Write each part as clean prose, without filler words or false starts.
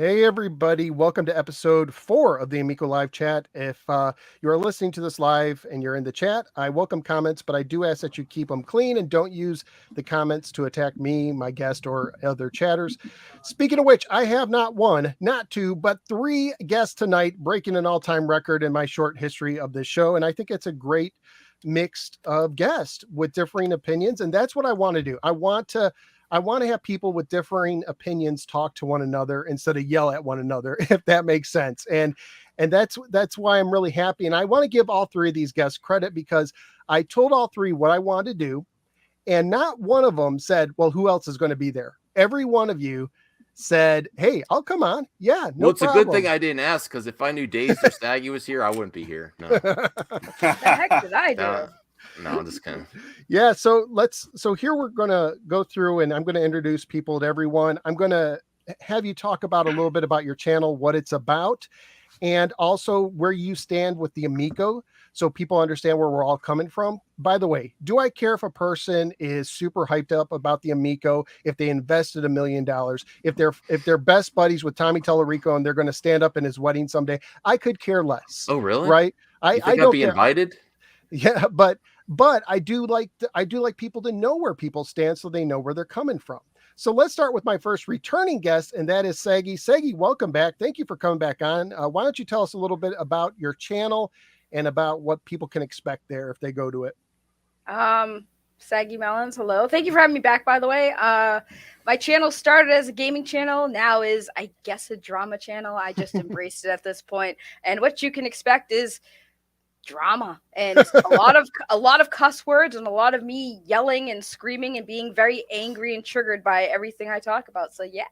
Hey everybody, welcome to episode 4 of the Amico live chat. If you are listening to this live and you're in the chat, I welcome comments, but I do ask that you keep them clean and don't use the comments to attack me, my guest, or other chatters. Speaking of which, I have not one, not two, but 3 guests tonight, breaking an all-time record in my short history of this show, and I think it's a great mix of guests with differing opinions, and that's what I want to do. I want to have people with differing opinions talk to one another instead of yell at one another, if that makes sense. And that's why I'm really happy. And I want to give all 3 of these guests credit because I told all 3 what I wanted to do, and not one of them said, "Well, who else is going to be there?" Every one of you said, "Hey, I'll come on." Yeah, no well, it's problem. a good thing I didn't ask, because if I knew Dazed or Saggy was here, I wouldn't be here. No. What the heck did I do? No, I'm just kidding. Yeah, so here we're going to go through and I'm going to introduce people to everyone. I'm going to have you talk about a little bit about your channel, what it's about, and also where you stand with the Amico so people understand where we're all coming from. By the way, do I care if a person is super hyped up about the Amico, if they invested $1 million, if they're best buddies with Tommy Talarico and they're going to stand up in his wedding someday? I could care less. Oh, really? Right? I think I'd be invited? Yeah, but I do like people to know where people stand so they know where they're coming from. So let's start with my first returning guest, and that is Saggy. Saggy, welcome back. Thank you for coming back on. Why don't you tell us a little bit about your channel and about what people can expect there if they go to it? Saggy Melons, hello. Thank you for having me back, by the way. My channel started as a gaming channel, now is, I guess, a drama channel. I just embraced it at this point. And what you can expect is drama and a lot of cuss words and a lot of me yelling and screaming and being very angry and triggered by everything I talk about. So yeah.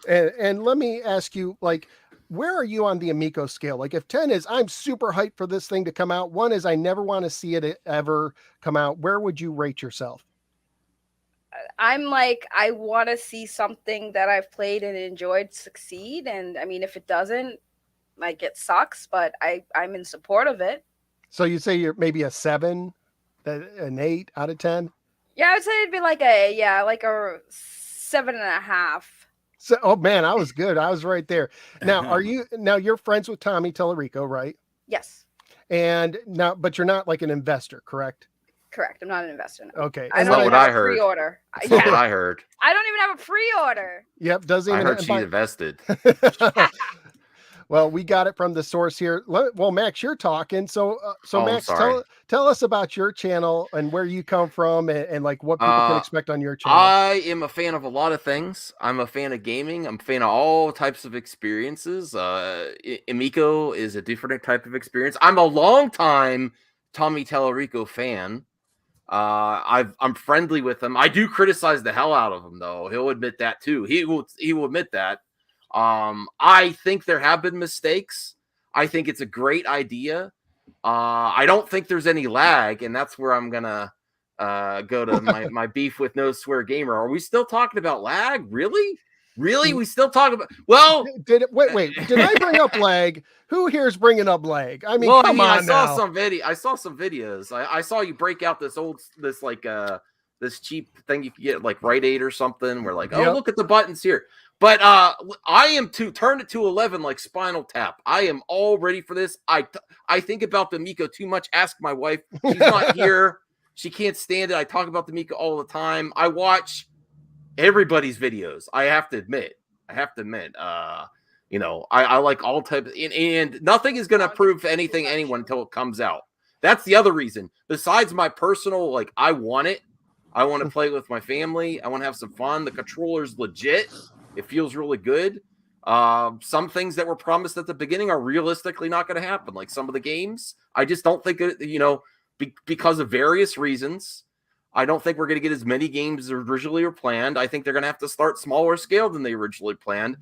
and let me ask you, like, where are you on the Amico scale? Like, if 10 is I'm super hyped for this thing to come out, 1 is I never want to see it ever come out, where would you rate yourself? I'm like, I want to see something that I've played and enjoyed succeed, and I mean, if it doesn't, like, it sucks, but I'm in support of it. So you say you're maybe a 7, an 8 out of 10? Yeah, I would say it'd be like a 7.5. So, oh man, I was good. I was right there. Now, you're friends with Tommy Talarico, right? Yes. And now, but you're not like an investor, correct? Correct. I'm not an investor. No. Okay. I don't even have a pre-order. That's not what I heard. I don't even have a pre-order. Yep. Doesn't even. I heard she invested. Well, we got it from the source here. Well, Max, you're talking. So Max, tell us about your channel and where you come from and like what people can expect on your channel. I am a fan of a lot of things. I'm a fan of gaming. I'm a fan of all types of experiences. Amico is a different type of experience. I'm a long-time Tommy Talarico fan. I'm friendly with him. I do criticize the hell out of him, though. He'll admit that too. He will admit that. I think there have been mistakes. I think it's a great idea. I don't think there's any lag, and that's where I'm gonna go to my beef with No Swear Gamer. Are we still talking about lag? Really? We still talk about? Well, wait. Did I bring up lag? Who here is bringing up lag? I mean, come on. I saw some videos. I saw you break out this cheap thing you could get like Rite Aid or something. Where like, look at the buttons here. But I am turned it to 11 like Spinal Tap. I am all ready for this. I think about the Amico too much. Ask my wife. She's not here. She can't stand it. I talk about the Amico all the time. I watch everybody's videos. I have to admit. I like all types, and nothing is going to prove anything anyone until it comes out. That's the other reason. Besides my personal, like, I want it. I want to play with my family. I want to have some fun. The controller's legit. It feels really good. Some things that were promised at the beginning are realistically not going to happen. Like some of the games, I just don't think, because of various reasons, I don't think we're going to get as many games as originally were planned. I think they're going to have to start smaller scale than they originally planned.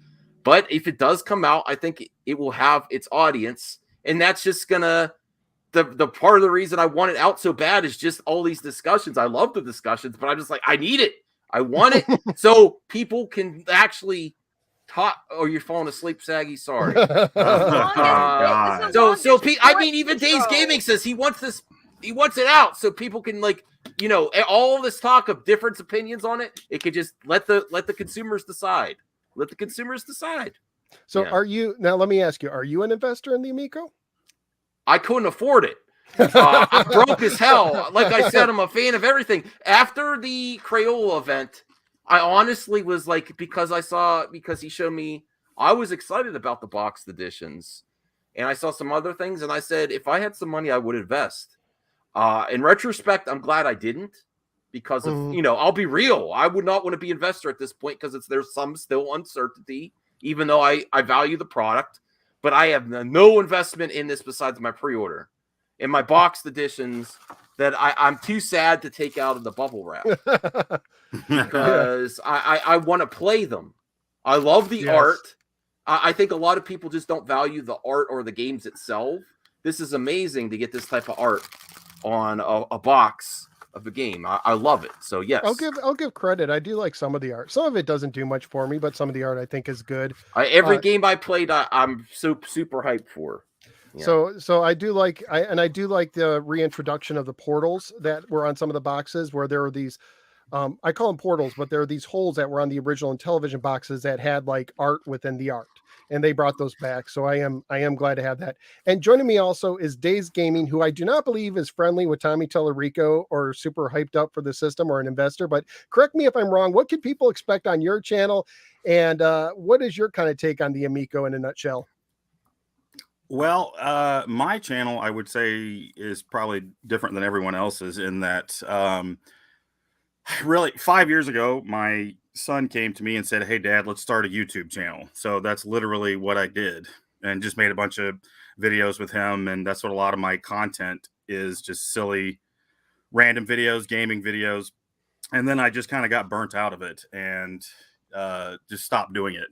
But if it does come out, I think it will have its audience. And that's just going to, the part of the reason I want it out so bad is just all these discussions. I love the discussions, but I'm just like, I need it. I want it so people can actually talk. Oh, you're falling asleep, Saggy. Sorry. Even Days Gaming says he wants this. He wants it out so people can, like, all this talk of different opinions on it. It could just let the consumers decide. let the consumers decide. So are you, now let me ask you, are you an investor in the Amico? I couldn't afford it. I'm broke as hell. Like I said, I'm a fan of everything. After the Crayola event, I honestly was like, because he showed me, I was excited about the boxed editions. And I saw some other things, and I said, if I had some money, I would invest. In retrospect, I'm glad I didn't, because of, I'll be real. I would not want to be an investor at this point, because there's some still uncertainty, even though I value the product. But I have no investment in this besides my pre-order. In my boxed editions that I'm too sad to take out of the bubble wrap, because I want to play them. I love the art. I think a lot of people just don't value the art or the games itself. This is amazing to get this type of art on a box of a game. I love it. So yes, I'll give credit. I do like some of the art. Some of it doesn't do much for me, but some of the art I think is good. Every game I played, I'm super hyped for. Yeah. So I do like the reintroduction of the portals that were on some of the boxes, where there were these I call them portals, but there are these holes that were on the original Intellivision boxes that had like art within the art, and they brought those back. So I am glad to have that. And joining me also is Dazed Gaming, who I do not believe is friendly with Tommy Talarico or super hyped up for the system or an investor, but correct me if I'm wrong. What can people expect on your channel, and what is your kind of take on the Amico in a nutshell? Well, my channel, I would say, is probably different than everyone else's in that, really 5 years ago, my son came to me and said, "Hey Dad, let's start a YouTube channel." So that's literally what I did, and just made a bunch of videos with him. And that's what a lot of my content is, just silly, random videos, gaming videos. And then I just kind of got burnt out of it and just stopped doing it.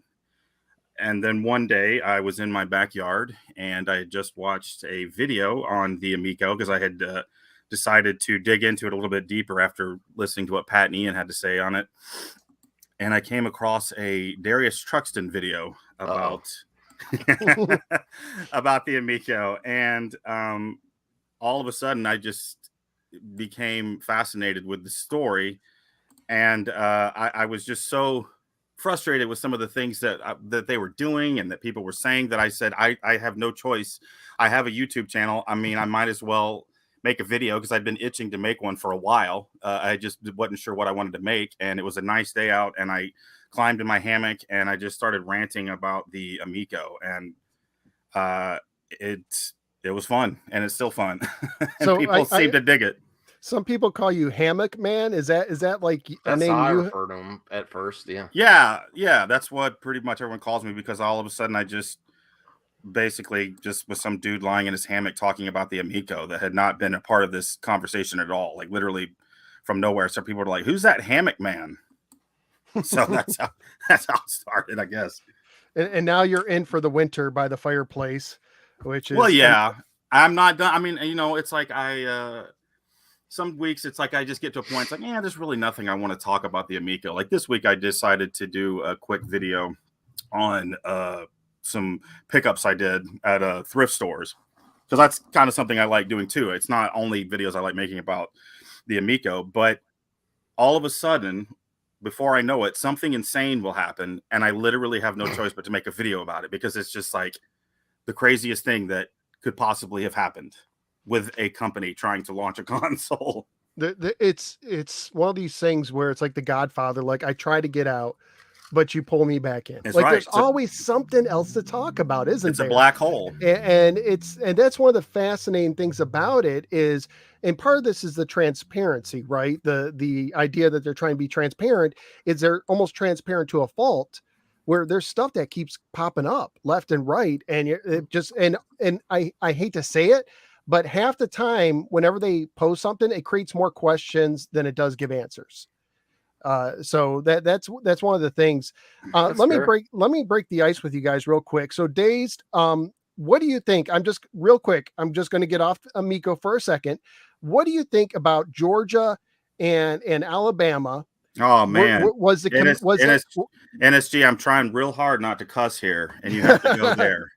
And then one day I was in my backyard and I had just watched a video on the Amico, because I had decided to dig into it a little bit deeper after listening to what Pat and Ian had to say on it. And I came across a Darius Truxton video about about the Amico. And all of a sudden I just became fascinated with the story. And I was just so frustrated with some of the things that they were doing and that people were saying, that I said, I have no choice. I have a YouTube channel. I mean, I might as well make a video, because I'd been itching to make one for a while. I just wasn't sure what I wanted to make. And it was a nice day out, and I climbed in my hammock and I just started ranting about the Amico. And it was fun, and it's still fun. And so people seem to dig it. Some people call you Hammock Man. Is that like a That's name how I you referred to him at first? Yeah. That's what pretty much everyone calls me, because all of a sudden I just basically just was some dude lying in his hammock talking about the Amico that had not been a part of this conversation at all, like literally from nowhere. So people were like, "Who's that Hammock Man?" So that's how it started, I guess. And now you're in for the winter by the fireplace, which is, well, yeah, I'm not done. I mean, it's like some weeks it's like I just get to a point, it's like, yeah, there's really nothing I want to talk about the Amico. Like this week I decided to do a quick video on some pickups I did at thrift stores, because that's kind of something I like doing too. It's not only videos I like making about the Amico, but all of a sudden, before I know it, something insane will happen, and I literally have no choice but to make a video about it, because it's just like the craziest thing that could possibly have happened with a company trying to launch a console. It's one of these things where it's like The Godfather. Like, I try to get out, but you pull me back in. It's like right. There's always something else to talk about, isn't it's there? It's a black hole. And that's one of the fascinating things about it is, and part of this is the transparency, right? The idea that they're trying to be transparent is they're almost transparent to a fault, where there's stuff that keeps popping up left and right. And it just, and I hate to say it, but half the time, whenever they post something, it creates more questions than it does give answers. So that's one of the things. Let me break the ice with you guys real quick. So Dazed, what do you think? I'm just going to get off Amico for a second. What do you think about Georgia and Alabama? Oh man, was NSG? I'm trying real hard not to cuss here, and you have to go there.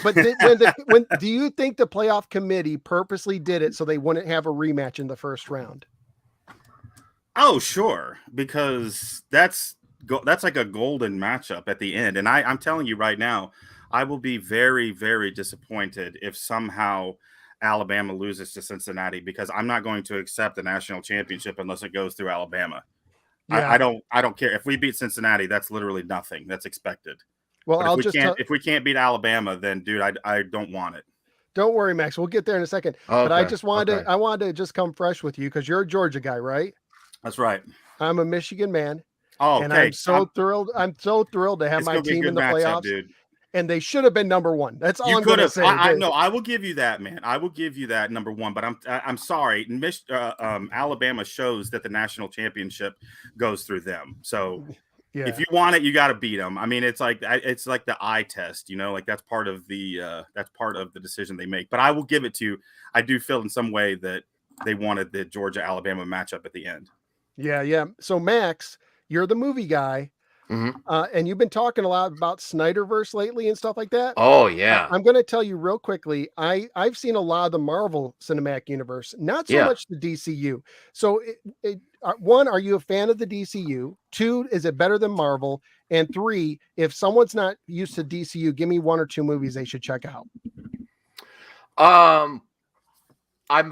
But when do you think the playoff committee purposely did it so they wouldn't have a rematch in the first round? Oh, sure, because that's that's like a golden matchup at the end. And I'm telling you right now, I will be very, very disappointed if somehow Alabama loses to Cincinnati, because I'm not going to accept the national championship unless it goes through Alabama. Yeah. I don't care if we beat Cincinnati. That's literally nothing. That's expected. Well, but I'll if we can't beat Alabama, then dude, I don't want it. Don't worry, Max. We'll get there in a second. Okay. But I just wanted I wanted to just come fresh with you because you're a Georgia guy, right? That's right. I'm a Michigan man. Oh, and okay. I'm so thrilled. I'm so thrilled to have my team in the playoffs, dude. And they should have been number one. That's all I'm going to say. I will give you that, man. I will give you that, number one. But I'm sorry. Alabama shows that the national championship goes through them. So yeah. If you want it, you got to beat them. I mean, it's like the eye test, like that's part of the decision they make. But I will give it to you. I do feel in some way that they wanted the Georgia Alabama matchup at the end. Yeah. So Max, you're the movie guy. Mm-hmm. And you've been talking a lot about Snyderverse lately and stuff like that. Oh yeah. I'm going to tell you real quickly. I've seen a lot of the Marvel Cinematic Universe, not so much the DCU. So one, are you a fan of the DCU? Two, is it better than Marvel? And three, if someone's not used to DCU, give me one or two movies they should check out. I'm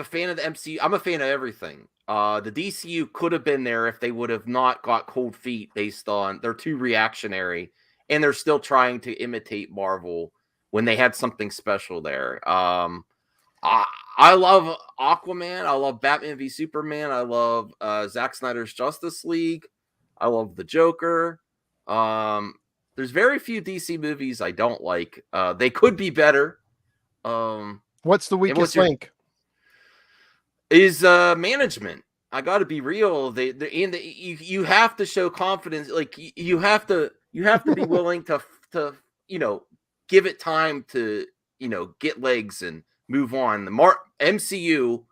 a fan of the MCU. I'm a fan of everything. The DCU could have been there if they would have not got cold feet based on they're too reactionary and they're still trying to imitate Marvel when they had something special there. I love Aquaman. I love Batman v Superman. I love Zack Snyder's Justice League. I love the Joker. There's very few DC movies I don't like. They could be better. What's the weakest link? Is management. I got to be real. You have to show confidence. Like you have to be willing to give it time to get legs and move on. The MCU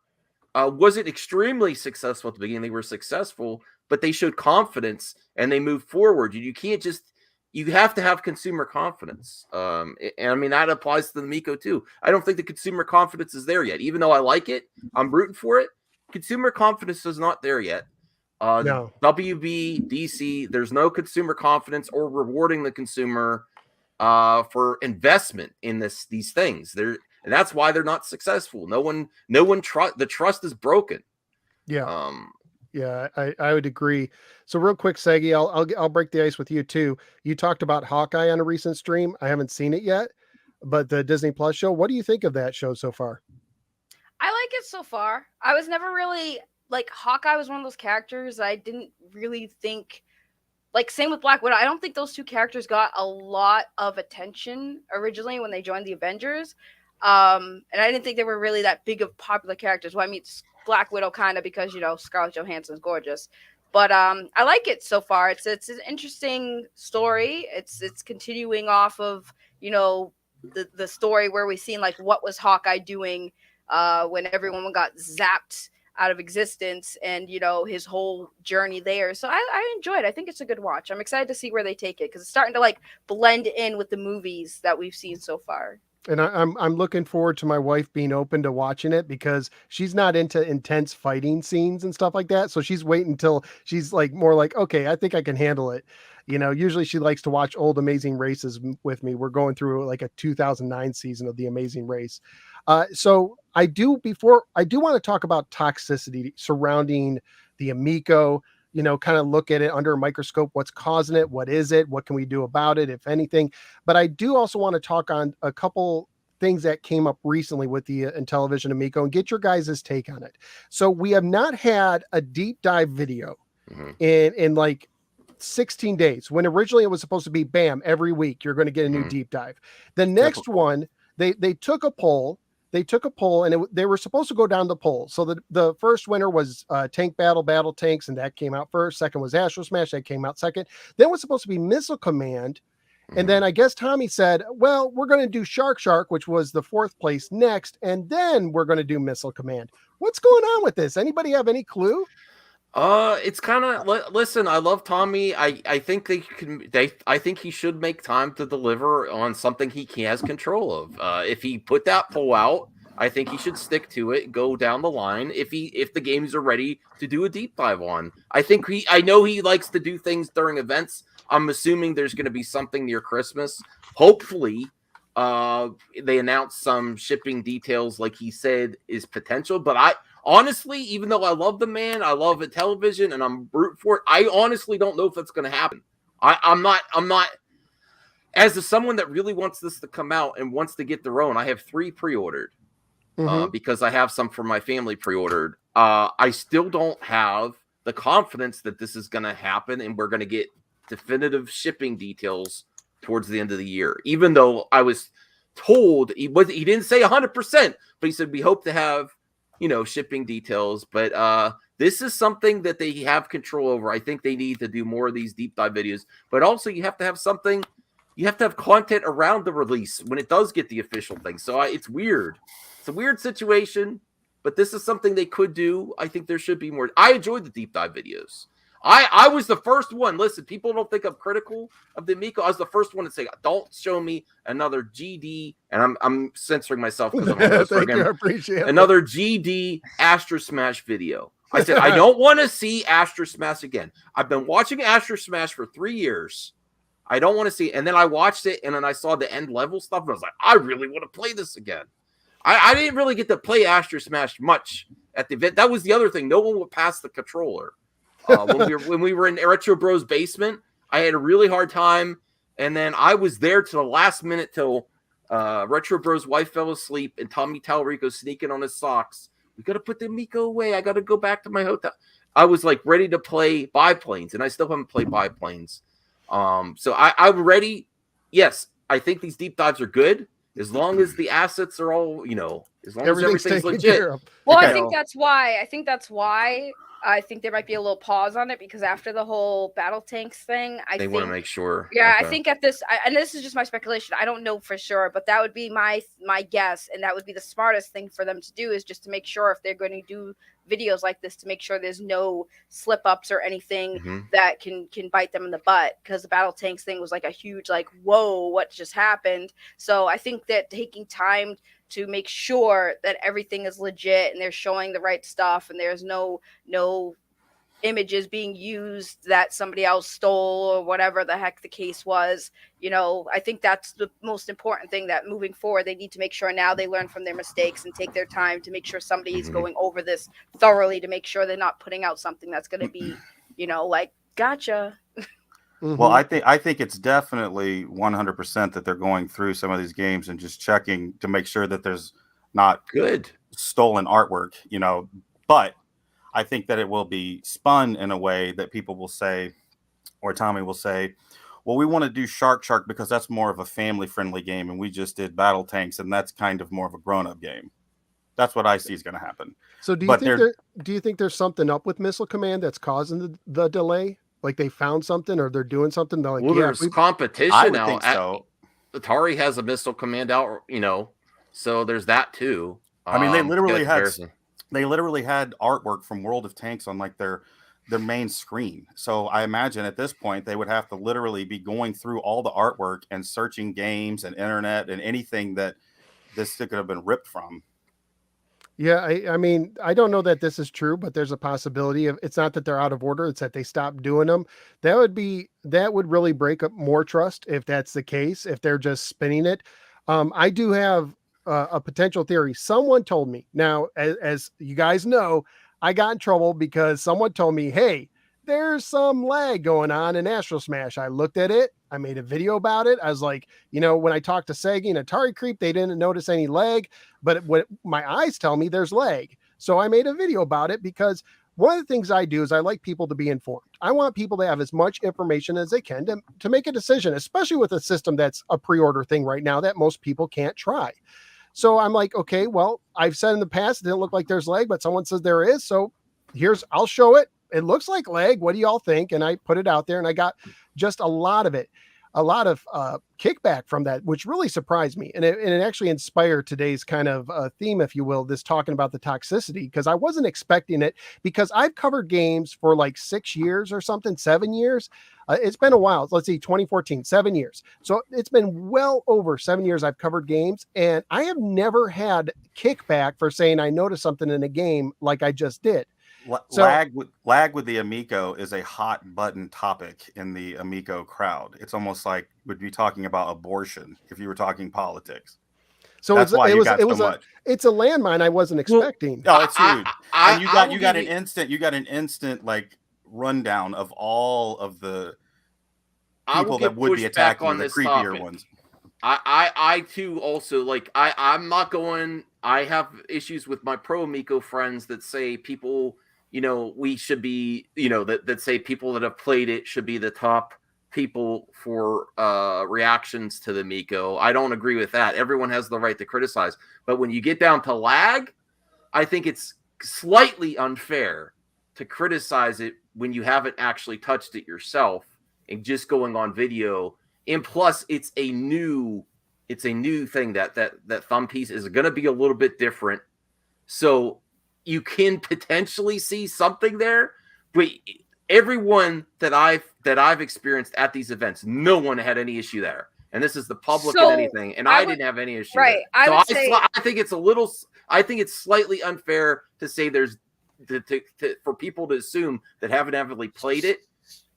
wasn't extremely successful at the beginning. They were successful, but they showed confidence and they moved forward. You can't just. You have to have consumer confidence. And I mean, that applies to the Amico too. I don't think the consumer confidence is there yet. Even though I like it, I'm rooting for it. Consumer confidence is not there yet. No. WB, DC, there's no consumer confidence or rewarding the consumer for investment in these things. And that's why they're not successful. No one the trust is broken. Yeah. Yeah, I would agree. So real quick, Saggy, I'll break the ice with you too. You talked about Hawkeye on a recent stream. I haven't seen it yet, but the Disney Plus show. What do you think of that show so far? I like it so far. I was never really Hawkeye was one of those characters I didn't really think. Same with Black Widow. I don't think those two characters got a lot of attention originally when they joined the Avengers. And I didn't think they were really that big of popular characters. Well, I mean, Black Widow kind of because Scarlett Johansson's gorgeous, but I like it so far. It's an interesting story. It's continuing off of the story where we've seen what was Hawkeye doing when everyone got zapped out of existence and his whole journey there. So I enjoyed it. I think it's a good watch. I'm excited to see where they take it because it's starting to blend in with the movies that we've seen so far. And I'm looking forward to my wife being open to watching it because she's not into intense fighting scenes and stuff like that. So she's waiting until she's more okay, I think I can handle it. Usually she likes to watch old Amazing Races with me. We're going through a 2009 season of The Amazing Race. So I do want to talk about toxicity surrounding the Amico. Kind of look at it under a microscope. What's causing it? What is it? What can we do about it, if anything? But I do also want to talk on a couple things that came up recently with the Intellivison Amico and get your guys' take on it. So we have not had a deep dive video in 16 days when originally it was supposed to be bam, every week you're going to get a new deep dive. The next one, they took a poll. They took a poll and they were supposed to go down the poll. So the first winner was Tank Battle Tanks, and that came out first. Second was Astro Smash, that came out second. Then was supposed to be Missile Command. And then I guess Tommy said, well, we're going to do Shark, which was the fourth place next. And then we're going to do Missile Command. What's going on with this? Anybody have any clue? It's kind of listen. I love Tommy. I think I think he should make time to deliver on something he has control of. If he put that poll out, I think he should stick to it, go down the line if the games are ready to do a deep dive on. I know he likes to do things during events. I'm assuming there's going to be something near Christmas. Hopefully, they announce some shipping details like he said is potential. But I honestly, even though I love the man, I love Intellivison, and I'm rooting for it, I honestly don't know if that's going to happen. I'm not. As someone that really wants this to come out and wants to get their own, I have 3 pre-ordered because I have some for my family pre-ordered. I still don't have the confidence that this is going to happen and we're going to get definitive shipping details towards the end of the year. Even though I was told he didn't say 100%, but he said we hope to have shipping details. But this is something that they have control over. I think they need to do more of these deep dive videos. But also, you have to have something. You have to have content around the release when it does get the official thing. So it's weird. It's a weird situation, but this is something they could do. I think there should be more. I enjoyed the deep dive videos. I was the first one. Listen, people don't think I'm critical of the Amico. I was the first one to say, don't show me another GD. And I'm censoring myself because I'm on this program. I appreciate another GD Astro Smash video. I said, I don't want to see Astro Smash again. I've been watching Astro Smash for 3 years. I don't want to see it. And then I watched it, and then I saw the end level stuff, and I was like, I really want to play this again. I didn't really get to play Astro Smash much at the event. That was the other thing. No one would pass the controller. When we were in Retro Bros' basement, I had a really hard time, and then I was there till the last minute till Retro Bros' wife fell asleep, and Tommy Talarico sneaking on his socks. We got to put the Amico away. I got to go back to my hotel. I was like ready to play Biplanes, and I still haven't played Biplanes. So I'm ready. Yes, I think these deep dives are good as long as the assets are all, as long as everything's legit. Well, I think that's why. I think there might be a little pause on it because after the whole battle tanks thing, they want to make sure. Yeah, okay. I think at this, and this is just my speculation. I don't know for sure, but that would be my guess, and that would be the smartest thing for them to do is just to make sure if they're going to do videos like this to make sure there's no slip ups or anything that can bite them in the butt, because the battle tanks thing was like a huge whoa, what just happened. So I think that taking time to make sure that everything is legit and they're showing the right stuff and there's no images being used that somebody else stole or whatever the heck the case was. I think that's the most important thing, that moving forward, they need to make sure now they learn from their mistakes and take their time to make sure somebody is going over this thoroughly to make sure they're not putting out something that's going to be, gotcha. Well, I think it's definitely 100% that they're going through some of these games and just checking to make sure that there's not good stolen artwork, but I think that it will be spun in a way that people will say, or Tommy will say, well, we want to do Shark because that's more of a family-friendly game, and we just did Battle Tanks, and that's kind of more of a grown-up game. That's what I see is going to happen. So do you think there's something up with Missile Command that's causing the delay? Like they found something or they're doing something? They're like, there's competition now. So. Atari has a Missile Command out, so there's that too. I mean, they literally had artwork from World of Tanks on their main screen. So I imagine at this point they would have to literally be going through all the artwork and searching games and internet and anything that this could have been ripped from. Yeah, I mean, I don't know that this is true, but there's a possibility of, it's not that they're out of order, it's that they stopped doing them. That would really break up more trust if that's the case, if they're just spinning it. I do have a potential theory. Someone told me, now, as you guys know, I got in trouble because someone told me, hey, there's some lag going on in Astro Smash. I looked at it. I made a video about it. I was like, when I talked to Saggy and Atari Creep, they didn't notice any lag, but what my eyes tell me, there's lag. So I made a video about it because one of the things I do is I like people to be informed. I want people to have as much information as they can to make a decision, especially with a system that's a pre-order thing right now that most people can't try. So I'm like, okay, well, I've said in the past, it didn't look like there's lag, but someone says there is. So I'll show it. It looks like lag. What do y'all think? And I put it out there and I got just a lot of it. a lot of kickback from that, which really surprised me. And it actually inspired today's kind of theme, if you will, this talking about the toxicity, because I wasn't expecting it, because I've covered games for like 6 years or something, 7 years. It's been a while. Let's see, 2014, 7 years. So it's been well over 7 years I've covered games, and I have never had kickback for saying I noticed something in a game like I just did. So, lag with the Amico is a hot button topic in the Amico crowd. It's almost like we'd be talking about abortion if you were talking politics. So that's why you got so much. It's a landmine I wasn't expecting. No, it's huge. And you got an instant like rundown of all of the people that would be attacking the creepier ones. I too also like I'm not going. I have issues with my pro Amico friends that say people, we should be, that say people that have played it should be the top people for reactions to the Amico. I don't agree with that. Everyone has the right to criticize, but when you get down to lag, I think it's slightly unfair to criticize it when you haven't actually touched it yourself and just going on video. And plus, it's a new thing that thumb piece is going to be a little bit different. So you can potentially see something there, but everyone that I've experienced at these events, no one had any issue there. And this is the public and anything, and I didn't have any issue. Right. I think it's slightly unfair to say there's for people to assume that haven't ever played it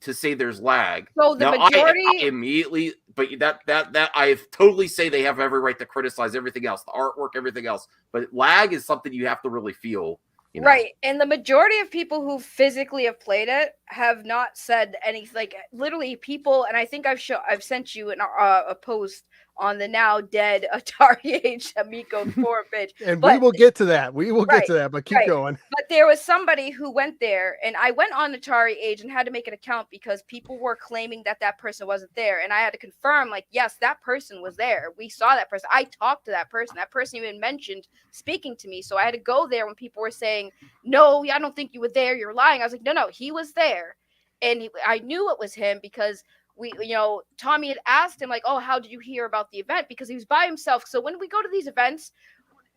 to say there's lag. So the majority I immediately, but that I totally say they have every right to criticize everything else, the artwork, everything else. But lag is something you have to really feel. Right. And the majority of people who physically have played it have not said anything. Like literally people, and I think I've sent you a post on the now dead Atariage Amico forum page. And we will get to that. Get to that, but keep going. But there was somebody who went there, and I went on Atariage and had to make an account because people were claiming that person wasn't there. And I had to confirm, like, yes, that person was there. We saw that person. I talked to that person. That person even mentioned speaking to me. So I had to go there when people were saying, no, I don't think you were there. You're lying. I was like, no, he was there. And I knew it was him because Tommy had asked him, like, oh, how did you hear about the event? Because he was by himself. So when we go to these events,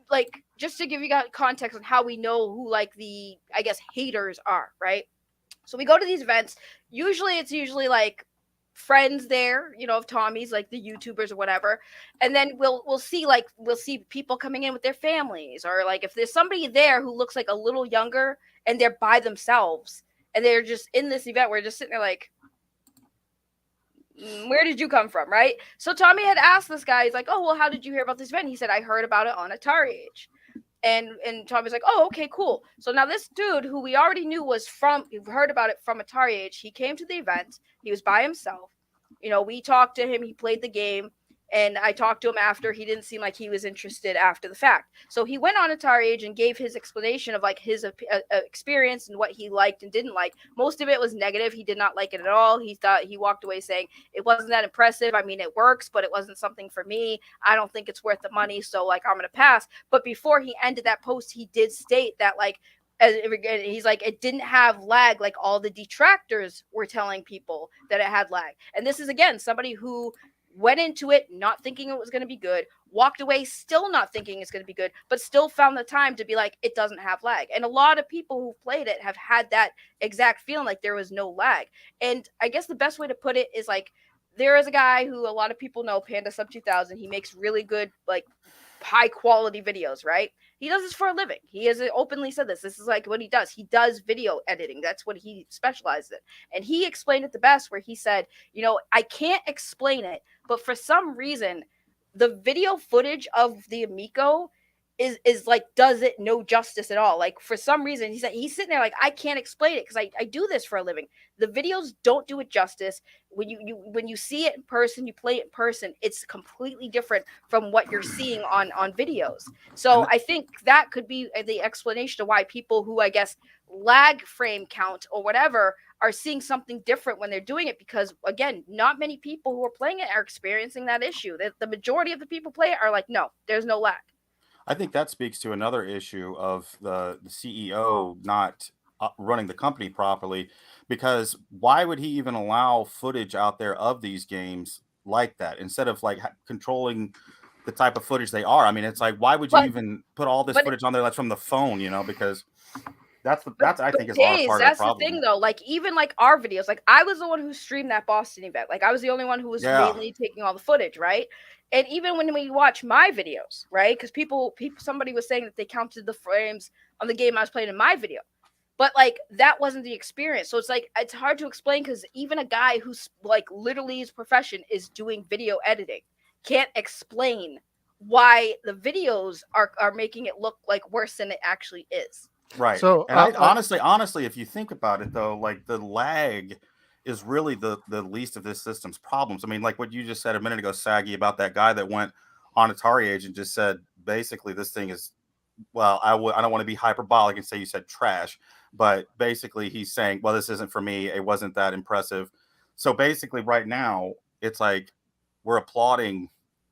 like, just to give you guys context on how we know who, like, the, I guess, haters are, right? So we go to these events. It's usually like friends there, of Tommy's, like the YouTubers or whatever. And then we'll see people coming in with their families, or like if there's somebody there who looks like a little younger and they're by themselves and they're just in this event, we're just sitting there like, where did you come from, right? So Tommy had asked this guy, he's like, oh, well, how did you hear about this event? He said, I heard about it on Atariage. And Tommy's like, oh, okay, cool. So now this dude who we already knew we heard about it from Atariage, he came to the event. He was by himself. We talked to him. He played the game. And I talked to him after. He didn't seem like he was interested after the fact. So he went on Atariage and gave his explanation of like his experience and what he liked and didn't like. Most of it was negative. He did not like it at all. He walked away saying it wasn't that impressive. I mean, it works, but it wasn't something for me. I don't think it's worth the money. So like, I'm going to pass. But before he ended that post, he did state that like, he's like, it didn't have lag like all the detractors were telling people that it had lag. And this is, again, somebody who went into it not thinking it was going to be good, walked away still not thinking it's going to be good, but still found the time to be like, it doesn't have lag. And a lot of people who played it have had that exact feeling, like there was no lag. And I guess the best way to put it is like, there is a guy who a lot of people know, Panda Sub 2000. He makes really good, like, high quality videos, right? He does this for a living. He has openly said this. This is like what he does. He does video editing. That's what he specializes in. And he explained it the best, where he said, I can't explain it, but for some reason, the video footage of the Amico is like, does it no justice at all. Like, for some reason, he said he's sitting there like, I can't explain it because I do this for a living. The videos don't do it justice. When you see it in person, you play it in person, it's completely different from what you're seeing on videos. So I think that could be the explanation of why people who, I guess, lag frame count or whatever are seeing something different when they're doing it, because again, not many people who are playing it are experiencing that issue. The majority of the people play it are like, no, there's no lag. I think that speaks to another issue of the CEO not running the company properly, because why would he even allow footage out there of these games like that instead of like controlling the type of footage they are. I mean, it's like, why would you even put all this footage on there that's from the phone, you know, because that's I think is a lot of part of the problem. That's the thing though, like even like our videos, like I was the one who streamed that Boston event. Like I was the only one who was mainly taking all the footage, right? And even when we watch my videos, right? Because somebody was saying that they counted the frames on the game I was playing in my video. But like that wasn't the experience. So it's like it's hard to explain because even a guy who's like literally his profession is doing video editing can't explain why the videos are making it look like worse than it actually is. Right. So and honestly, if you think about it though, like the lag is really the least of this system's problems. I mean, like what you just said a minute ago, Saggy, about that guy that went on Atariage and just said basically this thing is, well, I don't want to be hyperbolic and say you said trash, but basically he's saying, well, this isn't for me. It wasn't that impressive. So basically right now it's like we're applauding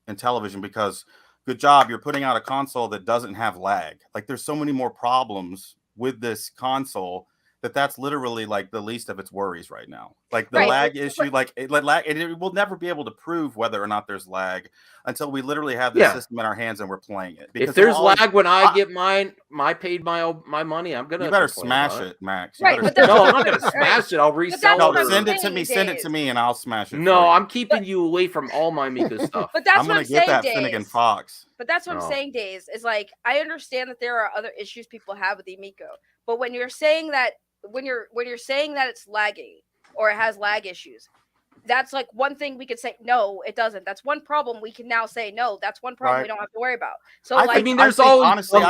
Intellivison because good job, you're putting out a console that doesn't have lag. Like there's so many more problems with this console that's literally like the least of its worries right now. Like the lag issue, like it will never be able to prove whether or not there's lag until we literally have this system in our hands and we're playing it. Because if there's lag when I get my my money, I'm gonna. You better smash it, Max. No, I'm not gonna smash it. I'll resell it. No, send it to me, and I'll smash it. No, I'm keeping you away from all my Amico stuff. But that's I'm gonna get that Finnegan Fox. But that's what I'm saying, Dazed, is like I understand that there are other issues people have with the Amico, but when you're saying that when you're saying that it's lagging or it has lag issues, that's like one thing we could say no, it doesn't. That's one problem we can now say no. That's one problem we don't have to worry about. So I mean, there's always honestly.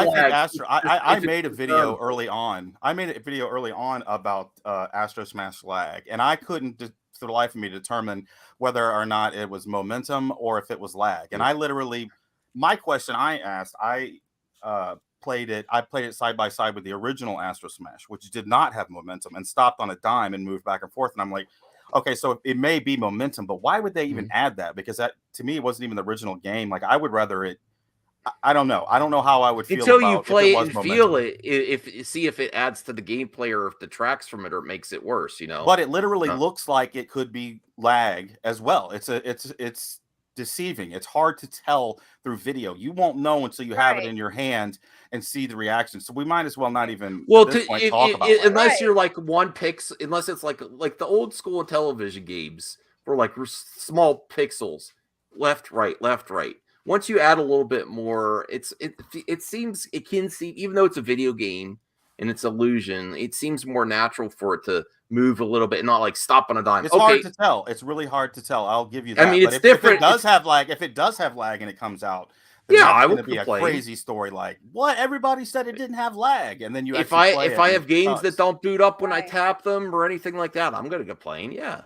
I made a video early on. I made a video early on about Astro Smash lag, and I couldn't for the life of me determine whether or not it was momentum or if it was lag. And I literally, my question I asked, I played it side by side with the original Astro Smash, which did not have momentum and stopped on a dime and moved back and forth. And I'm like, okay, so it may be momentum, but why would they even add that? Because that to me it wasn't even the original game. Like I would rather it. I don't know. I don't know how I would feel until you play it and feel it. See if it adds to the gameplay or if detracts from it or makes it worse. You know. But it literally looks like it could be lag as well. It's deceiving. It's hard to tell through video. You won't know until you have it in your hand and see the reaction. So we might as well not even talk about it. Unless you're like one pixel, unless it's like the old school television games were like small pixels, left, right. Once you add a little bit more, it seems it can see, even though it's a video game and it's illusion, it seems more natural for it to move a little bit and not like stop on a dime. It's hard to tell. It's really hard to tell. I'll give you that. I mean, it's different. If it does have lag and it comes out, I would be a crazy story. Like what? Everybody said it didn't have lag, and then you. If I have games that don't boot up when I tap them or anything like that, I'm gonna complain. Yeah.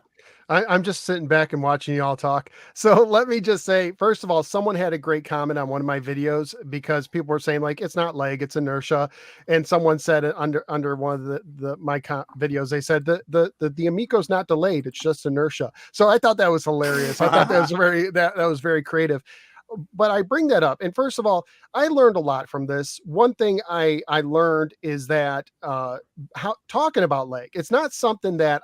I'm just sitting back and watching you all talk. So let me just say, first of all, someone had a great comment on one of my videos because people were saying like, it's not lag, it's inertia. And someone said it under one of my videos, they said the Amico's not delayed. It's just inertia. So I thought that was hilarious. I thought that was that was very creative. But I bring that up. And first of all, I learned a lot from this. One thing I learned is that talking about lag, it's not something that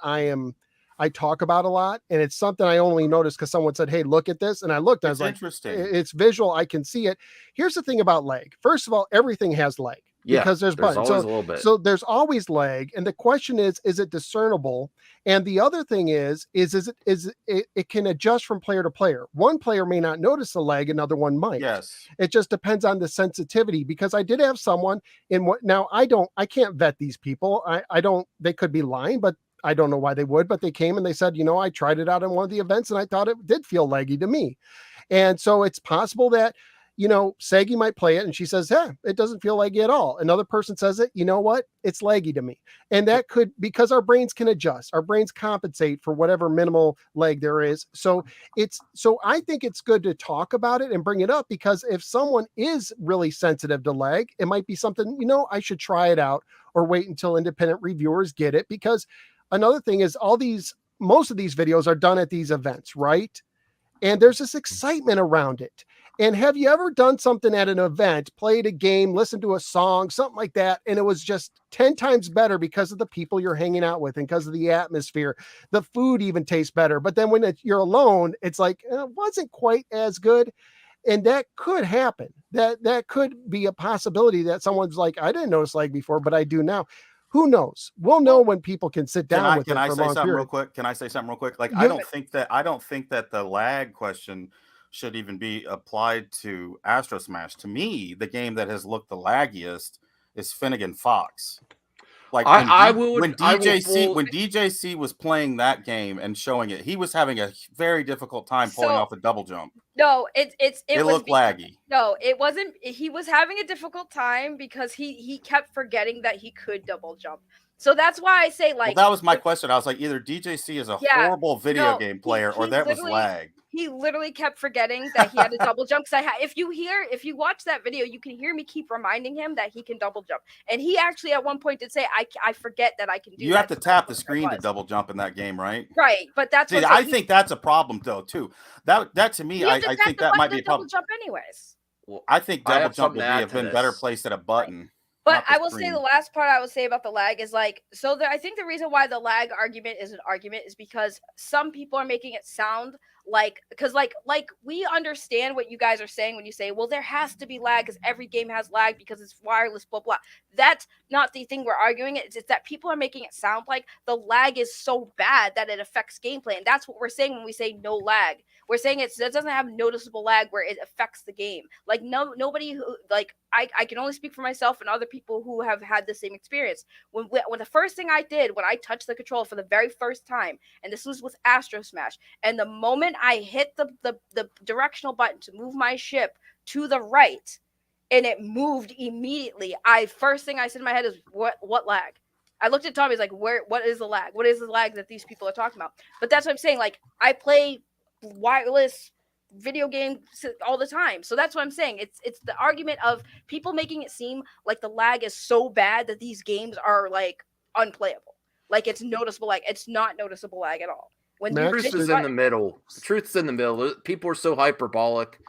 I talk about a lot, and it's something I only noticed because someone said, hey, look at this. And I looked, I was like, interesting. It's visual. I can see it. Here's the thing about lag. First of all, everything has lag because there's buttons. Always a little bit. So there's always lag. And the question is it discernible? And the other thing is it can adjust from player to player. One player may not notice the lag, another one might. Yes. It just depends on the sensitivity, because I did have someone now I can't vet these people. They could be lying, but I don't know why they would, but they came and they said, I tried it out in one of the events and I thought it did feel laggy to me. And so it's possible that, Saggy might play it and she says, it doesn't feel laggy at all. Another person says it, you know what? It's laggy to me. And that could, because our brains can adjust, our brains compensate for whatever minimal lag there is. So I think it's good to talk about it and bring it up, because if someone is really sensitive to lag, it might be something, I should try it out or wait until independent reviewers get it. Because another thing is most of these videos are done at these events, right? And there's this excitement around it. And have you ever done something at an event, played a game, listened to a song, something like that, and it was just 10 times better because of the people you're hanging out with and because of the atmosphere? The food even tastes better. But then when you're alone, it's like, it wasn't quite as good. And that could happen. That could be a possibility that someone's like, I didn't notice lag before, but I do now. Who knows? We'll know when people can sit down with it for a long period. Can I say something real quick? Like, Yeah. I don't think that the lag question should even be applied to Astro Smash. To me, the game that has looked the laggiest is Finnegan Fox. Like when DJC was playing that game and showing it, he was having a very difficult time pulling off a double jump. No, it looked laggy. No, it wasn't. He was having a difficult time because he kept forgetting that he could double jump. So that's why I say, like, well, that was my question. I was like, either DJC is a horrible video game player or that was lag. He literally kept forgetting that he had to double jump. Because if you watch that video, you can hear me keep reminding him that he can double jump. And he actually at one point did say, I forget that I can do that. You have to tap the screen to double jump in that game, right? Right. But that's I think that's a problem though, too. That to me, I think that might be a problem. Double jump anyways. Well, I think double jump would have been better placed at a button. But I will say the last part I will say about the lag is like, I think the reason why the lag argument is an argument is because some people are making it sound like, because like we understand what you guys are saying when you say, well, there has to be lag because every game has lag because it's wireless, blah, blah. That's not the thing we're arguing. It's that people are making it sound like the lag is so bad that it affects gameplay. And that's what we're saying when we say no lag. We're saying it doesn't have noticeable lag where it affects the game. Like nobody who like I can only speak for myself and other people who have had the same experience. When the first thing I did when I touched the controller for the very first time, and this was with Astro Smash, and the moment I hit the directional button to move my ship to the right, and it moved immediately, first thing I said in my head is what lag? I looked at Tommy, he's like, what is the lag? What is the lag that these people are talking about? But that's what I'm saying. Like, I play wireless video games all the time, so that's what I'm saying. It's the argument of people making it seem like the lag is so bad that these games are like unplayable, like it's noticeable. Like, it's not noticeable lag at all. When the truth is in the middle. The truth's in the middle. People are so hyperbolic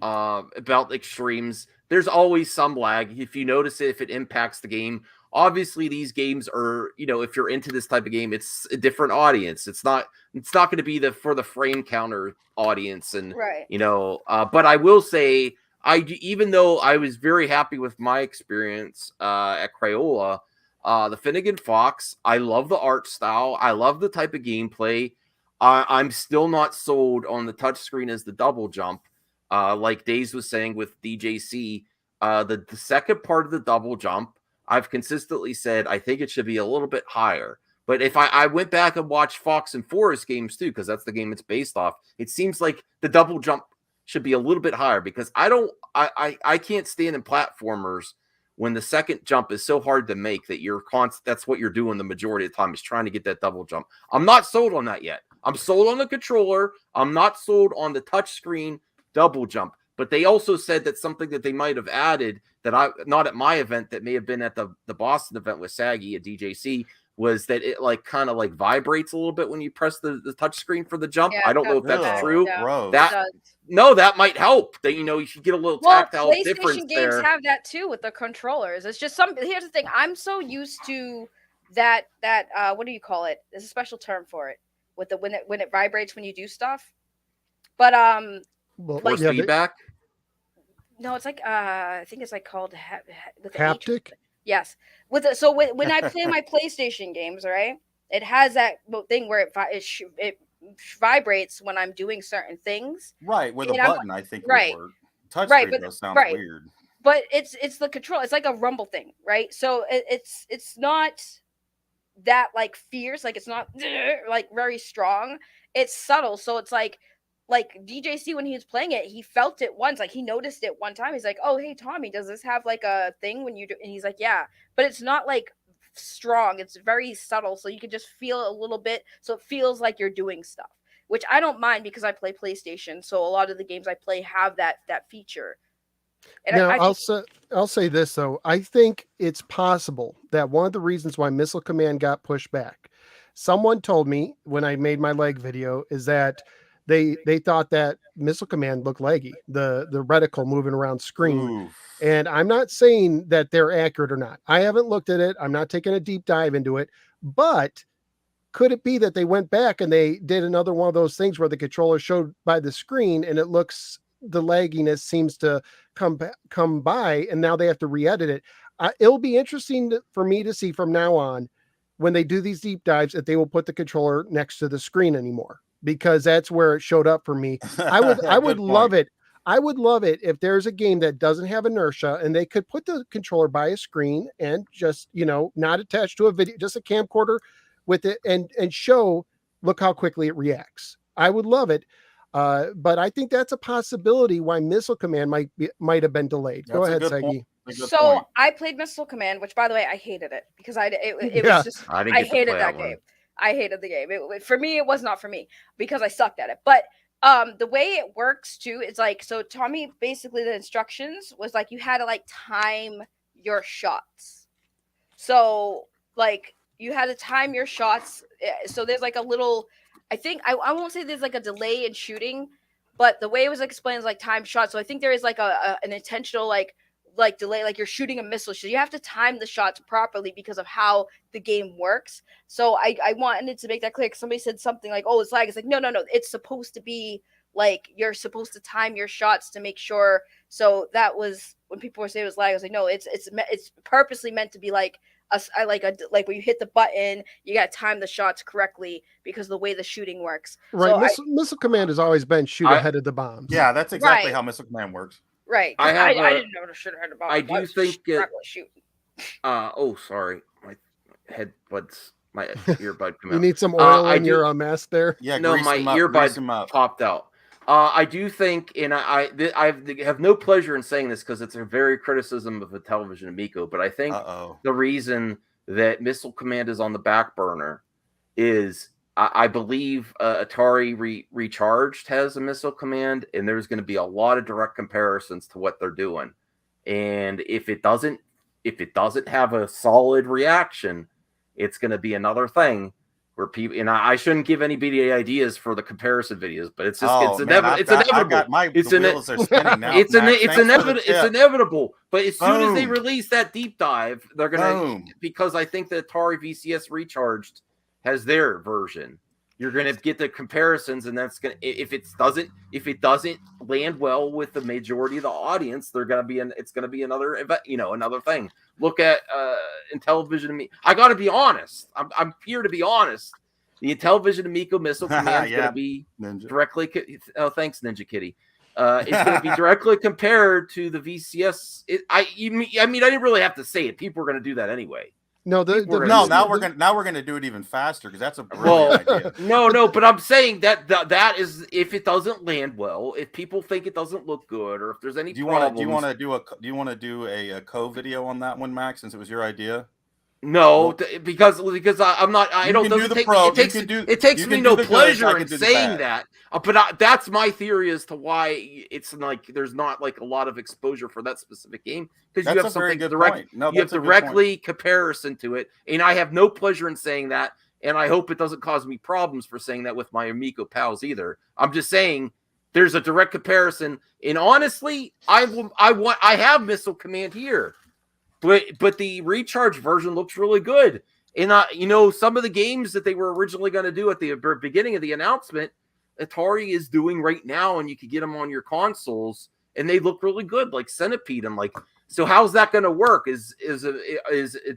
about extremes. There's always some lag. If you notice it, if it impacts the game. Obviously, these games are, if you're into this type of game, it's a different audience. It's not going to be for the frame counter audience, and right. But I will say, even though I was very happy with my experience at Crayola, the Finnegan Fox, I love the art style. I love the type of gameplay. I'm still not sold on the touchscreen as the double jump. Like Dazed was saying with DJC, the second part of the double jump, I've consistently said I think it should be a little bit higher. But if I went back and watched Fox and Forest games too, because that's the game it's based off, it seems like the double jump should be a little bit higher, because I can't stand in platformers when the second jump is so hard to make that that's what you're doing the majority of the time, is trying to get that double jump. I'm not sold on that yet. I'm sold on the controller. I'm not sold on the touchscreen double jump. But they also said that something that they might have added that not at my event, that may have been at the Boston event with Saggy at DJC, was that it like kind of like vibrates a little bit when you press the touch screen for the jump. Yeah, I don't know if that's true. No, that might help. That you should get a little tactile difference there. PlayStation games have that too with the controllers. It's just here's the thing. I'm so used to that what do you call it? There's a special term for it with the when it vibrates when you do stuff. But like feedback. No, it's like I think it's like called with haptic. Yes, when I play my PlayStation games, right, it has that thing where it vibrates when I'm doing certain things. Right, with a button, I think. Right, touchscreen does sound weird. But it's the control. It's like a rumble thing, right? So it's not that like fierce, like it's not like very strong. It's subtle, so it's like DJC when he was playing it, he felt it once, like he noticed it one time. He's like, "Oh, hey Tommy, does this have like a thing when you do?" And he's like, "Yeah," but it's not like strong. It's very subtle, so you can just feel it a little bit. So it feels like you're doing stuff, which I don't mind because I play PlayStation. So a lot of the games I play have that feature. And now I'll say this though. I think it's possible that one of the reasons why Missile Command got pushed back, someone told me when I made my leg video, is that they thought that Missile Command looked laggy, the reticle moving around screen. Ooh. And I'm not saying that they're accurate or not. I haven't looked at it. I'm not taking a deep dive into it, but could it be that they went back and they did another one of those things where the controller showed by the screen and the lagginess seems to come by, and now they have to re-edit it. It'll be interesting for me to see from now on when they do these deep dives that they will put the controller next to the screen anymore, because that's where it showed up for me. I would love it. I would love it if there's a game that doesn't have inertia and they could put the controller by a screen and just, not attached to a video, just a camcorder with it and show, look how quickly it reacts. I would love it. But I think that's a possibility why Missile Command might have been delayed. Go ahead, Saggy. So I played Missile Command, which by the way, I hated it because it was just, I hated that game. I hated the game. For me, it was not for me because I sucked at it. But the way it works too, is like, so Tommy, basically the instructions was like, you had to like time your shots. So like you had to time your shots. So there's like a little, I think, I won't say there's like a delay in shooting, but the way it was explained is like time shots. So I think there is like an intentional like delay, like you're shooting a missile. So you have to time the shots properly because of how the game works. So I wanted to make that clear, because somebody said something like, oh, it's lag. It's like, no. It's supposed to be like, you're supposed to time your shots to make sure. So that was when people were saying it was lag. I was like, no, it's purposely meant to be like, like when you hit the button, you got to time the shots correctly because of the way the shooting works. Right. So Missile Command has always been shoot ahead of the bombs. Yeah, that's exactly how Missile Command works. Right. I didn't know to shoot ahead of the bombs. I do think it. Shoot. Oh, sorry. My earbud came out. You need some oil in your mask there? Yeah, no, my earbud popped out. I do think, and I have no pleasure in saying this because it's a very criticism of the television Amico, but I think the reason that Missile Command is on the back burner is I believe Atari Recharged has a Missile Command, and there's going to be a lot of direct comparisons to what they're doing. And if it doesn't have a solid reaction, it's going to be another thing where people, and I shouldn't give anybody ideas for the comparison videos, but it's just inevitable. It's inevitable. But as soon as they release that deep dive, they're gonna, because I think the Atari VCS Recharged has their version. You're gonna get the comparisons, and that's gonna, if it doesn't land well with the majority of the audience, it's gonna be another event, another thing. Look at Intellivison. I got to be honest. I'm here to be honest. The Intellivison Amico Missile Command is going to be directly. Thanks, Ninja Kitty. It's going to be directly compared to the VCS. I didn't really have to say it. People are going to do that anyway. No, now we're gonna do it even faster because that's a brilliant idea. No, but I'm saying that is, if it doesn't land well, if people think it doesn't look good, or if there's any problems. Do you want to do a co-video on that one, Max, since it was your idea? No, because I'm not. I don't. It takes me no pleasure in saying that. But that's my theory as to why it's like there's not like a lot of exposure for that specific game, because you have something direct. You have directly comparison to it, and I have no pleasure in saying that, and I hope it doesn't cause me problems for saying that with my Amico pals either. I'm just saying there's a direct comparison, and honestly, I have Missile Command here. But the Recharge version looks really good. And, some of the games that they were originally going to do at the beginning of the announcement, Atari is doing right now, and you could get them on your consoles, and they look really good, like Centipede. I'm like, so how's that going to work? Is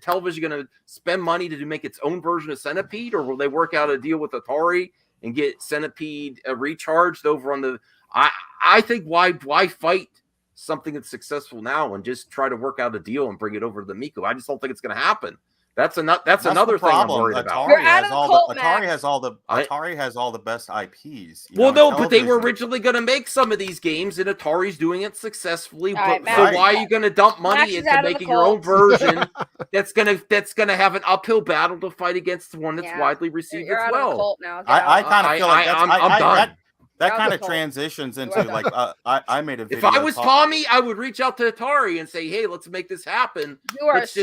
television going to spend money to make its own version of Centipede, or will they work out a deal with Atari and get Centipede recharged over on the... I think why fight something that's successful now and just try to work out a deal and bring it over to the Amico? I just don't think it's going to happen. That's another thing I'm worried about. Atari has all the best IPs. But they were originally going to make some of these games, and Atari's doing it successfully. Why are you going to dump money into making your own version that's going to have an uphill battle to fight against one that's widely received as well? I kind of feel like I'm done. That kind of transitions into like I made a video. If I was Tommy, I would reach out to Atari and say, "Hey, let's make this happen. You are out of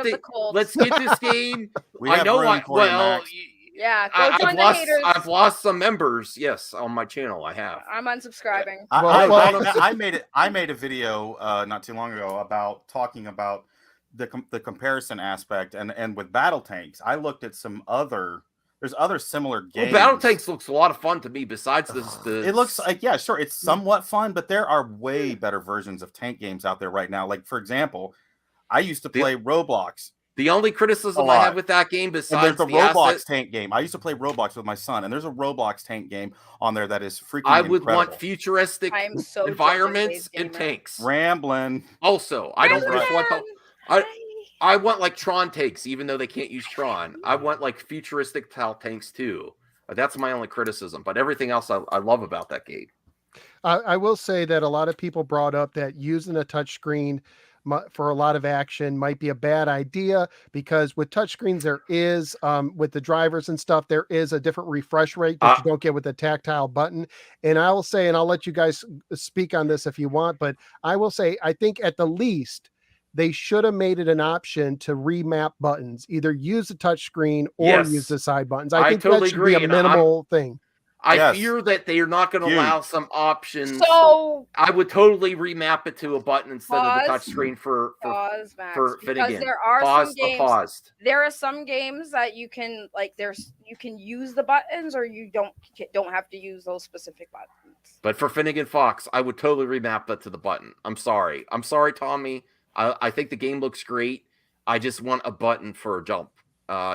the cold. Let's get this game." Yeah, go join the haters. I've lost some members, yes, on my channel. I have. I'm unsubscribing. I made a video not too long ago about talking about the comparison aspect and with battle tanks. I looked at there's other similar games. Well, battle tanks looks a lot of fun to me. Besides this, it looks like, yeah, sure, it's somewhat fun, but there are way better versions of tank games out there right now. Like, for example, I used to play Roblox. The only criticism I have with that game, besides the Roblox tank game, I used to play Roblox with my son, and there's a Roblox tank game on there that is freaking incredible. Want futuristic environments and tanks. Rambling. Also, I don't just want I want like Tron tanks, even though they can't use Tron. I want like futuristic tanks too. That's my only criticism, but everything else I love about that game. I will say that a lot of people brought up that using a touchscreen for a lot of action might be a bad idea, because with touchscreens there is with the drivers and stuff, there is a different refresh rate that you don't get with a tactile button. And I will say, and I'll let you guys speak on this if you want, but I will say, I think at the least they should have made it an option to remap buttons, either use the touchscreen or use the side buttons. I think totally that should be a minimal thing. I fear that they are not going to allow some options. So I would totally remap it to a button instead of the touchscreen for Finnegan. There are some games. There are some games that you can you can use the buttons, or you don't have to use those specific buttons. But for Finnegan Fox, I would totally remap that to the button. I'm sorry, Tommy. I think the game looks great. I just want a button for a jump.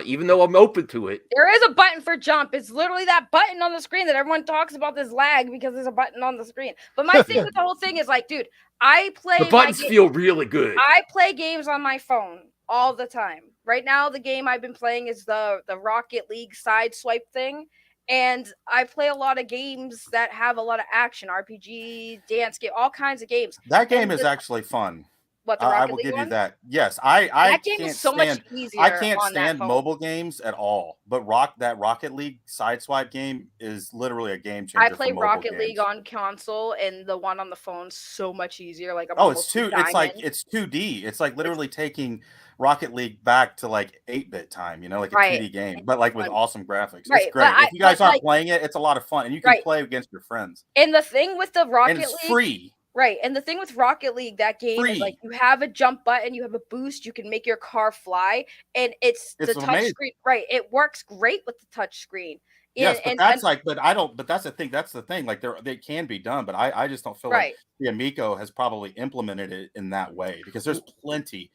Even though I'm open to it. There is a button for jump. It's literally that button on the screen that everyone talks about, this lag, because there's a button on the screen. But my thing with the whole thing is like, dude, the buttons feel really good. I play games on my phone all the time. Right now, the game I've been playing is the Rocket League side swipe thing. And I play a lot of games that have a lot of action, RPG, dance game, all kinds of games. That game is actually fun. What, the Rocket I will League give one? you that. Yes, that game is so much easier. I can't stand mobile games at all. But that Rocket League sideswipe game is literally a game changer. I play Rocket League on console, and the one on the phone so much easier. Like it's 2D. It's like literally taking Rocket League back to like 8-bit time. You know, like a 2D game, but like with awesome graphics. Right. It's great. If you guys aren't playing it, it's a lot of fun, and you can play against your friends. And the thing with the Rocket League, it's free. Right, and the thing with Rocket League, that game is like you have a jump button, you have a boost, you can make your car fly, and it's the touch screen. Right, it works great with the touch screen. Yes, but that's the thing. That's the thing. Like they can be done, but I just don't feel like the Amico has probably implemented it in that way, because there's plenty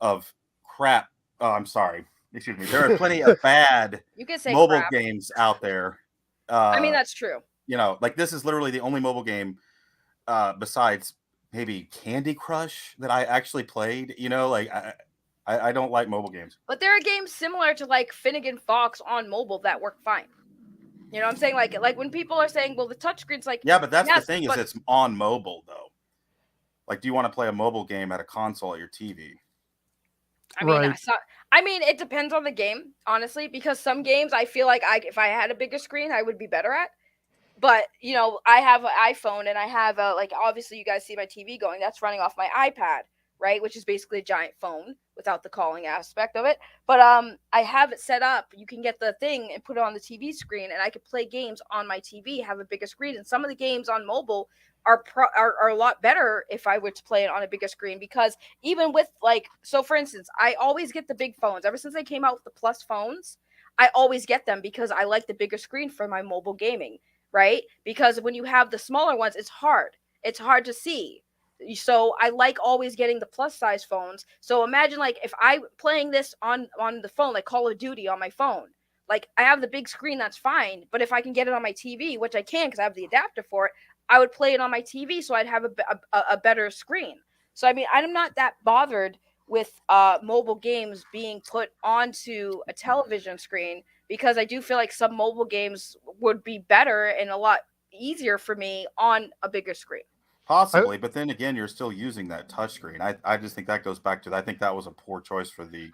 of crap. Oh, I'm sorry. Excuse me. There are plenty of bad mobile games out there. I mean, that's true. You know, like this is literally the only mobile game besides maybe Candy Crush that I actually played. You know, like I don't like mobile games. But there are games similar to like Finnegan Fox on mobile that work fine. You know what I'm saying? Like when people are saying, well, the touchscreen's like... Yeah, but that's the thing, is it's on mobile, though. Like, do you want to play a mobile game at a console at your TV? I mean, it depends on the game, honestly, because some games I feel like if I had a bigger screen, I would be better at. But, you know, I have an iPhone, and I have obviously you guys see my TV going. That's running off my iPad, right? Which is basically a giant phone without the calling aspect of it. But I have it set up. You can get the thing and put it on the TV screen, and I could play games on my TV, have a bigger screen. And some of the games on mobile are a lot better if I were to play it on a bigger screen, because even with so for instance, I always get the big phones. Ever since they came out with the Plus phones, I always get them because I like the bigger screen for my mobile gaming. Right? Because when you have the smaller ones, it's hard. It's hard to see. So I like always getting the plus size phones. So imagine if I playing this on the phone, like Call of Duty on my phone, like I have the big screen, that's fine. But if I can get it on my TV, which I can because I have the adapter for it, I would play it on my TV, so I'd have a better screen. So I mean, I'm not that bothered with mobile games being put onto a television screen, because I do feel like some mobile games would be better and a lot easier for me on a bigger screen. Possibly, but then again, you're still using that touchscreen. I just think that goes back to I think that was a poor choice for the.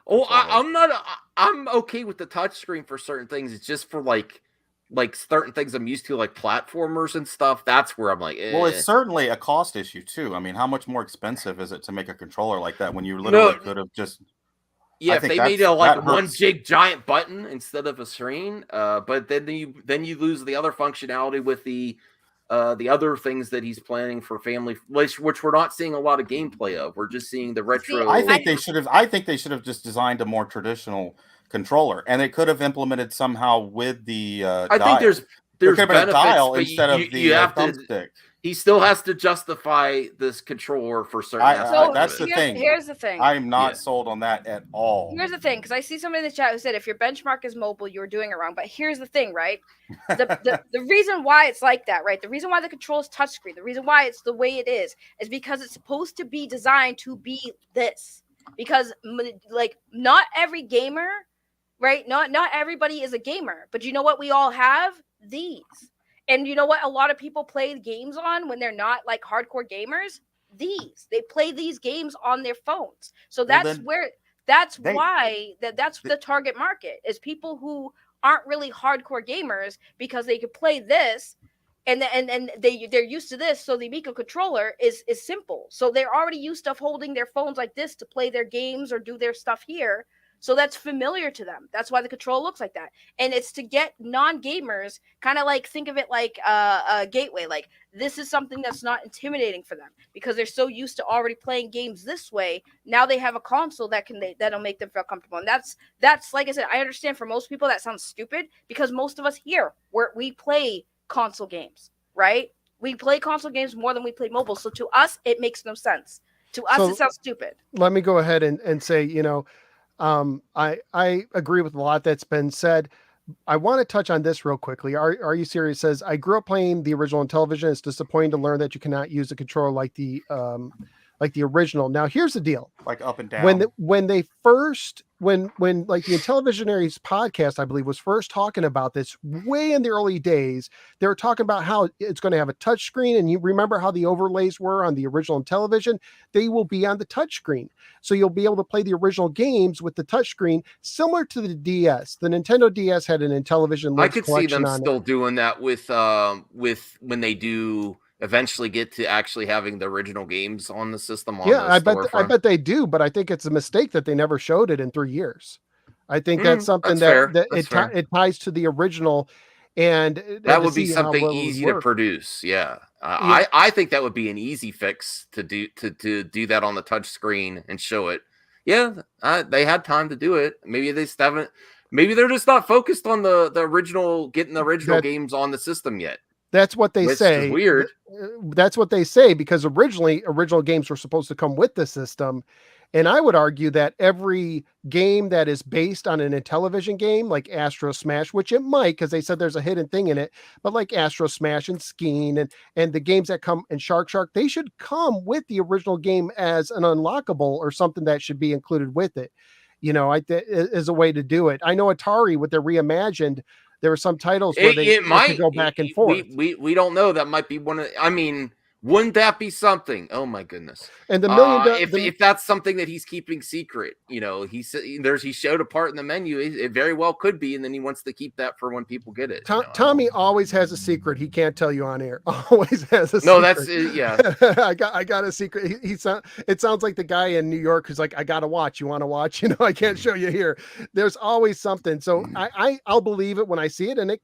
I'm okay with the touchscreen for certain things. It's just for like certain things I'm used to, like platformers and stuff. That's where I'm like, Well, it's certainly a cost issue too. I mean, how much more expensive is it to make a controller like that when you literally could have just? Yeah, I if think they made a like that one hurts. big giant button instead of a screen, but then you lose the other functionality with the other things that he's planning for family, which we're not seeing a lot of gameplay of. We're just seeing the retro. I think they should have. I think they should have just designed a more traditional controller, and they could have implemented somehow with the I think dial. There there's could have been a benefits, dial but instead of you the have to. thumbstick. He still has to justify this controller for certain aspects. That's of it. the thing. Here's the thing. I am not sold on that at all. Here's the thing, because I see somebody in the chat who said if your benchmark is mobile, you're doing it wrong. But here's the thing, right? The reason why it's like that, right? The reason why the control is touchscreen, the reason why it's the way it is because it's supposed to be designed to be this. Because like not every gamer, right? Not everybody is a gamer, but you know what? We all have these. And you know what a lot of people play games on when they're not like hardcore gamers? They play these games on their phones. So that's that's the target market is people who aren't really hardcore gamers because they could play this and they're used to this. So the Amico controller is simple. So they're already used to holding their phones like this to play their games or do their stuff here. So that's familiar to them. That's why the control looks like that. And it's to get non-gamers kind of like, think of it like a gateway. Like this is something that's not intimidating for them because they're so used to already playing games this way. Now they have a console that'll make them feel comfortable. And that's like I said, I understand for most people that sounds stupid because most of us here, we play console games, right? We play console games more than we play mobile. So to us, it makes no sense. To us, it sounds stupid. Let me go ahead and say, you know, I agree with a lot that's been said. I want to touch on this real quickly. Are you serious? Says I grew up playing the original Intellivision. It's disappointing to learn that you cannot use a controller like the original. Now here's the deal: like up and down. When they first when like the Intellivisionaries podcast, I believe, was first talking about this way in the early days, they were talking about how it's going to have a touch screen. And you remember how the overlays were on the original Intellivision? They will be on the touch screen. So you'll be able to play the original games with the touch screen, similar to the DS. The Nintendo DS had an Intellivision. I could see them still doing that with when they do eventually get to actually having the original games on the system. I bet they do, but I think it's a mistake that they never showed it in 3 years. I think that's something it ties to the original, and that would be something easy to produce. I think that would be an easy fix to do that on the touch screen and show it. They had time to do it. Maybe they haven't. Maybe they're just not focused on the original, getting the original games on the system yet. That's what they say. Is weird. That's what they say because original games were supposed to come with the system. And I would argue that every game that is based on an Intellivision game, like Astro Smash, which it might, because they said there's a hidden thing in it, but like Astro Smash and Skeen and the games that come in Shark, they should come with the original game as an unlockable or something that should be included with it. You know, as a way to do it. I know Atari, with their reimagined, there were some titles where they might go back and forth. We don't know. That might be one of. I mean, wouldn't that be something? Oh my goodness! And the if that's something that he's keeping secret, you know, he showed a part in the menu. It very well could be, and then he wants to keep that for when people get it. Tommy always has a secret he can't tell you on air. Always has a secret. No, that's I got a secret. It sounds like the guy in New York who's like, I gotta watch. You want to watch? You know, I can't show you here. There's always something. So I'll believe it when I see it, and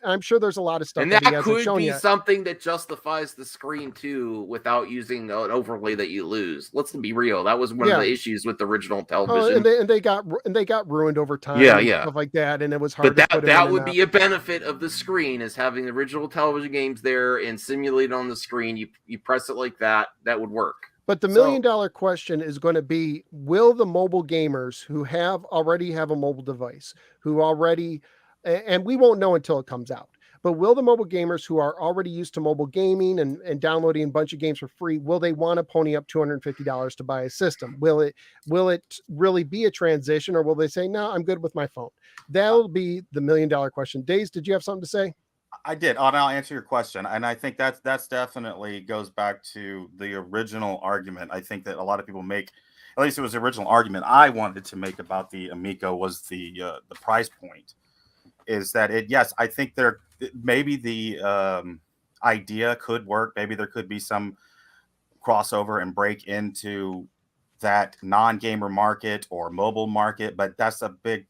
I'm sure there's a lot of stuff, and that he hasn't could shown be yet. something that justifies the screen too, without using an overlay that you lose. Let's be real. That was one of the issues with the original television. And they got ruined over time. Stuff like that, and it was hard. But that would be a benefit of the screen, is having the original television games there and simulate on the screen. You press it like that. That would work. But the $1 million question is going to be: will the mobile gamers who already have a mobile device, and we won't know until it comes out, but will the mobile gamers who are already used to mobile gaming and downloading a bunch of games for free, will they want to pony up $250 to buy a system? Will it really be a transition, or will they say, no, I'm good with my phone? That'll be the $1 million question. Dazed, did you have something to say? I did. And I'll answer your question. And I think that's definitely goes back to the original argument. I think that a lot of people make, at least it was the original argument I wanted to make about the Amico, was the price point. Is that it? Yes, I think maybe the idea could work. Maybe there could be some crossover and break into that non-gamer market or mobile market, but that's a big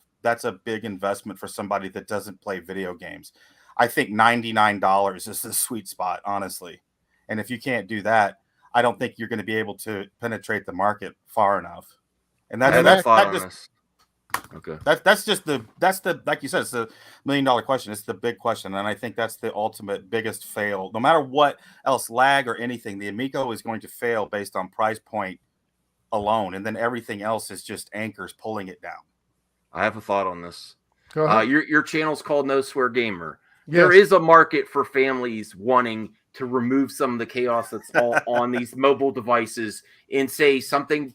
investment for somebody that doesn't play video games. I think $99 is the sweet spot, honestly. And if you can't do that, I don't think you're going to be able to penetrate the market far enough. And I have that's a thought that on just this. Okay. that's the like you said, it's the $1 million question. It's the big question, and I think that's the ultimate biggest fail. No matter what else, lag or anything, the Amico is going to fail based on price point alone, and then everything else is just anchors pulling it down. I have a thought on this. Go ahead. Your channel's called No Swear Gamer. Yes. There is a market for families wanting to remove some of the chaos that's all on these mobile devices and say something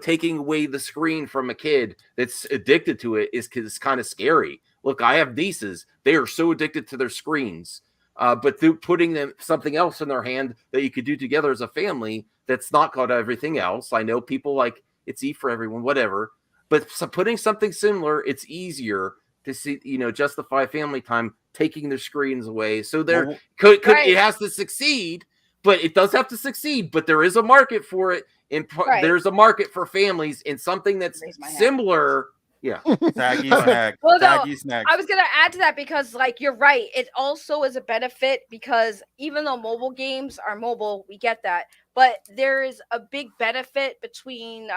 taking away the screen from a kid that's addicted to it is kind of scary. Look, I have nieces. They are so addicted to their screens. But through putting them something else in their hand that you could do together as a family, that's not called everything else. I know people like it's E for everyone, whatever. But putting something similar, it's easier to see, justify family time, taking their screens away. So there Right. it has to succeed, but it does have to succeed. But there is a market for it, and there's a market for families in something that's similar. Yeah, Saggy snack. Well, no, Saggy snack. I was gonna add to that because, like, you're right. It also is a benefit because even though mobile games are mobile, we get that, but there is a big benefit between,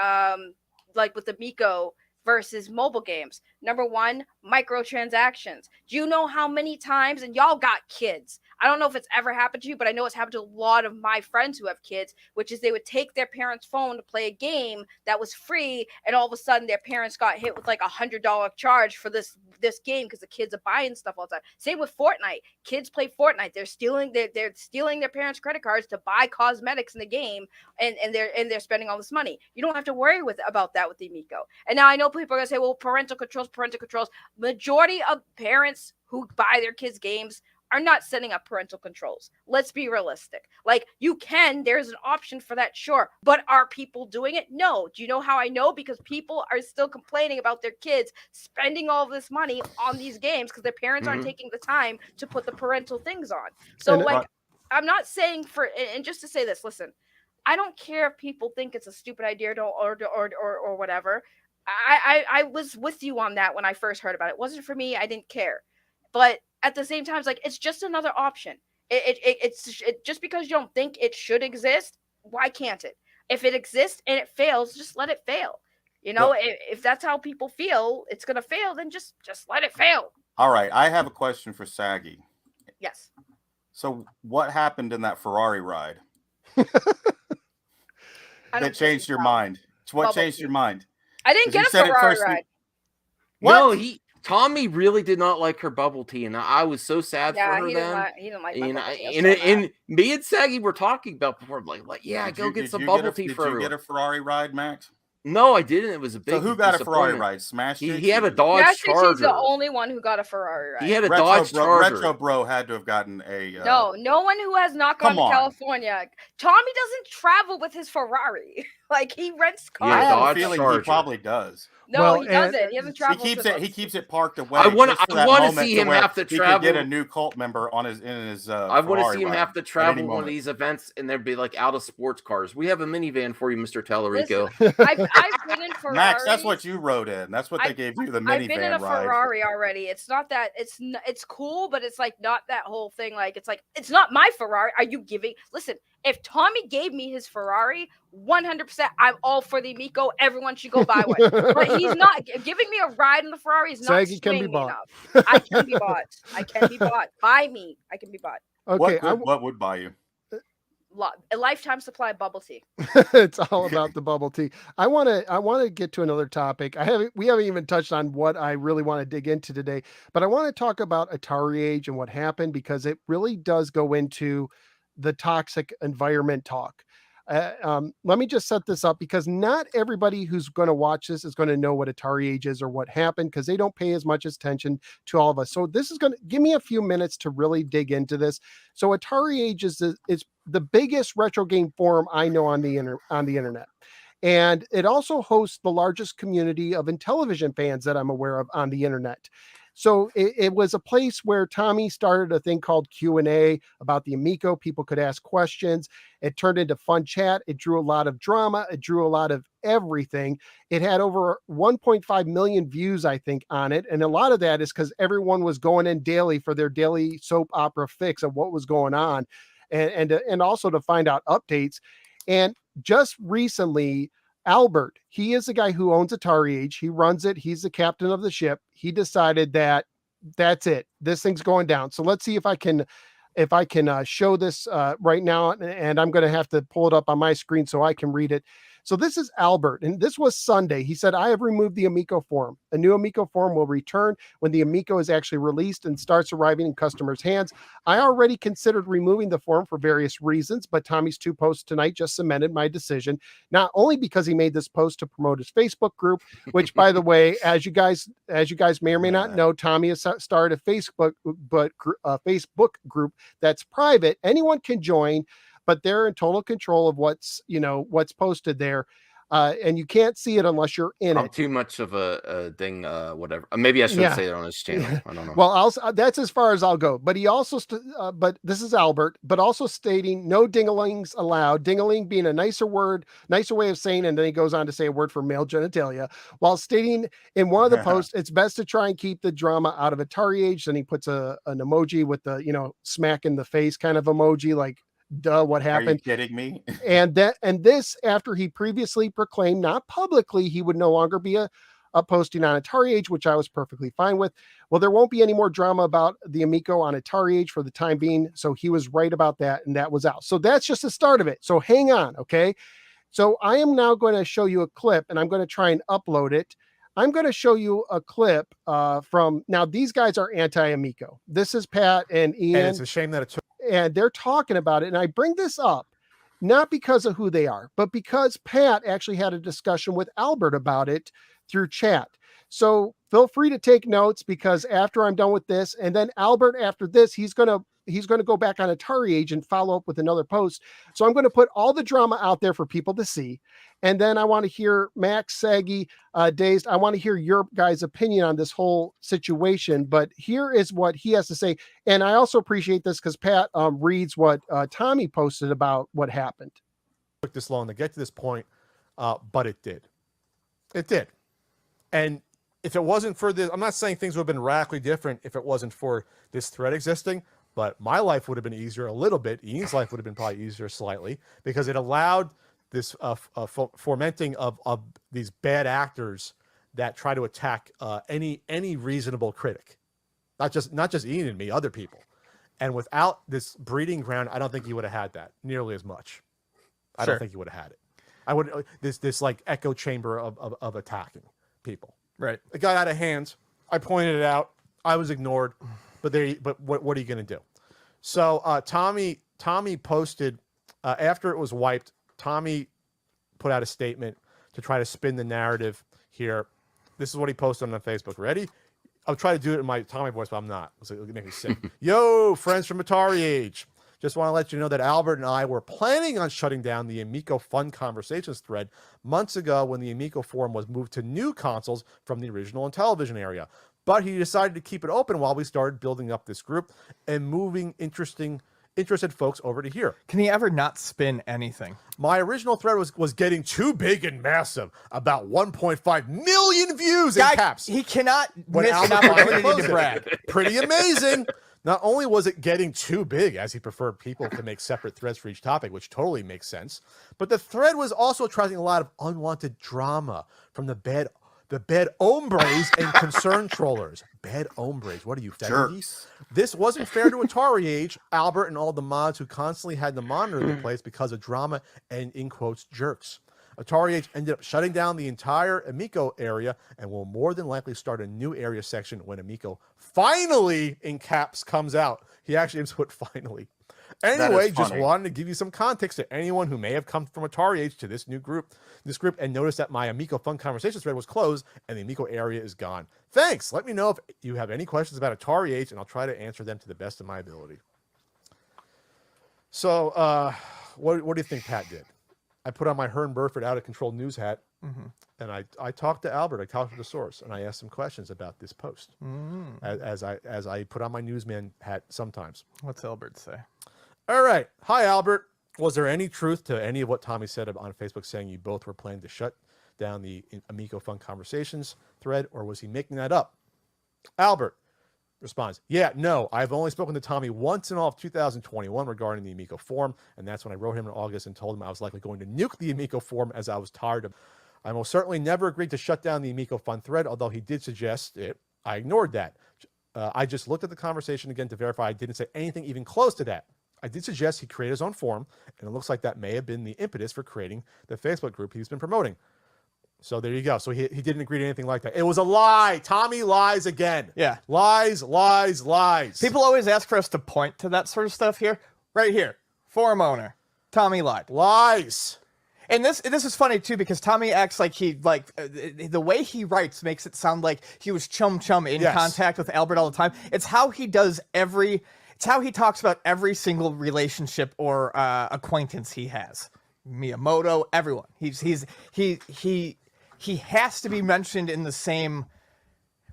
like with Amico versus mobile games. Number one, microtransactions. Do you know how many times, and y'all got kids, I don't know if it's ever happened to you, but I know it's happened to a lot of my friends who have kids, which is they would take their parents' phone to play a game that was free, and all of a sudden their parents got hit with like $100 charge for this game because the kids are buying stuff all the time. Same with Fortnite. Kids play Fortnite. They're stealing their parents' credit cards to buy cosmetics in the game, and they're spending all this money. You don't have to worry about that with the Amico. And now I know people are gonna say, well, parental controls. Majority of parents who buy their kids games are not setting up parental controls. Let's be realistic. Like, there's an option for that, sure. But are people doing it? No. Do you know how I know? Because people are still complaining about their kids spending all this money on these games because their parents aren't taking the time to put the parental things on. So, I'm not saying and just to say this, listen, I don't care if people think it's a stupid idea or whatever. I was with you on that when I first heard about it. It wasn't for me. I didn't care. But at the same time, it's like, it's just another option. It's just because you don't think it should exist, why can't it? If it exists and it fails, just let it fail. If that's how people feel, it's going to fail, then just let it fail. All right. I have a question for Saggy. Yes. So what happened in that Ferrari ride? That changed your mind. What changed your mind? I didn't get a Ferrari ride. No, Tommy really did not like her bubble tea, and I was so sad for her then. He didn't like my bubble tea. And me and Saggy were talking about before, like go get some bubble tea for everyone. Did you get a Ferrari ride, Max? No, I didn't. It was a big. So who got a Ferrari ride? Smash. He had a Dodge Charger. He's the only one who got a Ferrari ride. He had a Dodge Charger. Retro Bro had to have gotten a. No one who has not gone to California. Tommy doesn't travel with his Ferrari. Like, he rents cars. I have a feeling he probably does. No, he doesn't. He doesn't travel. He keeps it parked away. I want to see him have to travel. He could get a new cult member in his. I want to see him have to travel one of these events, and there'd be like out of sports cars. We have a minivan for you, Mr. Talarico. I've been in Ferrari. Max, that's what you rode in. That's what they gave you, the minivan ride. I've been in a Ferrari already. It's not that it's cool, but it's like not that whole thing. Like, it's like, it's not my Ferrari. Are you giving? Listen, if Tommy gave me his Ferrari, 100%, I'm all for the Amico. Everyone should go buy one. But he's not giving me a ride in the Ferrari. Is not swinging enough. I can be bought. I can be bought. Buy me. I can be bought. Okay. What would buy you? A lifetime supply of bubble tea. It's all about the bubble tea. I want to get to another topic. We haven't even touched on what I really want to dig into today, but I want to talk about Atariage and what happened, because it really does go into the toxic environment talk. Let me just set this up, because not everybody who's going to watch this is going to know what Atariage is or what happened, because they don't pay as much attention to all of us. So this is going to give me a few minutes to really dig into this. So Atariage is the biggest retro game forum I know on the internet. And it also hosts the largest community of Intellivison fans that I'm aware of on the internet. So it was a place where Tommy started a thing called Q&A about the Amico. People could ask questions. It turned into fun chat. It drew a lot of drama. It drew a lot of everything. It had over 1.5 million views, I think, on it. And a lot of that is because everyone was going in daily for their daily soap opera fix of what was going on, and also to find out updates. And just recently, Albert, he is the guy who owns Atariage. He runs it. He's the captain of the ship. He decided that that's it. This thing's going down. So let's see if I can show this right now. And I'm going to have to pull it up on my screen so I can read it. So this is Albert, and this was Sunday. He said, I have removed the Amico form. A new Amico form will return when the Amico is actually released and starts arriving in customers' hands. I already considered removing the form for various reasons, but Tommy's 2 posts tonight just cemented my decision, not only because he made this post to promote his Facebook group, which, by the way, as you guys may or may not know, Tommy has started a Facebook group that's private. Anyone can join, but they're in total control of what's posted there. And you can't see it unless you're in it. Too much of a thing, whatever. Maybe I shouldn't say it on his channel. I don't know. Well, that's as far as I'll go. But he also, but this is Albert, but also stating no dinglings allowed. Dingling being a nicer way of saying, and then he goes on to say a word for male genitalia, while stating in one of the posts, it's best to try and keep the drama out of Atariage. Then he puts an emoji with the, smack in the face kind of emoji, like, duh, what happened? Are you kidding me? and this after he previously proclaimed, not publicly, he would no longer be a posting on Atariage, which I was perfectly fine with. Well, there won't be any more drama about the Amico on Atariage for the time being. So he was right about that, and that was out. So that's just the start of it. So hang on, okay? So I am now going to show you a clip, and I'm going to try and upload it. I'm going to show you a clip from, now these guys are anti-Amico. This is Pat and Ian. And it's a shame that it took. And they're talking about it. And I bring this up not because of who they are, but because Pat actually had a discussion with Albert about it through chat. So feel free to take notes, because after I'm done with this, and then Albert, after this, he's going to go back on Atariage and follow up with another post. So I'm going to put all the drama out there for people to see. And then I want to hear Max, Saggy, Dazed. I want to hear your guys' opinion on this whole situation. But here is what he has to say. And I also appreciate this because Pat reads what Tommy posted about what happened. It took this long to get to this point, but it did. It did. And if it wasn't for this, I'm not saying things would have been radically different if it wasn't for this thread existing, but my life would have been easier a little bit. Ian's life would have been probably easier slightly, because it allowed this fomenting of these bad actors that try to attack any reasonable critic, not just Ian and me, other people. And without this breeding ground, I don't think he would have had that nearly as much. I don't think he would have had it. I would this like echo chamber of attacking people. Right. It got out of hand. I pointed it out. I was ignored. But what are you going to do? So Tommy posted after it was wiped. Tommy put out a statement to try to spin the narrative here. This is what he posted on Facebook. Ready? I'll try to do it in my Tommy voice, but I'm not. It'll make me sick. Yo, friends from Atariage. Just want to let you know that Albert and I were planning on shutting down the Amico Fun Conversations thread months ago when the Amico forum was moved to new consoles from the original Intellivison area. But he decided to keep it open while we started building up this group and moving interested folks over to here. Can he ever not spin anything? My original thread was getting too big and massive, about 1.5 million views in caps. He cannot When miss an Albert opportunity closed to it. brag. Pretty amazing. Not only was it getting too big, as he preferred people to make separate threads for each topic, which totally makes sense, but the thread was also attracting a lot of unwanted drama from the bad hombres and concerned trollers. Bad hombres. What are you, jerks? This wasn't fair to Atariage, Albert, and all the mods who constantly had to monitor the place because of drama and, in quotes, jerks. Atariage ended up shutting down the entire Amico area and will more than likely start a new area section when Amico finally, in caps, comes out. He actually aims to put finally. Anyway, just wanted to give you some context to anyone who may have come from Atariage to this group, and noticed that my Amico Fun Conversations thread was closed and the Amico area is gone. Thanks. Let me know if you have any questions about Atariage, and I'll try to answer them to the best of my ability. So, what do you think Pat did? I put on my Hearn Burford out of control news hat, Mm-hmm. and I talked to Albert. I talked to the source, and I asked him questions about this post. As I put on my newsman hat sometimes. What's Albert say? All right. Hi, Albert. Was there any truth to any of what Tommy said on Facebook saying you both were planning to shut down the Amico Fun Conversations thread, or was he making that up? Albert responds, yeah, no, I've only spoken to Tommy once in all of 2021 regarding the Amico forum, and that's when I wrote him in August and told him I was likely going to nuke the Amico forum as I was tired of. I most certainly never agreed to shut down the Amico Fun thread, although he did suggest it. I ignored that. I just looked at the conversation again to verify I didn't say anything even close to that. I did suggest he create his own forum, and it looks like that may have been the impetus for creating the Facebook group he's been promoting. So there you go. So he didn't agree to anything like that. It was a lie. Tommy lies again. Yeah. Lies, lies, lies. People always ask for us to point to that sort of stuff here. Right here. Forum owner. Tommy lied. Lies. And this is funny too, because Tommy acts like the way he writes makes it sound like he was chum in contact with Albert all the time. It's how he does it's how he talks about every single relationship or acquaintance he has. Miyamoto, everyone. He has to be mentioned in the same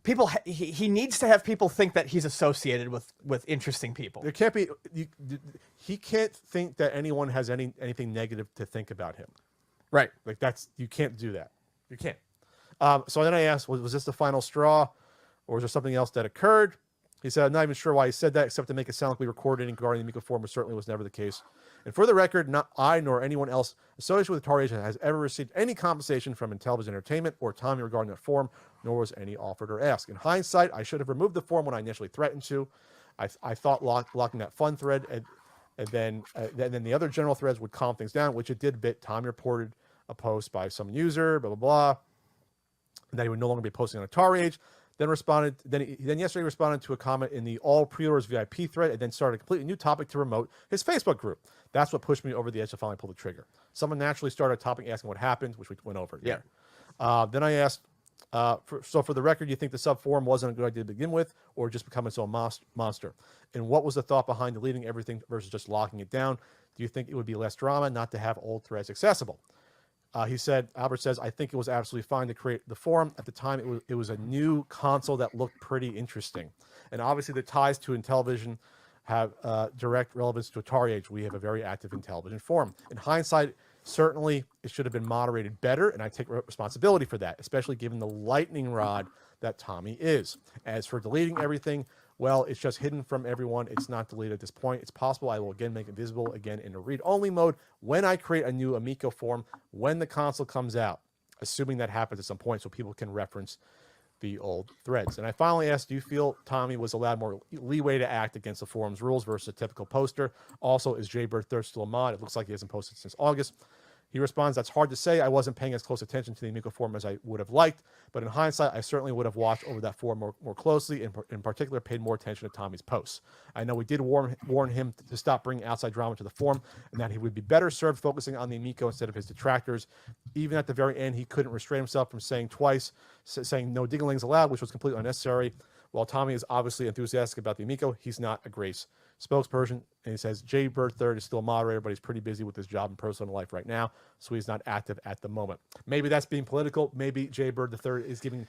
people. He needs to have people think that he's associated with interesting people. There can't be. He can't think that anyone has anything negative to think about him. Right. Like you can't do that. You can't. So then I asked, was this the final straw, or was there something else that occurred? He said, I'm not even sure why he said that, except to make it sound like we recorded anything regarding the Amico forum, which certainly was never the case. And for the record, not I nor anyone else associated with Atariage has ever received any compensation from Intellivison Entertainment or Tommy regarding that forum, nor was any offered or asked. In hindsight, I should have removed the forum when I initially threatened to. I thought locking that fun thread and then the other general threads would calm things down, which it did a bit. Tommy reported a post by some user, blah, blah, blah, and that he would no longer be posting on Atariage. Then yesterday responded to a comment in the all pre-orders VIP thread, and then started a completely new topic to promote his Facebook group. That's what pushed me over the edge to finally pull the trigger. Someone naturally started a topic asking what happened, which we went over. Yeah. Then I asked, for the record, you think the sub forum wasn't a good idea to begin with, or just become its own monster? And what was the thought behind deleting everything versus just locking it down? Do you think it would be less drama not to have old threads accessible? Albert says, I think it was absolutely fine to create the forum. At the time, it was a new console that looked pretty interesting. And obviously the ties to Intellivision have direct relevance to Atariage. We have a very active Intellivision forum. In hindsight, certainly it should have been moderated better, and I take responsibility for that, especially given the lightning rod that Tommy is. As for deleting everything, well, it's just hidden from everyone. It's not deleted at this point. It's possible I will again make it visible again in a read-only mode when I create a new Amico forum when the console comes out, assuming that happens at some point so people can reference the old threads. And I finally asked, do you feel Tommy was allowed more leeway to act against the forum's rules versus a typical poster? Also, is Jaybird Third still a mod? It looks like he hasn't posted since August. He responds, that's hard to say. I wasn't paying as close attention to the Amico forum as I would have liked, but in hindsight, I certainly would have watched over that forum more closely, and in particular, paid more attention to Tommy's posts. I know we did warn him to stop bringing outside drama to the forum, and that he would be better served focusing on the Amico instead of his detractors. Even at the very end, he couldn't restrain himself from saying no dinglings allowed, which was completely unnecessary. While Tommy is obviously enthusiastic about the Amico, he's not a Grace spokesperson. And he says Jaybird Third is still a moderator, but he's pretty busy with his job and personal life right now, so he's not active at the moment. Maybe that's being political. Maybe Jaybird the Third is giving.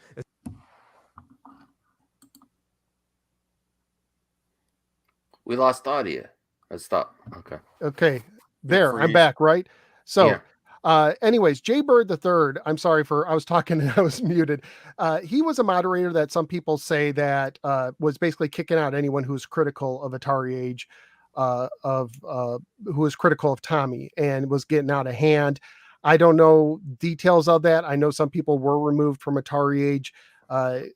We lost audio. Let's stop. Okay. There, I'm back, right? So Yeah. Anyways, Jaybird the Third, I was talking and I was muted. He was a moderator that some people say that was basically kicking out anyone who's critical of Atariage, who was critical of Tommy, and was getting out of hand. I don't know details of that. I know some people were removed from Atariage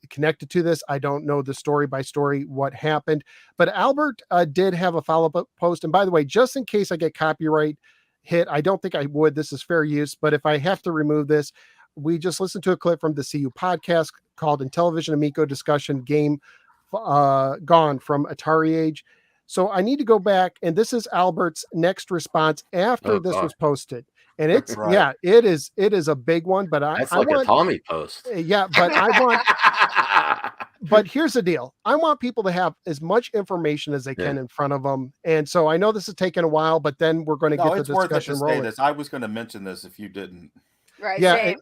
connected to this. I don't know the story by story what happened, but Albert did have a follow-up post. And by the way, just in case I get copyright hit, I don't think I would. This is fair use, but if I have to remove this, we just listened to a clip from the CU podcast called Intellivison Amico Discussion Game Gone from Atariage. So I need to go back, and this is Albert's next response after this was posted. And it's Right. it is a big one, but That's I like want a Tommy post. yeah, but I want but here's the deal. I want people to have as much information as they can in front of them. And so I know this is taking a while, but then we're going to get the discussion rolling. I was going to mention this if you didn't. Right. Yeah. Same.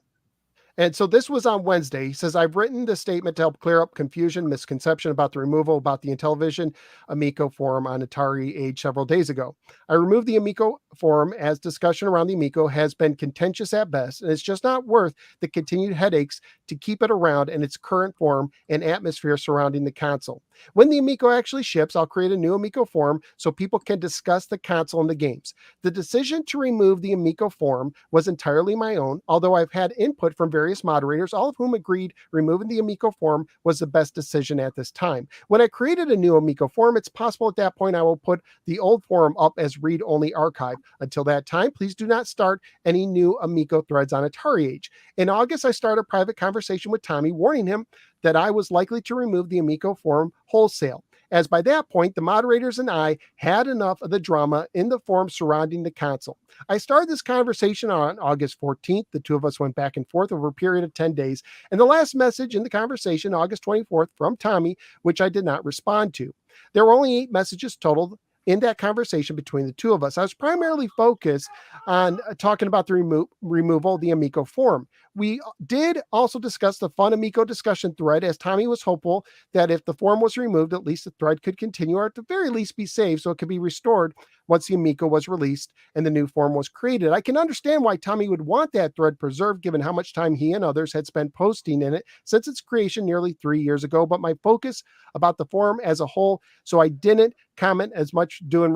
And so this was on Wednesday. He says, I've written the statement to help clear up confusion, misconception about the removal about the Intellivison Amico forum on Atariage several days ago. I removed the Amico forum as discussion around the Amico has been contentious at best, and it's just not worth the continued headaches to keep it around in its current form and atmosphere surrounding the console. When the Amico actually ships, I'll create a new Amico forum so people can discuss the console and the games. The decision to remove the Amico forum was entirely my own, although I've had input from various moderators, all of whom agreed removing the Amico forum was the best decision at this time. When I created a new Amico forum, it's possible at that point I will put the old forum up as read-only archive. Until that time, please do not start any new Amico threads on Atariage. In August, I started a private conversation with Tommy, warning him that I was likely to remove the Amico forum wholesale, as by that point, the moderators and I had enough of the drama in the forum surrounding the console. I started this conversation on August 14th. The two of us went back and forth over a period of 10 days. And the last message in the conversation, August 24th, from Tommy, which I did not respond to. There were only 8 messages total in that conversation between the two of us. I was primarily focused on talking about the removal of the Amico forum. We did also discuss the fun Amico discussion thread, as Tommy was hopeful that if the forum was removed, at least the thread could continue, or at the very least be saved so it could be restored once the Amico was released and the new forum was created. I can understand why Tommy would want that thread preserved, given how much time he and others had spent posting in it since its creation nearly 3 years ago, but my focus about the forum as a whole, so I didn't comment as much doing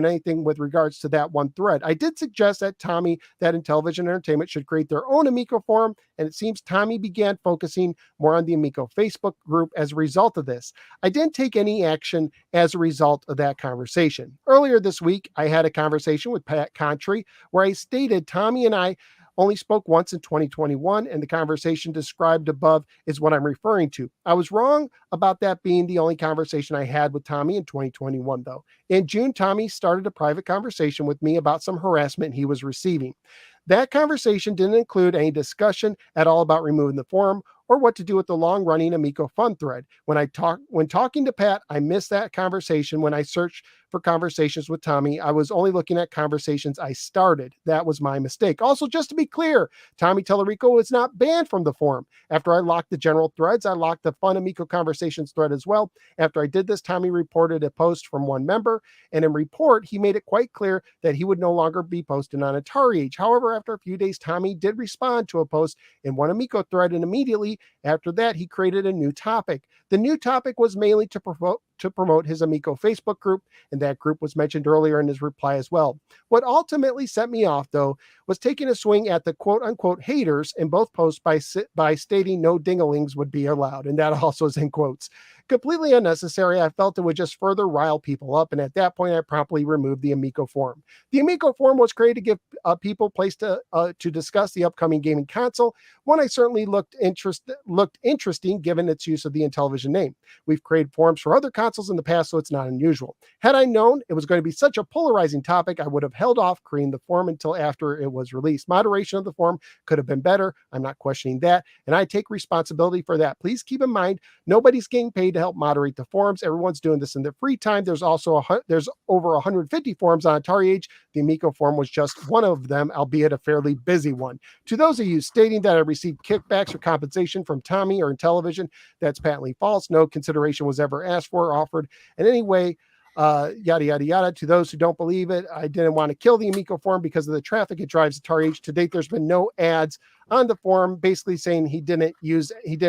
anything with regards to that one thread. I did suggest that Intellivision Entertainment should create their own Amico forum, and it seems Tommy began focusing more on the Amico Facebook group as a result of this. I didn't take any action as a result of that conversation. Earlier this week, I had a conversation with Pat Contry where I stated Tommy and I only spoke once in 2021, and the conversation described above is what I'm referring to. I was wrong about that being the only conversation I had with Tommy in 2021, though. In June, Tommy started a private conversation with me about some harassment he was receiving. That conversation didn't include any discussion at all about removing the forum or what to do with the long-running Amico fun thread. When talking to Pat, I missed that conversation. When I searched for conversations with Tommy, I was only looking at conversations I started. That was my mistake. Also, just to be clear, Tommy Talarico was not banned from the forum. After I locked the general threads, I locked the fun Amico conversations thread as well. After I did this, Tommy reported a post from one member, and in report, he made it quite clear that he would no longer be posting on Atariage. However, after a few days, Tommy did respond to a post in one Amico thread, and immediately after that, he created a new topic. The new topic was mainly to promote his Amico Facebook group, and that group was mentioned earlier in his reply as well. What ultimately set me off, though, was taking a swing at the quote-unquote haters in both posts by stating no dinglings would be allowed, and that also is in quotes. Completely unnecessary. I felt it would just further rile people up, and at that point, I promptly removed the Amico forum. The Amico forum was created to give people place to discuss the upcoming gaming console. One I certainly looked interesting given its use of the Intellivision name. We've created forums for other consoles in the past, so it's not unusual. Had I known it was going to be such a polarizing topic, I would have held off creating the forum until after it was released. Moderation of the forum could have been better. I'm not questioning that, and I take responsibility for that. Please keep in mind, nobody's getting paid to help moderate the forums. Everyone's doing this in their free time. There's over 150 forums on Atariage. The Amico forum was just one of them, albeit a fairly busy one. To those of you stating that I received kickbacks or compensation from Tommy or Intellivision, that's patently false. No consideration was ever asked for or offered in any way. Yada, yada, yada. To those who don't believe it, I didn't want to kill the Amico forum because of the traffic it drives Atariage. To date, there's been no ads on the forum, basically saying he didn't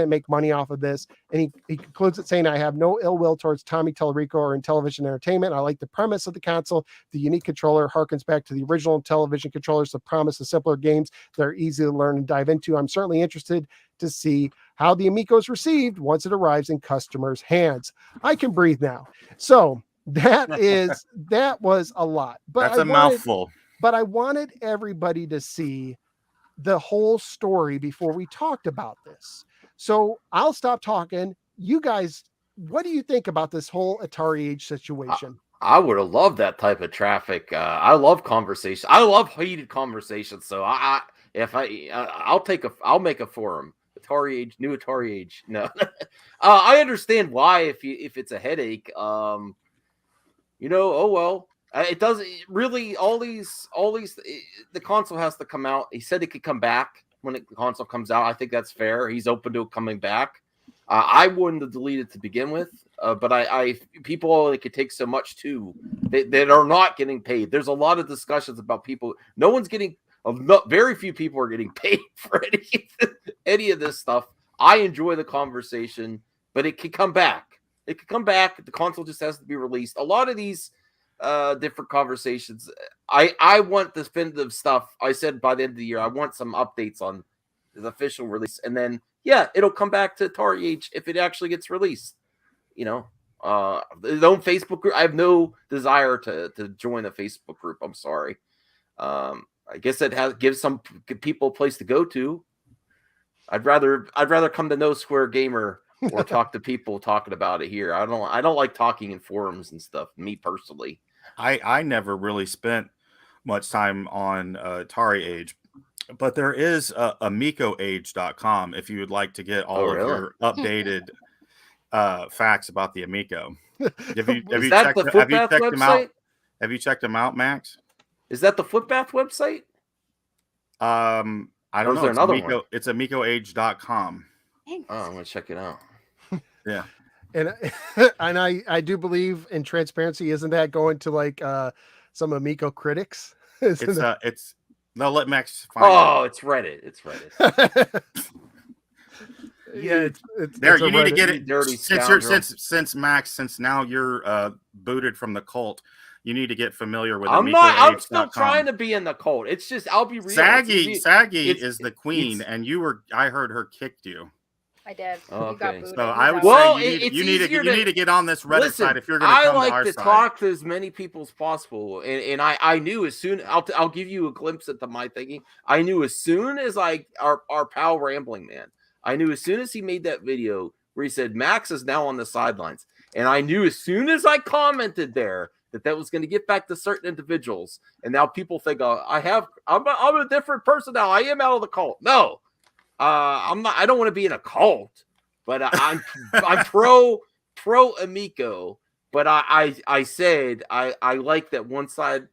make money off of this. And he concludes it saying, I have no ill will towards Tommy Talarico or Intellivision Entertainment. I like the premise of the console. The unique controller harkens back to the original Intellivision controllers, the promise of simpler games that are easy to learn and dive into. I'm certainly interested to see how the Amico is received once it arrives in customers' hands. I can breathe now. So that was a lot. But that's a mouthful. But I wanted everybody to see the whole story before we talked about this. So I'll stop talking. You guys, what do you think about this whole Atariage situation? I would have loved that type of traffic. I love conversation. I love heated conversations. So I'll make a forum. Atariage, new Atariage. No, I understand why if it's a headache. Oh well. It doesn't really. All these. The console has to come out. He said it could come back when the console comes out. I think that's fair. He's open to it coming back. I wouldn't have deleted to begin with, but I people it could take so much too that are not getting paid. There's a lot of discussions about people. No one's getting. Very few people are getting paid for any of this stuff. I enjoy the conversation, but it could come back. It could come back. The console just has to be released. A lot of these different conversations. I want definitive stuff. I said by the end of the year, I want some updates on the official release, and then it'll come back to Atariage if it actually gets released. His own Facebook group. I have no desire to join a Facebook group. I'm sorry. I guess it gives some people a place to go to. I'd rather come to No Square Gamer or talk to people talking about it here. I don't like talking in forums and stuff. Me personally, I never really spent much time on Atariage, but there is amicoage.com if you would like to get all of your updated facts about the Amico. Have you checked them out? Have you checked them out, Max? Is that the Footbath website? I don't know. It's another Amico, one? It's amicoage.com. Oh, I'm gonna check it out. Yeah. And I do believe in transparency. Isn't that going to like some Amico critics? No, let Max find it's Reddit. It's Reddit. Yeah, it's there. You need Reddit. to get it Dirty since now you're booted from the cult. You need to get familiar with. I'm still trying to be in the cult. It's just I'll be real. Saggy is the queen, and I heard her kicked you. I did. Oh, You got okay. booted. So I would say you need to get on this Reddit Listen, side if you're going to come to our I like to side. talk to as many people as possible, and I knew as soon I'll give you a glimpse into my thinking. I knew as soon as our pal Rambling Man, I knew as soon as he made that video where he said Max is now on the sidelines, and I knew as soon as I commented there that was going to get back to certain individuals, and now people think I'm a different person now. I am out of the cult. No. I'm not. I don't want to be in a cult, but I'm pro Amico. But I said I like that one side.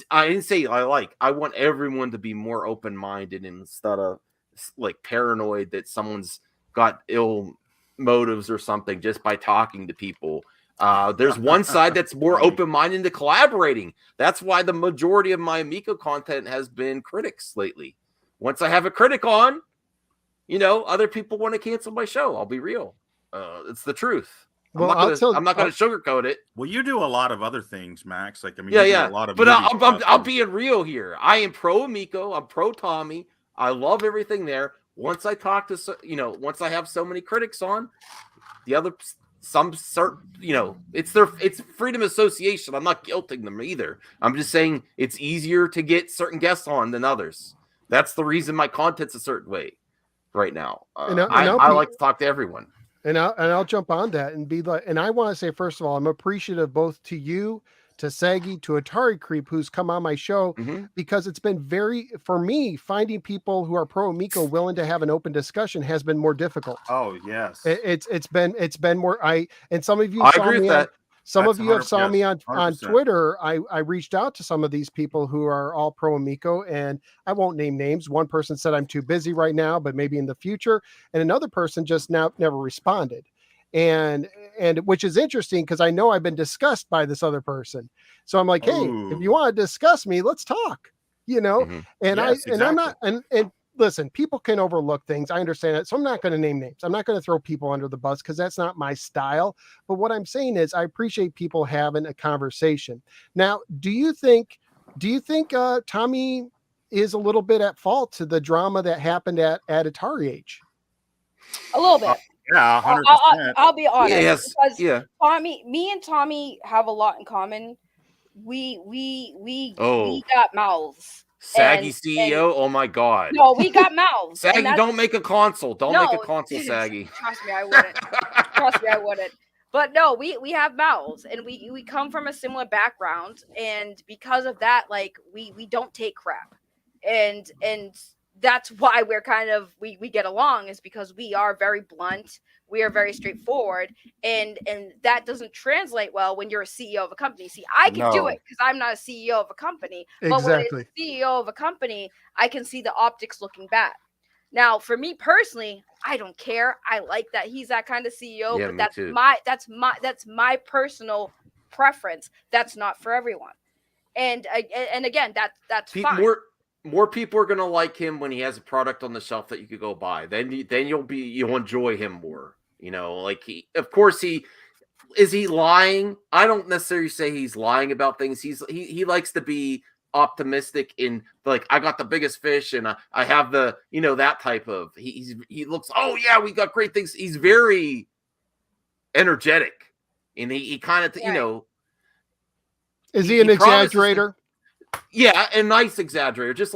I didn't say I like. I want everyone to be more open minded instead of like paranoid that someone's got ill motives or something just by talking to people. There's one side that's more open minded to collaborating. That's why the majority of my Amico content has been critics lately. Once I have a critic on, other people want to cancel my show. I'll be real. It's the truth. I'm not going to sugarcoat it. Well, you do a lot of other things, Max. Like, I mean, you do a lot of. But I'm being real here. I am pro Amico. I'm pro Tommy. I love everything there. Once I talk to, once I have so many critics on, the other it's freedom of association. I'm not guilting them either. I'm just saying it's easier to get certain guests on than others. That's the reason my content's a certain way right now. I like to talk to everyone. And I'll jump on that and be like, and I want to say, first of all, I'm appreciative both to you, to Saggy, to Atari Creep, who's come on my show, because it's been for me, finding people who are pro Amico willing to have an open discussion has been more difficult. Oh yes. It's been more, and some of you I agree with that. Some of you have saw me on Twitter. I reached out to some of these people who are all pro Amico, and I won't name names. One person said I'm too busy right now, but maybe in the future. And another person just never responded. And which is interesting because I know I've been discussed by this other person. So I'm like, hey, if you want to discuss me, let's talk. And I'm not, and listen, people can overlook things. I understand it. So I'm not going to name names. I'm not going to throw people under the bus because that's not my style. But what I'm saying is I appreciate people having a conversation. Now, do you think Tommy is a little bit at fault to the drama that happened at Atariage? A little bit. Yeah, 100%. I'll be honest. Yes. Because me and Tommy have a lot in common. We got mouths. Saggy CEO, oh my God! No, we got mouths. Saggy, don't make a console. Don't make a console, Saggy. Trust me, I wouldn't. But no, we have mouths, and we come from a similar background, and because of that, like we don't take crap, and that's why we're kind of we get along, is because we are very blunt, we are very straightforward, and that doesn't translate well when you're a CEO of a company. See, I can do No. it because I'm not a CEO of a company, but when it's Exactly. a CEO of a company, I can see the optics looking bad. Now, for me personally, I don't care. I like that he's that kind of CEO, Yeah, but me too. that's my personal preference. That's not for everyone. And again, that's fine. More people are gonna like him when he has a product on the shelf that you could go buy. Then you'll enjoy him more. You know, like of course is he lying? I don't necessarily say he's lying about things. He likes to be optimistic in, like, I got the biggest fish and I have the, that type of, he looks, oh yeah, we got great things. He's very energetic, and he kind of, Right. Is he an exaggerator? Yeah, a nice exaggerator, just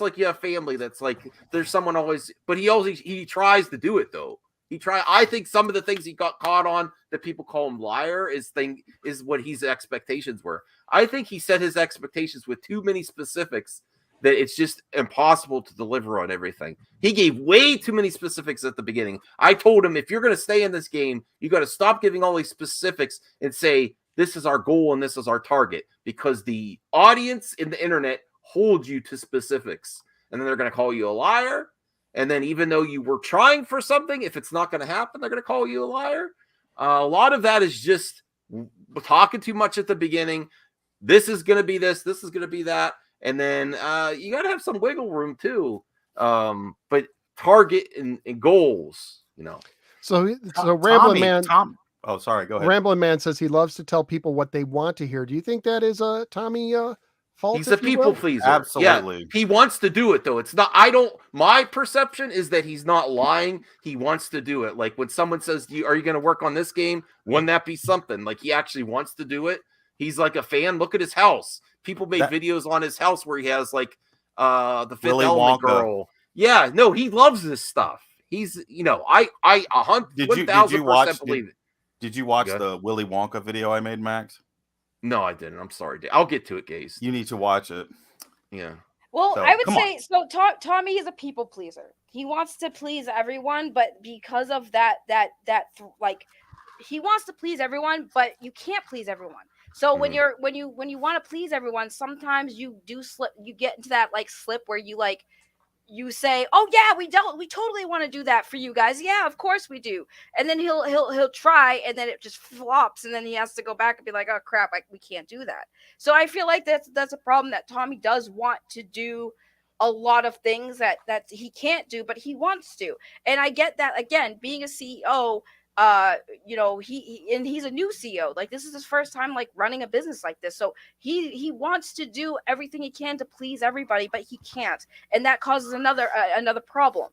like you have family that's like, there's someone always, but he tries to do it though. I think some of the things he got caught on that people call him liar is what his expectations were. I think he set his expectations with too many specifics that it's just impossible to deliver on everything. He gave way too many specifics at the beginning. I told him, if you're going to stay in this game, you got to stop giving all these specifics and say, this is our goal and this is our target, because the audience in the internet holds you to specifics, and then they're going to call you a liar. And then even though you were trying for something, if it's not going to happen, they're going to call you a liar. A lot of that is just talking too much at the beginning. This is going to be this is going to be that. And then you got to have some wiggle room too. But target and goals, So Rambling Man. Oh, sorry. Go ahead. Rambling Man says he loves to tell people what they want to hear. Do you think that is a Tommy fault? He's a people pleaser. Absolutely. Yeah, he wants to do it though. It's not. My perception is that he's not lying. He wants to do it. Like when someone says, "Are you going to work on this game?" Wouldn't that be something? Like he actually wants to do it. He's like a fan. Look at his house. People make videos on his house where he has like the Fifth Willy Element Wonka girl. Yeah, no, he loves this stuff. He's, I 1,000% believe it. Did you watch the Willy Wonka video I made, Max? No, I didn't. I'm sorry. I'll get to it, Gaze. You need to watch it. Yeah. Well, So, I would come say so. Tommy is a people pleaser. He wants to please everyone, but because of that, like, he wants to please everyone, but you can't please everyone. So when you want to please everyone, sometimes you do slip. You get into that like slip where you say, "Oh yeah, we totally want to do that for you guys. Yeah, of course we do." And then he'll try, and then it just flops, and then he has to go back and be like, "Oh crap, we can't do that." So I feel like that's a problem, that Tommy does want to do a lot of things that he can't do, but he wants to. And I get that. Again, being a CEO, he's a new CEO. Like, this is his first time like running a business like this. So he wants to do everything he can to please everybody, but he can't. And that causes another problem,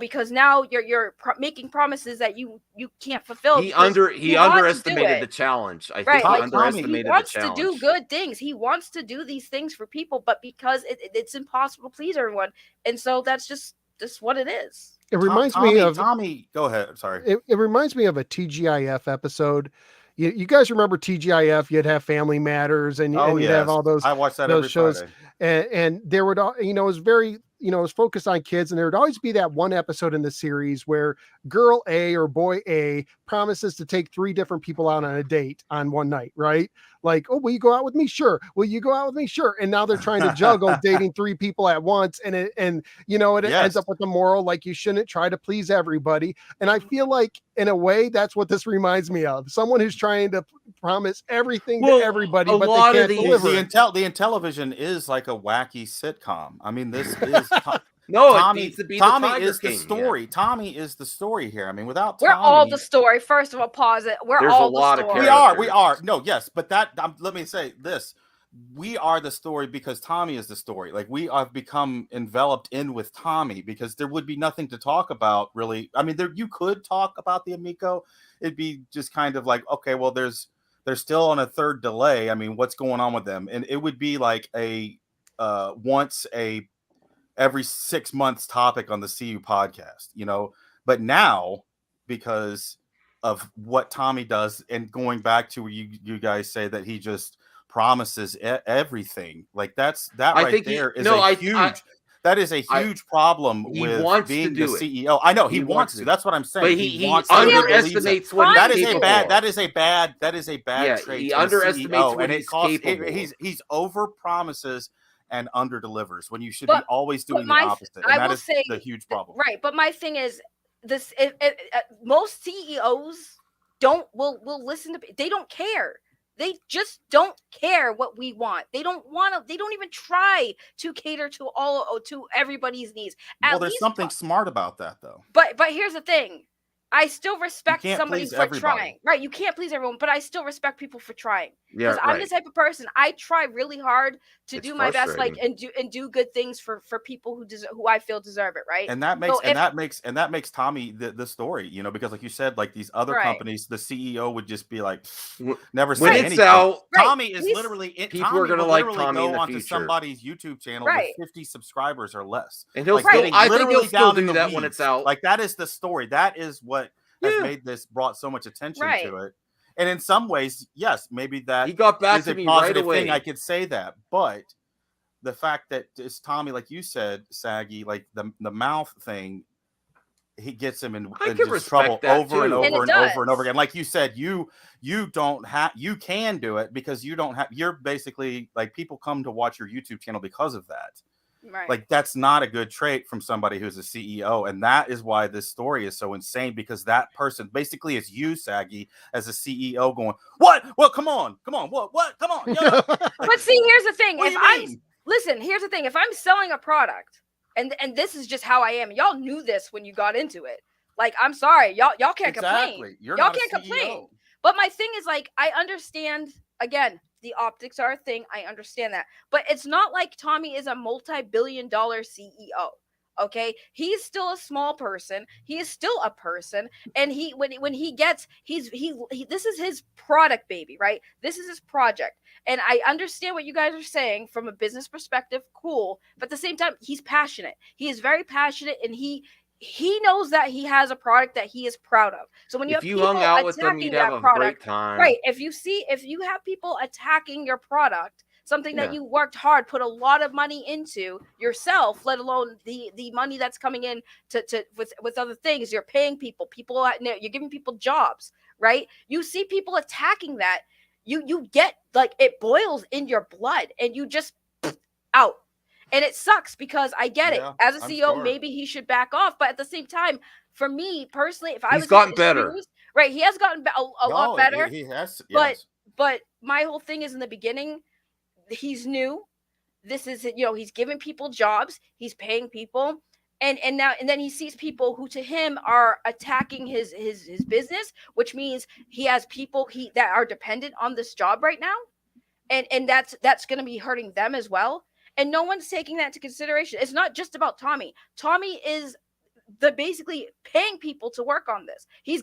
because now you're making promises that you can't fulfill. He underestimated the challenge. I think he underestimated the challenge. He wants to do good things. He wants to do these things for people, but because it's impossible to please everyone. And so that's just what it is. It reminds me of Tommy. Go ahead. Sorry. It reminds me of a TGIF episode. You guys remember TGIF? You'd have Family Matters, and you'd have all those. I watched that those every shows, Friday. and there would, it was very, it was focused on kids, and there would always be that one episode in the series where girl A or boy A promises to take 3 different people out on a date on one night, right? Like, "Oh, will you go out with me? Sure. Will you go out with me? Sure." And now they're trying to juggle dating 3 people at once. And it ends up with the moral, like, you shouldn't try to please everybody. And I feel like in a way, that's what this reminds me of. Someone who's trying to promise everything to everybody, but they can't deliver. The Intellivison is like a wacky sitcom. I mean, this is no, Tommy. It needs to be Tommy the is King, the story. Yeah. Tommy is the story here. I mean, without We're Tommy, all the story. First of all, pause it. There's all the story. We are. No, yes, but let me say this: we are the story because Tommy is the story. Like, we have become enveloped in with Tommy, because there would be nothing to talk about, really. I mean, you could talk about the Amico. It'd be just kind of like, okay, well, they're still on a 3rd delay. I mean, what's going on with them? And it would be like every 6 months topic on the CU podcast, but now, because of what Tommy does, and going back to where you guys say that he just promises everything, like that right there is a huge That is a huge problem he with wants being to the do it. CEO. I know he He wants wants to. to. That's what I'm saying. But he wants to, underestimates what that he's is capable a of. that is a bad trait. He in a underestimates CEO, what and he's it costs. capable of. He's over promises and under delivers when you should be always doing the opposite. And that is the huge problem. Right, but my thing is this: most CEOs will listen to. They don't care. They just don't care what we want. They don't want to. They don't even try to cater to everybody's needs. Well, there's something smart about that, though. But here's the thing: I still respect somebody for trying. Right, you can't please everyone, but I still respect people for trying. Because I'm the type of person, I try really hard to do my best, like and do good things for people who I feel deserve it, right? And that makes Tommy the story, you know, because like you said, like these other companies, the CEO would just be like, never say anything. Tommy is literally people are gonna like Tommy in the onto future. Somebody's YouTube channel with 50 subscribers or less, and he'll I think he'll still do that when it's out. Like that is the story. That is what has brought so much attention to it. And in some ways, yes, maybe that he got back is to a me positive right away. thing. I could say that, but the fact that it's Tommy, like you said, Saggy, like the mouth thing, he gets him in just trouble over and over and over and over again. Like you said, you can do it because you're basically like people come to watch your YouTube channel because of that. Right. Like that's not a good trait from somebody who's a CEO, and that is why this story is so insane, because that person basically is you, Saggy, as a CEO going, what? Well, come on, what? Come on. Like, but see, here's the thing. Here's the thing. If I'm selling a product, and this is just how I am, y'all knew this when you got into it. Like, I'm sorry, y'all can't complain. Y'all can't complain. But my thing is, like, I understand, again, the optics are a thing. I understand that. But it's not like Tommy is a multi-billion-dollar CEO. Okay, he's still a small person. He is still a person, and when he gets this is his product, baby, right? This is his project, and I understand what you guys are saying from a business perspective. Cool, but at the same time, he's passionate. He is very passionate, and he knows that he has a product that he is proud of. So when if you hung out with him, you'd have a great time, right? If you have people attacking your product, something that you worked hard, put a lot of money into yourself, let alone the money that's coming in with other things. You're paying people, you're giving people jobs, right? You see people attacking that, you get like it boils in your blood, and you just out. And it sucks because I get it. As a CEO, maybe he should back off, but at the same time, for me personally, if I was gotten better, right? He has gotten a lot better. He has, but my whole thing is in the beginning. He's new. This is he's giving people jobs. He's paying people, and then he sees people who to him are attacking his business, which means he has people that are dependent on this job right now, and that's going to be hurting them as well. And no one's taking that into consideration. It's not just about Tommy. Tommy is basically paying people to work on this. He's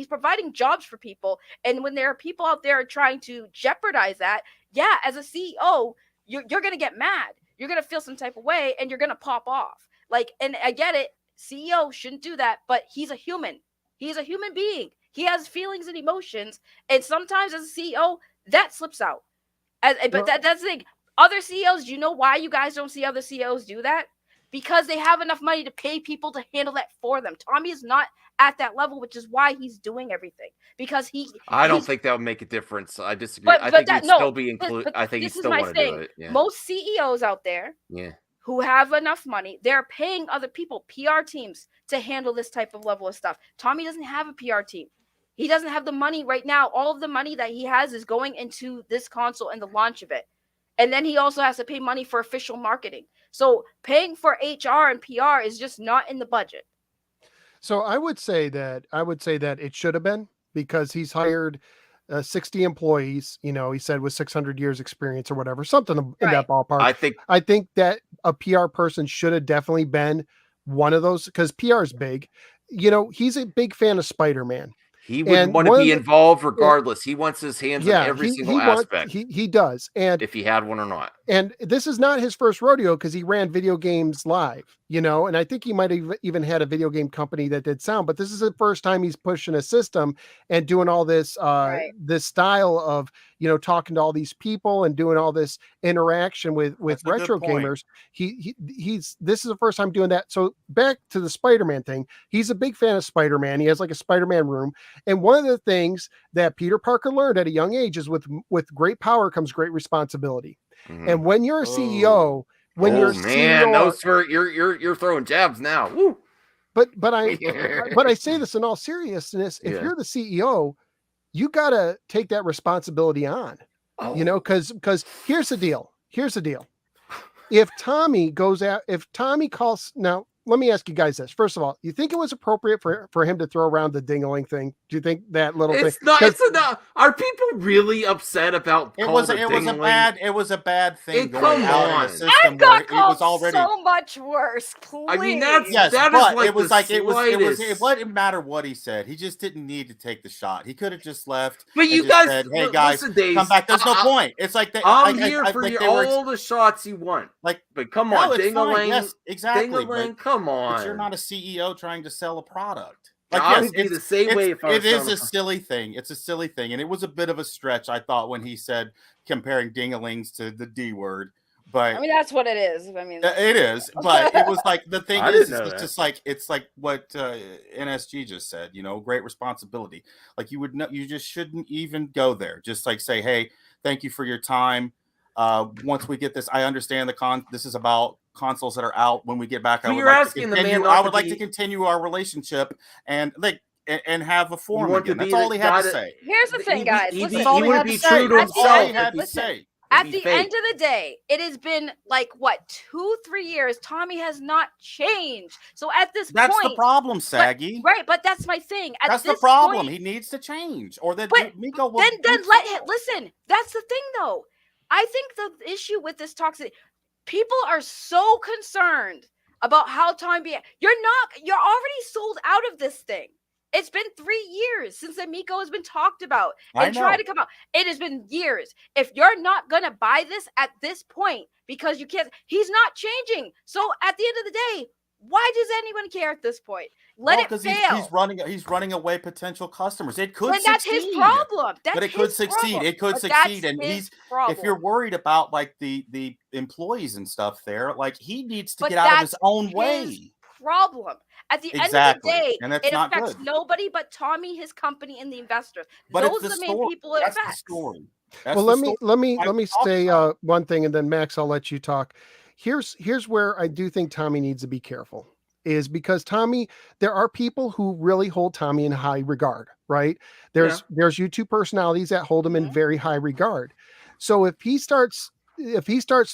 providing jobs for people, and when there are people out there trying to jeopardize that, as a CEO, you're gonna get mad. You're gonna feel some type of way, and you're gonna pop off. Like, and I get it. CEO shouldn't do that, but he's a human. He's a human being. He has feelings and emotions, and sometimes as a CEO, that slips out. But that's the thing. Other CEOs, do you know why you guys don't see other CEOs do that? Because they have enough money to pay people to handle that for them. Tommy is not at that level, which is why he's doing everything. Because I don't think that would make a difference. I disagree. I think he'd still be included. I think he'd still want to do it. Yeah. Most CEOs out there, who have enough money, they're paying other people, PR teams, to handle this type of level of stuff. Tommy doesn't have a PR team. He doesn't have the money right now. All of the money that he has is going into this console and the launch of it. And then he also has to pay money for official marketing. So paying for HR and PR is just not in the budget. So I would say that it should have been, because he's hired 60 employees, he said with 600 years experience or whatever, something in that ballpark. I think that a PR person should have definitely been one of those, because PR is big. He's a big fan of Spider-Man. He would want to be involved regardless. He wants his hands on every single aspect. He does. And if he had one or not. And this is not his first rodeo because he ran Video Games Live, you know, and I think he might have even had a video game company that did sound, but this is the first time he's pushing a system and doing all this, this style of, you know, talking to all these people and doing all this interaction with retro gamers. This is the first time doing that. So back to the Spider-Man thing. He's a big fan of Spider-Man. He has like a Spider-Man room. And one of the things that Peter Parker learned at a young age is with great power comes great responsibility. Mm-hmm. And when you're a CEO, you're throwing jabs now. Woo. But I say this in all seriousness. If you're the CEO, you gotta take that responsibility on. You know, because here's the deal. If Tommy calls now. Let me ask you guys this. First of all, you think it was appropriate for him to throw around the ding-a-ling thing? Do you think that little thing? It's not. Are people really upset about it was a bad thing going out in the system I've got called so much worse. Please. I mean, that is like it wouldn't matter what he said. He just didn't need to take the shot. He could have just left. But you guys said, hey guys, listen, come back. There's no point. It's like I'm here for all the shots you want. Like, but come on, ding-a-ling. Yes, exactly. Come on. But you're not a CEO trying to sell a product. Like, I would be the same way if I was it is a silly thing. It's a silly thing. And it was a bit of a stretch, I thought, when he said comparing ding-a-lings to the D word. But I mean, that's what it is. I mean, it is. But it was like, the thing is, it's just like, it's like what NSG just said, you know, great responsibility. Like, you just shouldn't even go there. Just like say, hey, thank you for your time. Once we get this, I understand this is about consoles that are out. When we get back, I would like to continue our relationship and have a forum again. That's all he had to say. He the thing, guys. He would be true to himself. At the end of the day, it has been like what 2-3 years. Tommy has not changed. So at this point, that's the problem, Saggy. Right, but that's my thing. That's the problem. He needs to change, or then Amico will. Then let him listen. That's the thing, though. I think the issue with this toxicity, people are so concerned about how Tommy. You're already sold out of this thing. It's been 3 years since Amico has been talked about and tried to come out. It has been years. If you're not going to buy this at this point because you can't, he's not changing. So at the end of the day, why does anyone care at this point? Let it fail. He's running away potential customers. It could succeed. That's his problem. It could succeed. It could succeed. And if you're worried about like the employees and stuff there, like he needs to get out of his own way. Problem. At the end of the day, it affects nobody but Tommy, his company, and the investors. But those are the main people it affects. Well, let me say one thing, and then Max, I'll let you talk. Here's where I do think Tommy needs to be careful, is because Tommy, there are people who really hold Tommy in high regard, right? There's YouTube personalities that hold him in very high regard. So if he starts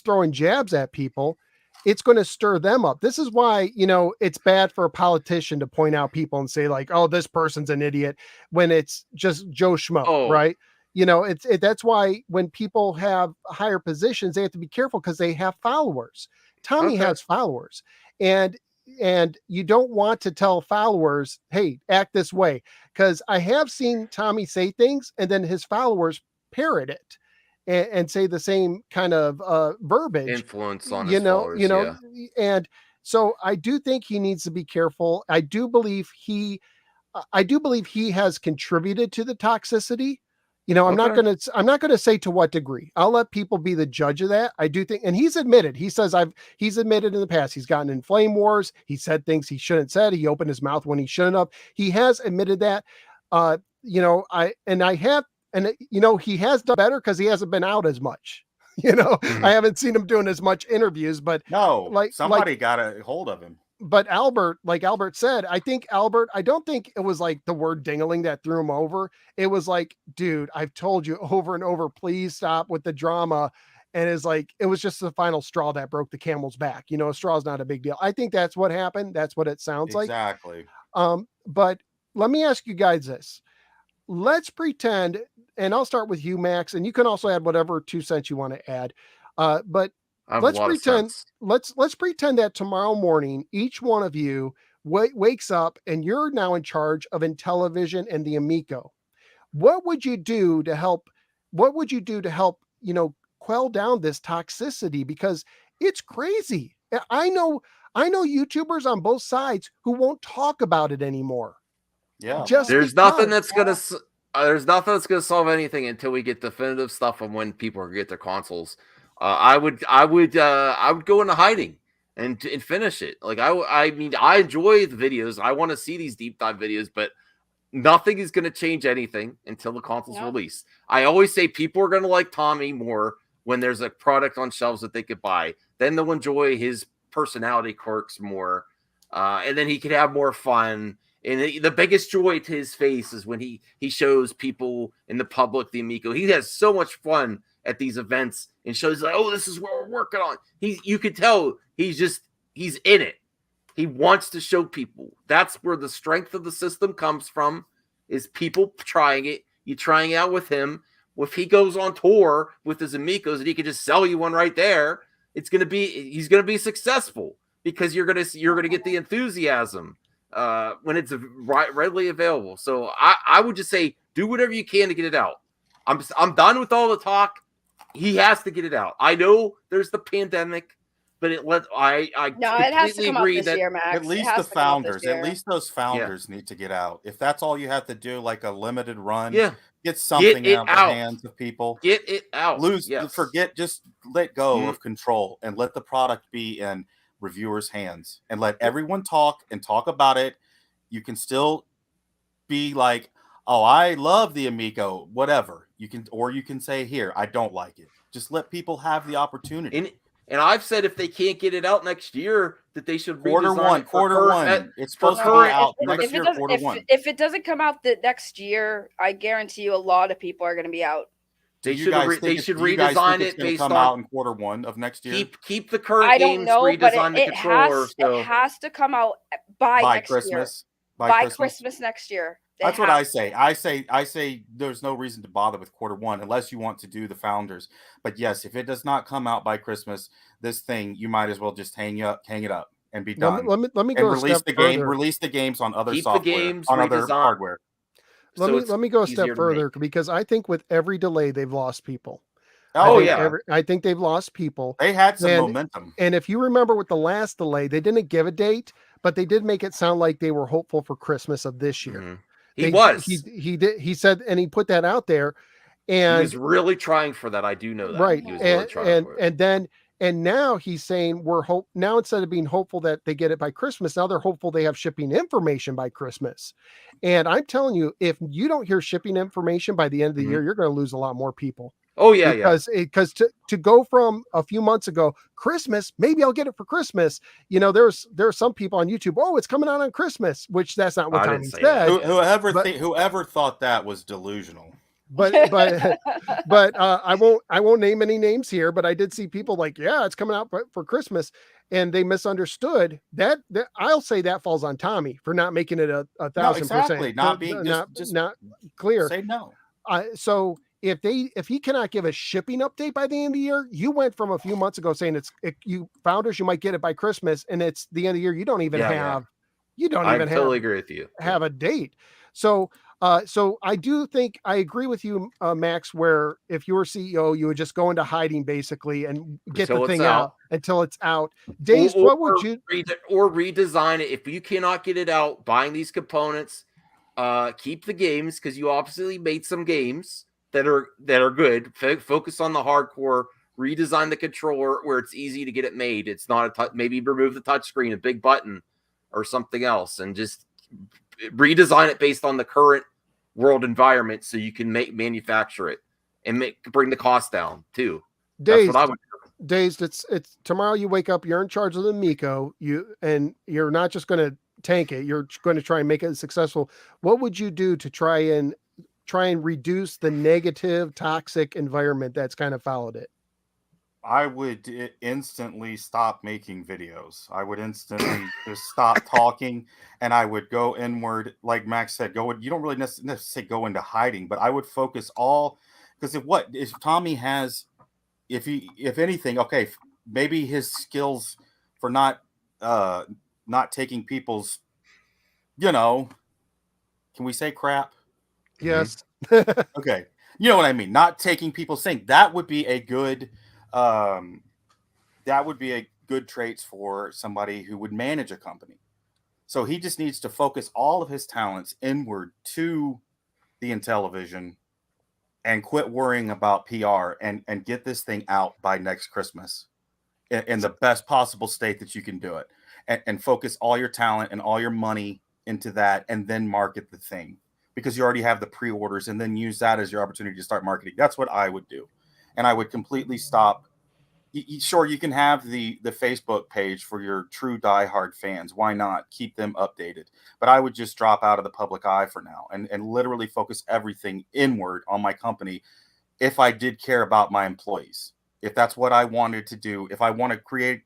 throwing jabs at people, it's going to stir them up. This is why, you know, it's bad for a politician to point out people and say like, oh, this person's an idiot, when it's just Joe Schmo, right? You know, that's why when people have higher positions, they have to be careful because they have followers. Tommy has followers, and you don't want to tell followers, hey, act this way, because I have seen Tommy say things and then his followers parrot it and say the same kind of verbiage, influence on his followers, and so I do think he needs to be careful. I do believe he has contributed to the toxicity. You know, I'm not going to say to what degree. I'll let people be the judge of that. I do think, and he's admitted in the past, he's gotten in flame wars. He said things he shouldn't said. He opened his mouth when he shouldn't have. He has admitted that, he has done better because he hasn't been out as much. You know, I haven't seen him doing as much interviews, but somebody got a hold of him. But Albert, like Albert said, I don't think it was like the word ding-a-ling that threw him over. It was like, dude, I've told you over and over, please stop with the drama. And it's like, it was just the final straw that broke the camel's back. You know, a straw is not a big deal. I think that's what happened. That's what it sounds like. Exactly. But let me ask you guys this. Let's pretend, and I'll start with you, Max, and you can also add whatever 2 cents you want to add. But let's pretend that tomorrow morning, each one of you wakes up and you're now in charge of Intellivison and the Amico. What would you do to help? What would you do to help, quell down this toxicity? Because it's crazy. I know YouTubers on both sides who won't talk about it anymore. Yeah. There's nothing that's gonna solve anything until we get definitive stuff on when people are gonna get their consoles. I would go into hiding and finish it. Like I mean, I enjoy the videos. I want to see these deep dive videos, but nothing is going to change anything until the console's released. I always say people are going to like Tommy more when there's a product on shelves that they could buy. Then they'll enjoy his personality quirks more, and then he could have more fun. And the biggest joy to his face is when he shows people in the public the Amico. He has so much fun at these events and shows like, oh, this is what we're working on. You could tell he's in it. He wants to show people. That's where the strength of the system comes from, is people trying it. You trying it out with him. If he goes on tour with his Amicos and he can just sell you one right there, he's going to be successful, because you're going to get the enthusiasm when it's readily available. So I would just say, do whatever you can to get it out. I'm done with all the talk. He has to get it out. I know there's the pandemic, but it has to come out this year, Max. At least the founders, those founders need to get out. If that's all you have to do, like a limited run, get something out of the hands of people. Get it out. Just let go of control and let the product be in reviewers' hands and let everyone talk about it. You can still be like, oh, I love the Amico, whatever. You can say, here, I don't like it. Just let people have the opportunity. And I've said if they can't get it out next year, that they should quarter one. It's supposed to be out next year, quarter one. If it doesn't come out the next year, I guarantee you a lot of people are going to be out. They should redesign it based on out in quarter one of next year. Keep the current games, redesign the controller. It has to come out by next Christmas. Year. By Christmas next year. That's what I say. I say there's no reason to bother with quarter one unless you want to do the founders. But yes, if it does not come out by Christmas, this thing, you might as well just hang it up and be done. Let me go release the game. Release the games on other software, on other hardware. Let me go a step further, because I think with every delay they've lost people. I think they've lost people. They had some momentum. And if you remember with the last delay, they didn't give a date, but they did make it sound like they were hopeful for Christmas of this year. Mm-hmm. He did. He said, and he put that out there, and he was really trying for that. I do know that. Right. He was really trying for it. And now he's saying now instead of being hopeful that they get it by Christmas, now they're hopeful they have shipping information by Christmas. And I'm telling you, if you don't hear shipping information by the end of the year, you're going to lose a lot more people. Oh yeah, because to go from a few months ago, Christmas, maybe I'll get it for Christmas. There are some people on YouTube. Oh, it's coming out on Christmas, which that's not what Tommy said. Whoever thought that was delusional. But I won't name any names here. But I did see people like, yeah, it's coming out for Christmas, and they misunderstood that. I'll say that falls on Tommy for not making it a 1,000%. Not being not clear. Say no. So if he cannot give a shipping update by the end of the year, you went from a few months ago saying you founders, you might get it by Christmas, and it's the end of the year. You don't even have. You don't even totally agree with you. Have a date. So I do think I agree with you, Max, where if you were CEO, you would just go into hiding basically and get the thing out until it's out. Dazed, what would you redesign it if you cannot get it out? Buying these components, keep the games, because you obviously made some games that are good. Focus on the hardcore. Redesign the controller where it's easy to get it made. It's not maybe remove the touchscreen, a big button, or something else, and just redesign it based on the current world environment, so you can manufacture it and bring the cost down too. Dazed, that's what I would do. Dazed, it's tomorrow. You wake up, you're in charge of the Amico. You're not just going to tank it. You're going to try and make it successful. What would you do to try and reduce the negative, toxic environment that's kind of followed it? I would instantly stop making videos. I would instantly just stop talking, and I would go inward. Like Max said, you don't really necessarily say go into hiding, but I would focus because if Tommy has, if anything, okay, maybe his skills for not taking people's you know, can we say crap? Yes. Okay. You know what I mean? Not taking people's thing. That would be a good traits for somebody who would manage a company. So he just needs to focus all of his talents inward to the Intellivison and quit worrying about PR and get this thing out by next Christmas in the best possible state that you can do it, and focus all your talent and all your money into that, and then market the thing, because you already have the pre-orders, and then use that as your opportunity to start marketing. That's what I would do. And I would completely stop. Sure, you can have the Facebook page for your true diehard fans. Why not? Keep them updated. But I would just drop out of the public eye for now and literally focus everything inward on my company if I did care about my employees. If that's what I wanted to do, if I want to create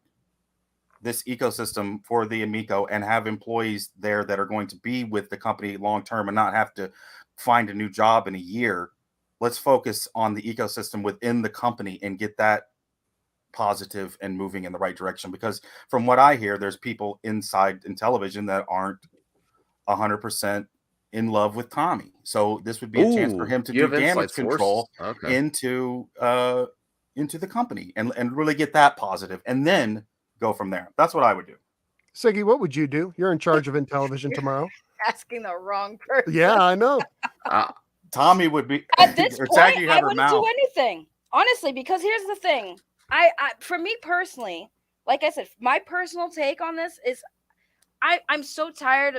this ecosystem for the Amico and have employees there that are going to be with the company long term and not have to find a new job in a year, let's focus on the ecosystem within the company and get that positive and moving in the right direction. Because from what I hear, there's people inside Intellivison that aren't 100% in love with Tommy. So this would be a chance for him to do damage control into the company and really get that positive, and then go from there. That's what I would do. Siggy, what would you do? You're in charge of Intellivison tomorrow. Asking the wrong person. Yeah, I know. Tommy would be at this point. I wouldn't do anything, honestly, because here's the thing. I for me personally, like I said, my personal take on this is I'm so tired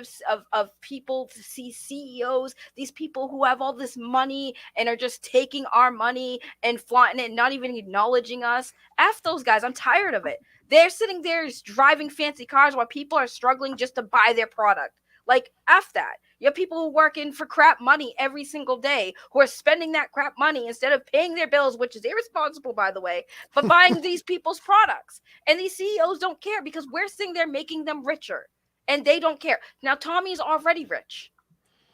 of people to see CEOs, these people who have all this money and are just taking our money and flaunting it, not even acknowledging us. F those guys. I'm tired of it. They're sitting there driving fancy cars while people are struggling just to buy their product. Like, F that. You have people who work in for crap money every single day who are spending that crap money instead of paying their bills, which is irresponsible, by the way, but buying these people's products. And these CEOs don't care because we're sitting there making them richer. And they don't care. Now, Tommy's already rich.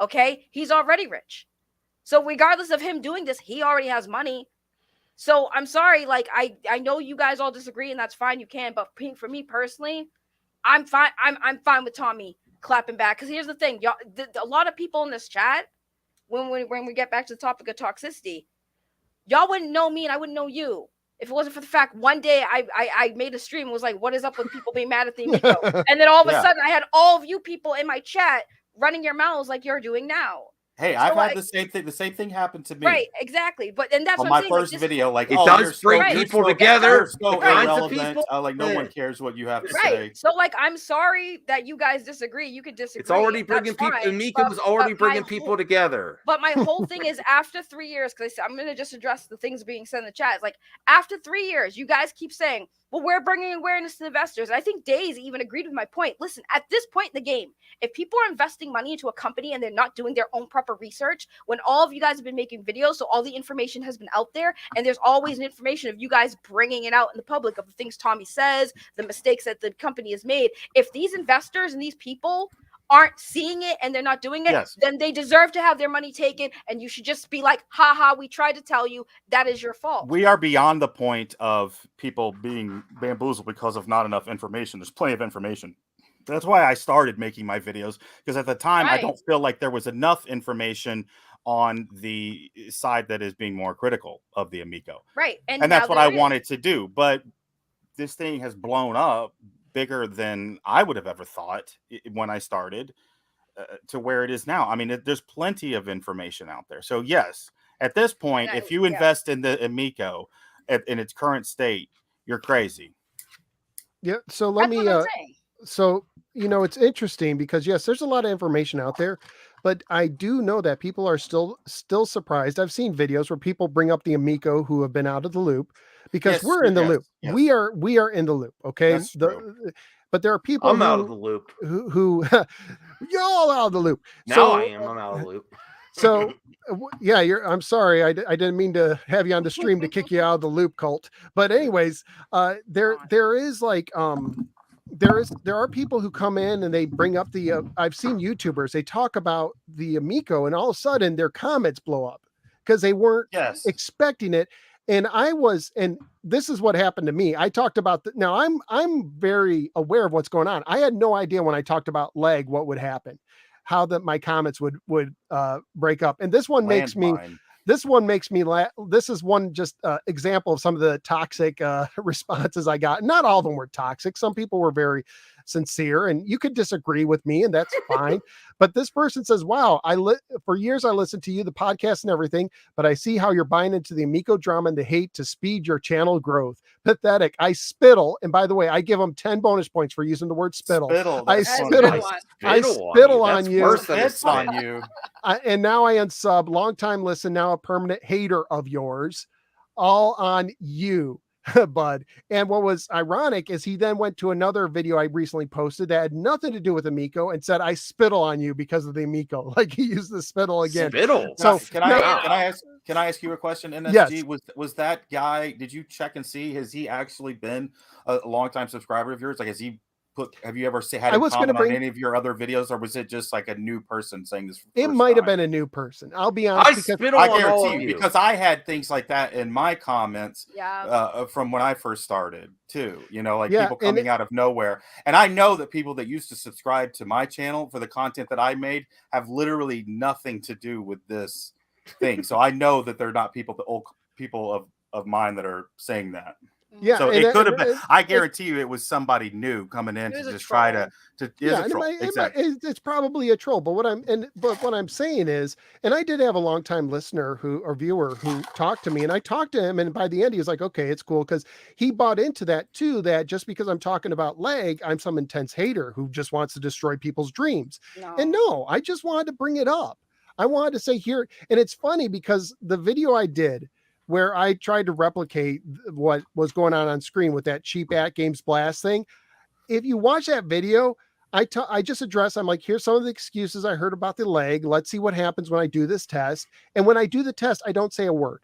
Okay? He's already rich. So regardless of him doing this, he already has money. So I'm sorry. Like, I know you guys all disagree, and that's fine. You can. But for me personally, I'm fine. I'm fine with Tommy clapping back. Because here's the thing. Y'all, a lot of people in this chat, when we get back to the topic of toxicity, y'all wouldn't know me and I wouldn't know you. If it wasn't for the fact one day I made a stream and was like, what is up with people being mad at the Amico? And then all of a sudden I had all of you people in my chat running your mouths like you're doing now. Hey, so I've had the same thing. The same thing happened to me. Right, exactly. But and that's on what my I'm saying, first like, video. Like, it does bring people together. So irrelevant. Like, no one cares what you have to say. So, like, I'm sorry that you guys disagree. You could disagree. It's already bringing people. Amico was already bringing people together. But my whole thing is, after 3 years, because I'm going to just address the things being said in the chat. It's like, after 3 years, you guys keep saying, well, we're bringing awareness to investors. And I think Dazed even agreed with my point. Listen, at this point in the game, if people are investing money into a company and they're not doing their own proper research, when all of you guys have been making videos, so all the information has been out there, and there's always an information of you guys bringing it out in the public of the things Tommy says, the mistakes that the company has made. If these investors and these people aren't seeing it and they're not doing it, then they deserve to have their money taken, and you should just be like, haha, we tried to tell you, that is your fault. We are beyond the point of people being bamboozled because of not enough information. There's plenty of information. That's why I started making my videos, because at the time I don't feel like there was enough information on the side that is being more critical of the Amico. Right. And that's what I wanted to do. But this thing has blown up bigger than I would have ever thought when I started, to where it is now. I mean, there's plenty of information out there. So yes, at this point, if you invest in the Amico in its current state, you're crazy. Yeah. So let me, so, you know, it's interesting because yes, there's a lot of information out there, but I do know that people are still surprised. I've seen videos where people bring up the Amico who have been out of the loop, because we're in the loop. Yes. We are in the loop. Okay. But there are people out of the loop who you're all out of the loop. Now I'm out of the loop. So yeah, I'm sorry. I didn't mean to have you on the stream to kick you out of the loop, cult. But anyways, there is like, there are people who come in and they bring up the, I've seen YouTubers, they talk about the Amico and all of a sudden their comments blow up because they weren't expecting it. And and this is what happened to me. I talked about now I'm very aware of what's going on. I had no idea when I talked about leg what would happen. how my comments would break up. And this one makes me laugh. This is one just example of some of the toxic responses I got. Not all of them were toxic. Some people were very sincere, and you could disagree with me, and that's fine. But this person says, wow, for years I listened to you, the podcast and everything, but I see how you're buying into the Amico drama and the hate to speed your channel growth. Pathetic. I spittle. And by the way, I give them 10 bonus points for using the word spittle. I spittle on you. Spits on you. And now I unsub. Long time listen, now a permanent hater of yours. All on you, bud. And what was ironic is he then went to another video I recently posted that had nothing to do with Amico and said, I spittle on you because of the Amico. Like he used the spittle again. Spittle. So can I ask you a question? NSG, yes. Was that guy, did you check and see, has he actually been a longtime subscriber of yours? Like, have you ever had him comment on any of your other videos, or was it just like a new person saying this? It might have been a new person. I'll be honest. I guarantee you, because I had things like that in my comments from when I first started too. You know, like people coming out of nowhere. And I know that people that used to subscribe to my channel for the content that I made have literally nothing to do with this thing. So I know that they're not old people of mine that are saying that. Yeah, so it could have been. I guarantee you, it was somebody new coming in to just try to. It's probably a troll. But what I'm saying is, and I did have a longtime listener or viewer who talked to me, and I talked to him, and by the end he was like, "Okay, it's cool," because he bought into that too. That just because I'm talking about lag, I'm some intense hater who just wants to destroy people's dreams. And no, I just wanted to bring it up. I wanted to say here, and it's funny because the video I did, where I tried to replicate what was going on screen with that cheap At Games Blast thing. If you watch that video, I just address, I'm like, here's some of the excuses I heard about the lag. Let's see what happens when I do this test. And when I do the test, I don't say a word.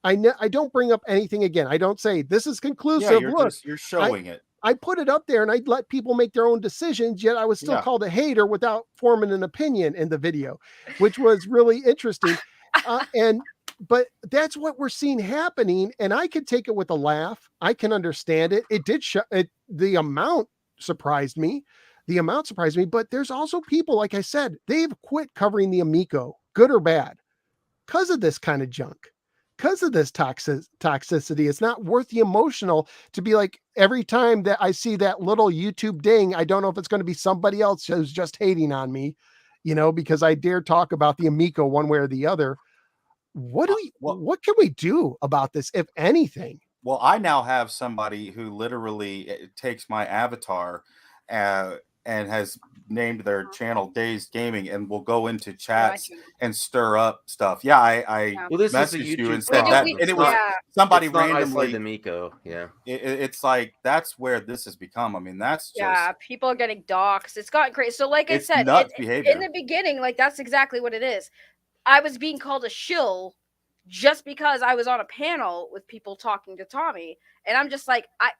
I don't bring up anything again. I don't say, this is conclusive. Yeah, you're showing it. I put it up there and I let people make their own decisions, yet I was still called a hater without forming an opinion in the video, which was really interesting. But that's what we're seeing happening. And I could take it with a laugh. I can understand it. It did the amount surprised me. But there's also people, like I said, they've quit covering the Amico, good or bad, because of this kind of junk, because of this toxicity. It's not worth the emotional to be like, every time that I see that little YouTube ding, I don't know if it's going to be somebody else who's just hating on me, because I dare talk about the Amico one way or the other. What can we do about this, if anything? Well, I now have somebody who literally takes my avatar and has named their channel Dazed Gaming and will go into chats and stir up stuff. Yeah, I messaged you and said that, and it was somebody randomly. Amico. Yeah, it's like that's where this has become. I mean, that's just people are getting doxxed. It's gotten crazy. So, like I said, in the beginning, like that's exactly what it is. I was being called a shill just because I was on a panel with people talking to Tommy. And I'm just like, I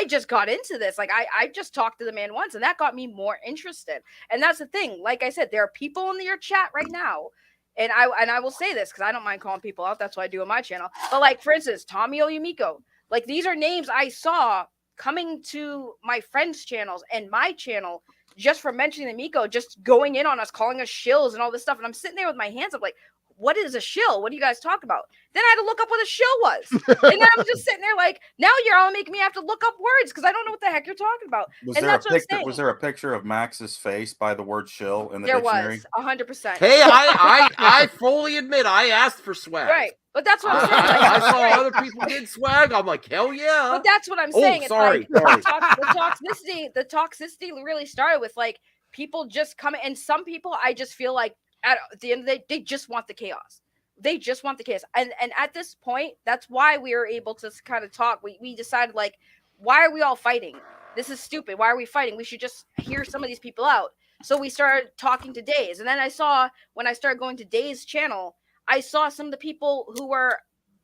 just got into this. Like, I just talked to the man once, and that got me more interested. And that's the thing. Like I said, there are people in your chat right now. And I will say this because I don't mind calling people out. That's what I do on my channel. But like, for instance, Tommy Oyumiko, like these are names I saw coming to my friends' channels and my channel just for mentioning Amico, just going in on us, calling us shills and all this stuff. And I'm sitting there with my hands up like, what is a shill? What do you guys talk about? Then I had to look up what a shill was. And then I'm just sitting there like, now you're all making me have to look up words because I don't know what the heck you're talking about. Was there a picture of Max's face by the word shill in the dictionary? There was, 100%. Hey, I fully admit I asked for swag. Right. But that's what I'm saying. I saw other people get swag. I'm like, hell yeah. But that's what I'm saying. Sorry. The toxicity really started with like people just coming, and some people I just feel like at the end of the day, they just want the chaos. They just want the chaos. And at this point, that's why we were able to kind of talk. We decided like, why are we all fighting? This is stupid. Why are we fighting? We should just hear some of these people out. So we started talking to Dazed. And then I saw, when I started going to Dazed's channel, I saw some of the people who were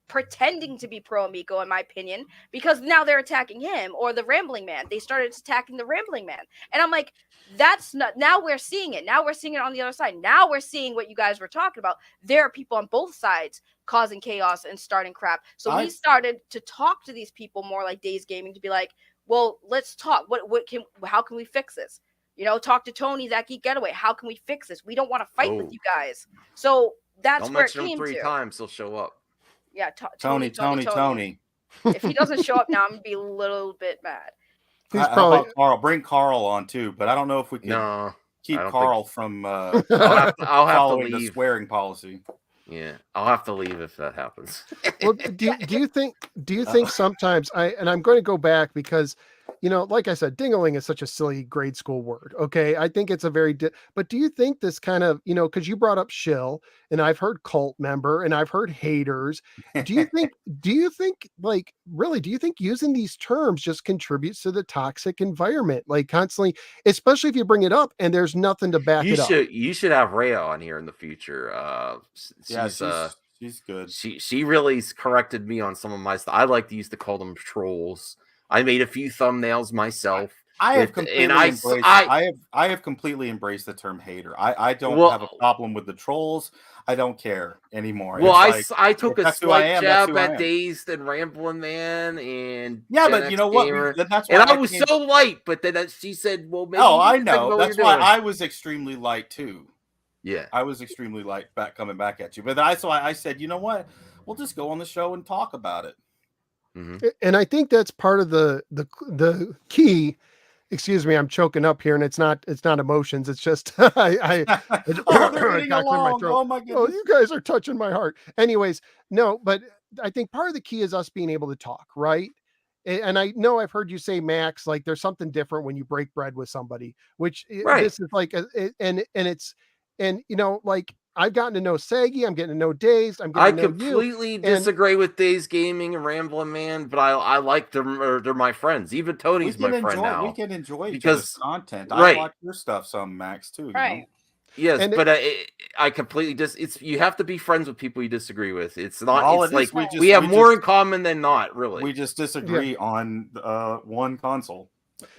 pretending to be pro Amico, in my opinion, because now they're attacking him or the Rambling Man. They started attacking the Rambling Man. And I'm like, that's not, now we're seeing it. Now we're seeing it on the other side. Now we're seeing what you guys were talking about. There are people on both sides causing chaos and starting crap. So we started to talk to these people more like Dazed Gaming to be like, well, let's talk. How can we fix this? talk to Tony's at Geek Getaway. How can we fix this? We don't want to fight with you guys. So that's Don't where it mention him came 3 to. times, he'll show up. Yeah, Tony. If he doesn't show up now, I'm gonna be a little bit mad. He's How probably about Carl? Bring Carl on too, but I don't know if we can No, keep I don't Carl think- from I'll have following to the leave. swearing policy. Yeah, I'll have to leave if that happens. well, do you think sometimes I'm going to go back because, like I said, dingling is such a silly grade school word. Okay. I think it's a very, but do you think this kind of, cause you brought up shill and I've heard cult member and I've heard haters. Do you think like, really, do you think using these terms just contributes to the toxic environment? Like constantly, especially if you bring it up and there's nothing to back it up. You should have Rhea on here in the future. She's good. She really corrected me on some of my stuff. I like to used to call them trolls. I made a few thumbnails myself. I have completely embraced the term hater. I don't have a problem with the trolls. I don't care anymore. Well, I took a slight jab at Dazed and Rambling Man and but you know what? That's why I was so light. But then she said, "Well, maybe." Oh, I know. That's why I was extremely light too. Yeah, I was extremely light coming back at you. But I said, you know what? We'll just go on the show and talk about it. Mm-hmm. And I think that's part of the key. Excuse me, I'm choking up here, and it's not emotions. It's just I oh my goodness. Oh, you guys are touching my heart. Anyways, no, but I think part of the key is us being able to talk, right? And I know I've heard you say, Max, like there's something different when you break bread with somebody, which this is like, and like I've gotten to know Saggy, I'm getting to know Dazed. I completely disagree with Dazed Gaming and Rambling Man, but I like them. They're my friends. Even Tony's my friend now. We can enjoy each other's content. I watch your stuff some, Max, too. Right. Yes, but I completely you have to be friends with people you disagree with. It's not. It's like we have more in common than not. Really, we just disagree on one console.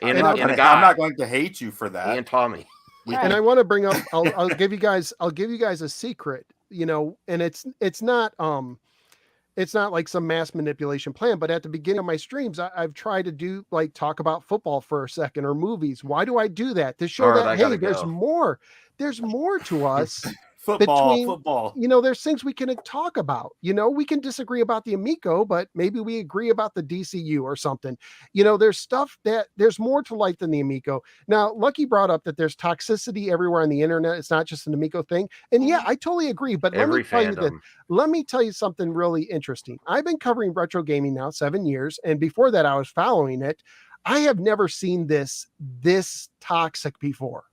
And I'm not going to hate you for that. And Tommy. And I want to bring up, I'll give you guys a secret, and it's not like some mass manipulation plan, but at the beginning of my streams, I've tried to talk about football for a second or movies. Why do I do that? To show that, hey, there's more to us. Football. There's things we can talk about. We can disagree about the Amico, but maybe we agree about the DCU or something. There's stuff there's more to life than the Amico. Now, Lucky brought up that there's toxicity everywhere on the internet. It's not just an Amico thing. And yeah, I totally agree. But let me tell you something really interesting. I've been covering retro gaming now 7 years. And before that, I was following it. I have never seen this toxic before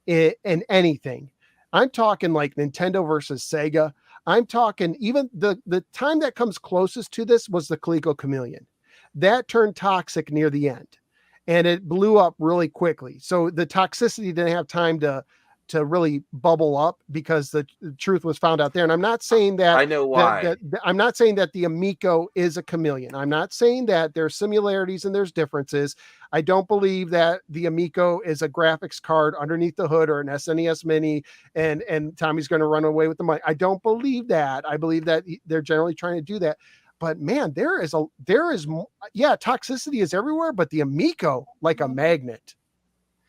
in anything. I'm talking like Nintendo versus Sega. I'm talking even the time that comes closest to this was the Coleco Chameleon. That turned toxic near the end and it blew up really quickly. So the toxicity didn't have time to really bubble up because the truth was found out there. And I'm not saying that I know why. I'm not saying that the Amico is a chameleon. I'm not saying that there's similarities and there's differences. I don't believe that the Amico is a graphics card underneath the hood or an SNES Mini and Tommy's going to run away with the money. I don't believe that. I believe that they're generally trying to do that. But man, toxicity is everywhere, but the Amico like a magnet.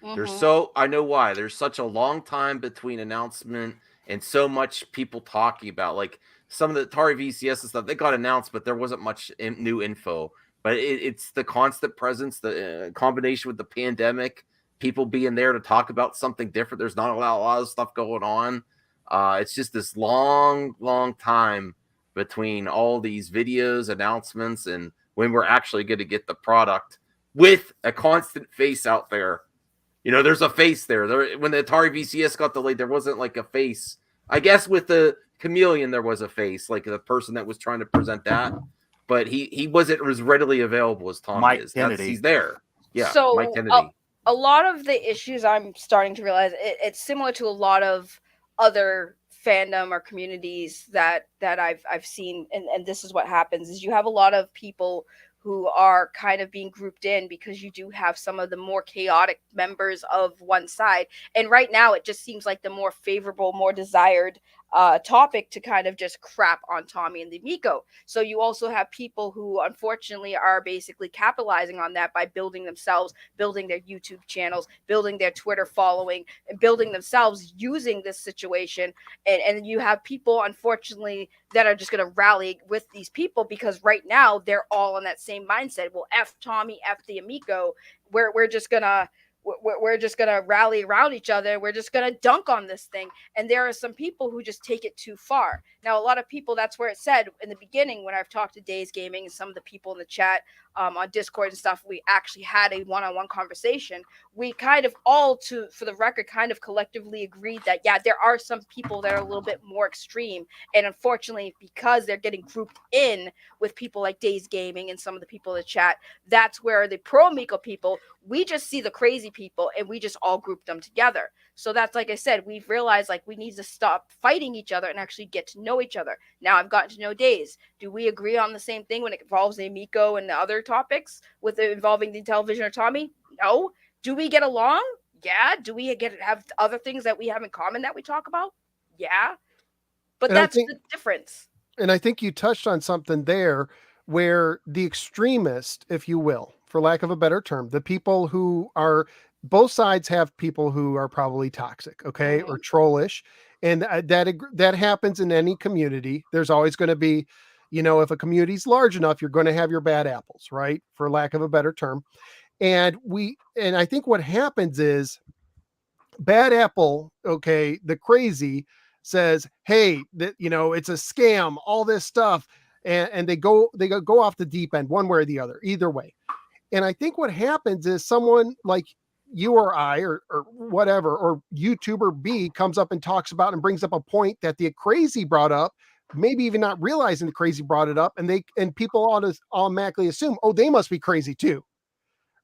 I know why. There's such a long time between announcement and so much people talking about like some of the Atari VCS and stuff. They got announced, but there wasn't much new info. But it's the constant presence, the combination with the pandemic, people being there to talk about something different. There's not a lot of stuff going on. It's just this long time between all these videos, announcements, and when we're actually going to get the product with a constant face out there. There's a face there. When the Atari VCS got delayed, there wasn't like a face. I guess with the Chameleon, there was a face, like the person that was trying to present that. But he wasn't as readily available as Tom Mike is. Kennedy. He's there. Yeah, so Mike Kennedy. A lot of the issues I'm starting to realize, it's similar to a lot of other fandom or communities that I've seen. And this is what happens, is you have a lot of people who are kind of being grouped in because you do have some of the more chaotic members of one side. And right now, it just seems like the more favorable, more desired topic to kind of just crap on Tommy and the Amico. So you also have people who unfortunately are basically capitalizing on that by building themselves, building their YouTube channels, building their Twitter following, and building themselves using this situation. And you have people, unfortunately, that are just going to rally with these people because right now they're all in that same mindset. Well, F Tommy, F the Amico. We're just gonna rally around each other. We're just gonna dunk on this thing. And there are some people who just take it too far. Now, a lot of people, that's where it said in the beginning when I've talked to Dazed Gaming and some of the people in the chat on Discord and stuff, we actually had a one-on-one conversation. We kind of all, for the record, kind of collectively agreed that, yeah, there are some people that are a little bit more extreme. And unfortunately, because they're getting grouped in with people like Dazed Gaming and some of the people in the chat, that's where the pro Amico people, we just see the crazy people and we just all group them together. So that's, like I said, we've realized like we need to stop fighting each other and actually get to know each other. Now I've gotten to know Dazed. Do we agree on the same thing when it involves the Amico and the other topics with it involving the Intellivision or Tommy? No. Do we get along? Yeah. Do we have other things that we have in common that we talk about? Yeah. But And that's the difference. And I think you touched on something there where the extremist, if you will, for lack of a better term, the people who are, both sides have people who are probably toxic, okay, or trollish. And that happens in any community. There's always going to be, if a community is large enough, you're going to have your bad apples, right? For lack of a better term. And I think what happens is bad apple, okay, the crazy says, hey, it's a scam, all this stuff. And they go off the deep end one way or the other, either way. And I think what happens is someone like you or I or whatever, or YouTuber B comes up and talks about and brings up a point that the crazy brought up, maybe even not realizing the crazy brought it up. And people automatically assume, oh, they must be crazy too.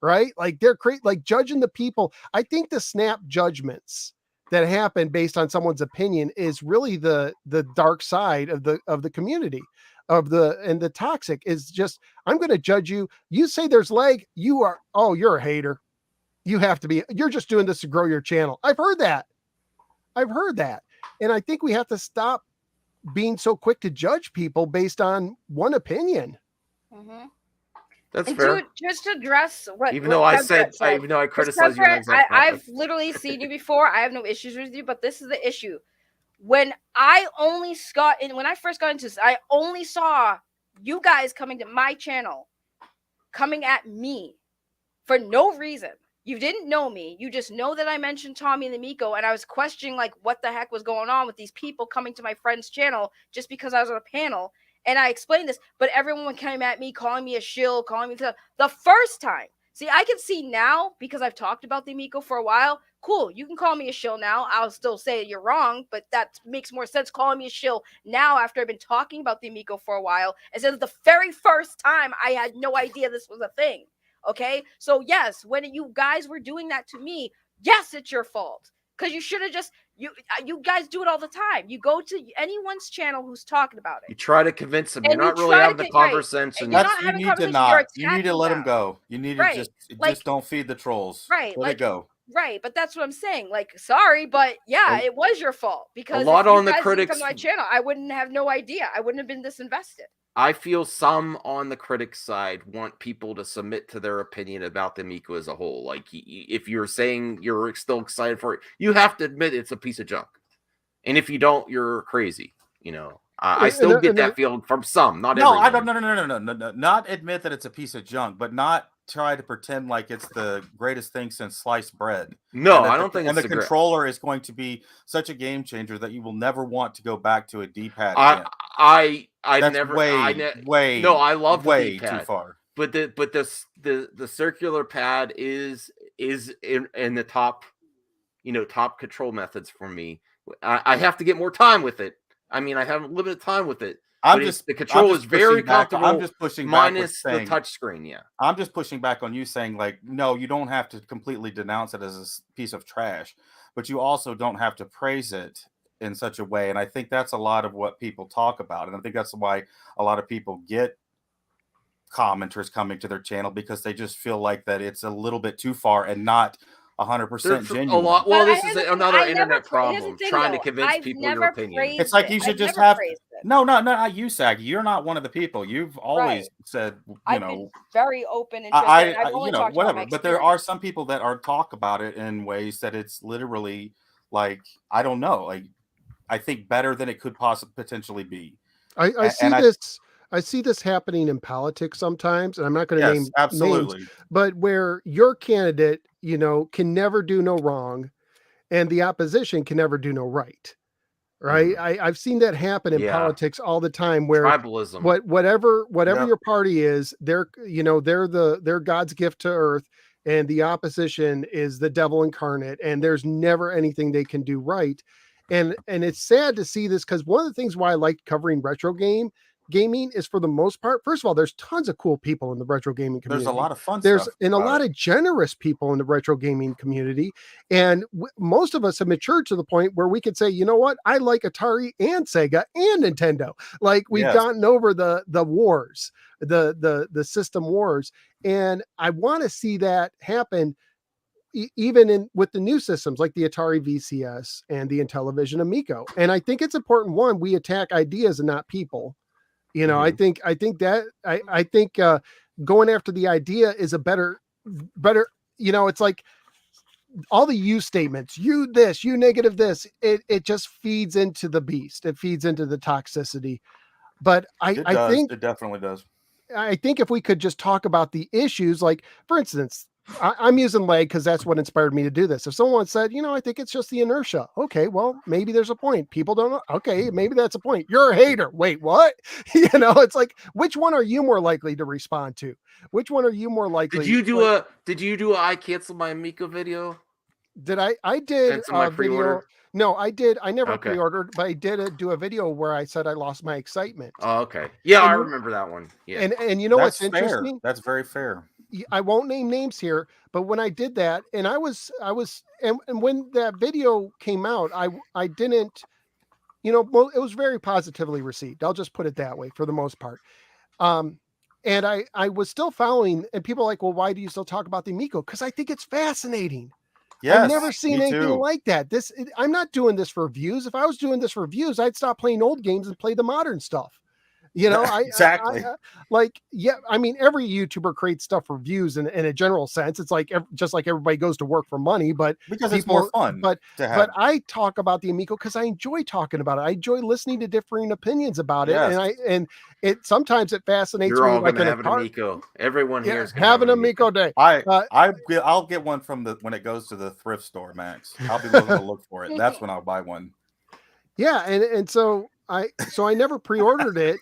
Right? Like they're like judging the people. I think the snap judgments that happen based on someone's opinion is really the dark side of the community and the toxic is just, I'm going to judge you. You say there's lag. You're a hater. You have to be, you're just doing this to grow your channel. I've heard that. And I think we have to stop being so quick to judge people based on one opinion. Mm-hmm. That's and fair. Just to address what, even though I criticized you, I've literally seen you before. I have no issues with you, but this is the issue. When I first got into this, I only saw you guys coming to my channel, coming at me for no reason. You didn't know me. You just know that I mentioned Tommy and the Amico, and I was questioning like what the heck was going on with these people coming to my friend's channel just because I was on a panel. And I explained this, but everyone came at me, calling me a shill, calling me the first time. See, I can see now because I've talked about the Amico for a while. Cool, you can call me a shill now. I'll still say you're wrong, but that makes more sense calling me a shill now after I've been talking about the Amico for a while. Instead of the very first time, I had no idea this was a thing. Okay, so yes, when you guys were doing that to me, yes, it's your fault. Because you should have just, you guys do it all the time. You go to anyone's channel who's talking about it. You try to convince them. You're not really having the conversation. You need to let them go. You need to just don't feed the trolls. Right. Let it go. Right, but that's what I'm saying. Like, sorry, but yeah, it was your fault. Because a lot if on you the guys critics didn't come to my channel, I wouldn't have no idea. I wouldn't have been this invested. I feel some on the critics side want people to submit to their opinion about the Amico as a whole. Like, if you're saying you're still excited for it, you have to admit it's a piece of junk. And if you don't, you're crazy. I still get that feeling from some, not everyone. I don't. No. Not admit that it's a piece of junk, but not try to pretend like it's the greatest thing since sliced bread. No, I don't think. And the controller is going to be such a game changer that you will never want to go back to a D-pad. I love way the D-pad, too far. But the circular pad is in the top, top control methods for me. I have to get more time with it. I mean, I have limited time with it. The control is very comfortable. I'm just pushing minus the touch screen. Yeah, I'm just pushing back on you saying like, no, you don't have to completely denounce it as a piece of trash, but you also don't have to praise it in such a way. And I think that's a lot of what people talk about. And I think that's why a lot of people get commenters coming to their channel, because they just feel like that it's a little bit too far and not 100% genuine. A lot. Well, But this is here's the thing, another I never internet pra- here's the problem. thing, Trying to though. convince I've people your never opinion. praised It's like it. you should I've just never have praised it. no, not you, Saggy. You're not one of the people. You've always Right. said, I've know, been very open and transparent. I've only you know, talked about whatever. my But there experience. are some people that are talk about it in ways that it's literally like, I don't know, like I think better than it could possibly potentially be. I see this. I see this happening in politics sometimes, and I'm not going to name names, but where your candidate, you know, can never do no wrong, and the opposition can never do no right. Right? I've seen that happen in politics all the time, where tribalism, whatever your party is, they're they're God's gift to earth, and the opposition is the devil incarnate, and there's never anything they can do right. And it's sad to see this, because one of the things why I like covering retro gaming is, for the most part, first of all, there's tons of cool people in the retro gaming community. There's a lot of fun stuff. stuff. And a lot of generous people in the retro gaming community. And most of us have matured to the point where we could say, you know what? I like Atari and Sega and Nintendo. Like, we've gotten over the wars, the system wars. And I want to see that happen even with the new systems like the Atari VCS and the Intellivision Amico. And I think it's important, one, we attack ideas and not people. You know, I think going after the idea is a better, you know, it's like all the you statements, you this, you negative this, it just feeds into the beast. It feeds into the toxicity. But I think it definitely does. I think if we could just talk about the issues, like, for instance, I'm using leg because that's what inspired me to do this. If someone said, you know, I think it's just the inertia. Okay, well, maybe there's a point. People don't know. Okay, maybe that's a point. You're a hater. Wait, what? You know, it's like, which one are you more likely to respond to? Which one are you more likely? Did you do a I cancel my Amico video? Did I did a video? No, I did. I never pre-ordered, but I did do a video where I said I lost my excitement. Oh, okay. Yeah, I remember that one. Yeah. And you know what's fair. interesting? That's very fair. I won't name names here, but when I did that, and and when that video came out, I didn't, you know, well, it was very positively received. I'll just put it that way for the most part. And I was still following, and people are like, well, why do you still talk about the Amico? Because I think it's fascinating. Yes, I've never seen anything like that. I'm not doing this for views. If I was doing this for views, I'd stop playing old games and play the modern stuff. You know, exactly. I mean, every YouTuber creates stuff for views in a general sense. It's like, just like everybody goes to work for money, but because it's more fun. But I talk about the Amico because I enjoy talking about it. I enjoy listening to differing opinions about it, and it sometimes it fascinates me. You're all like gonna have an Amico. Everyone here is have an Amico day. I'll get one when it goes to the thrift store, Max. I'll be looking to look for it. That's when I'll buy one. Yeah, and so I never pre-ordered it,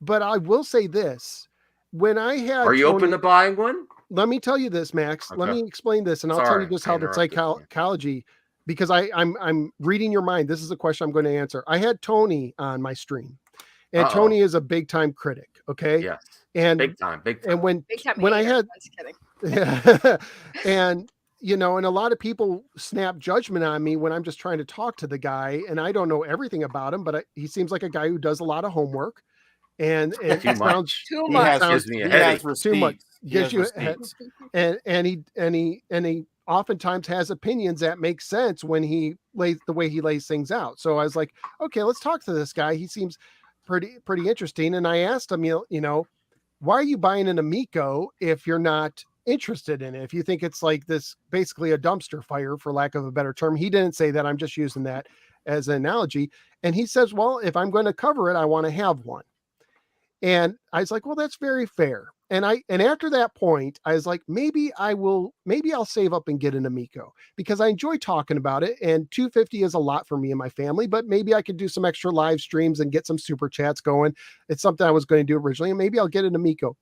but I will say this: when I had, are you open to buying one? Let me tell you this, Max. Okay. Let me explain this, and I'll tell you just how the psychology. Because I'm reading your mind. This is a question I'm going to answer. I had Tony on my stream, and Tony is a big time critic. Okay. Yes. And big time. And when I had, and you know, and a lot of people snap judgment on me when I'm just trying to talk to the guy, and I don't know everything about him, but he seems like a guy who does a lot of homework. And too much. Too much. Gives me a headache. Too much. Gives you and he oftentimes has opinions that make sense when he lays the way he lays things out. So I was like, okay, let's talk to this guy. He seems pretty interesting. And I asked him, you know, why are you buying an Amico if you're not interested in it? If you think it's like this, basically a dumpster fire, for lack of a better term. He didn't say that. I'm just using that as an analogy. And he says, well, if I'm going to cover it, I want to have one. And I was like, well, that's very fair. And after that point, I was like, maybe I'll save up and get an Amico, because I enjoy talking about it. And 250 is a lot for me and my family, but maybe I could do some extra live streams and get some super chats going. It's something I was going to do originally, and maybe I'll get an Amico.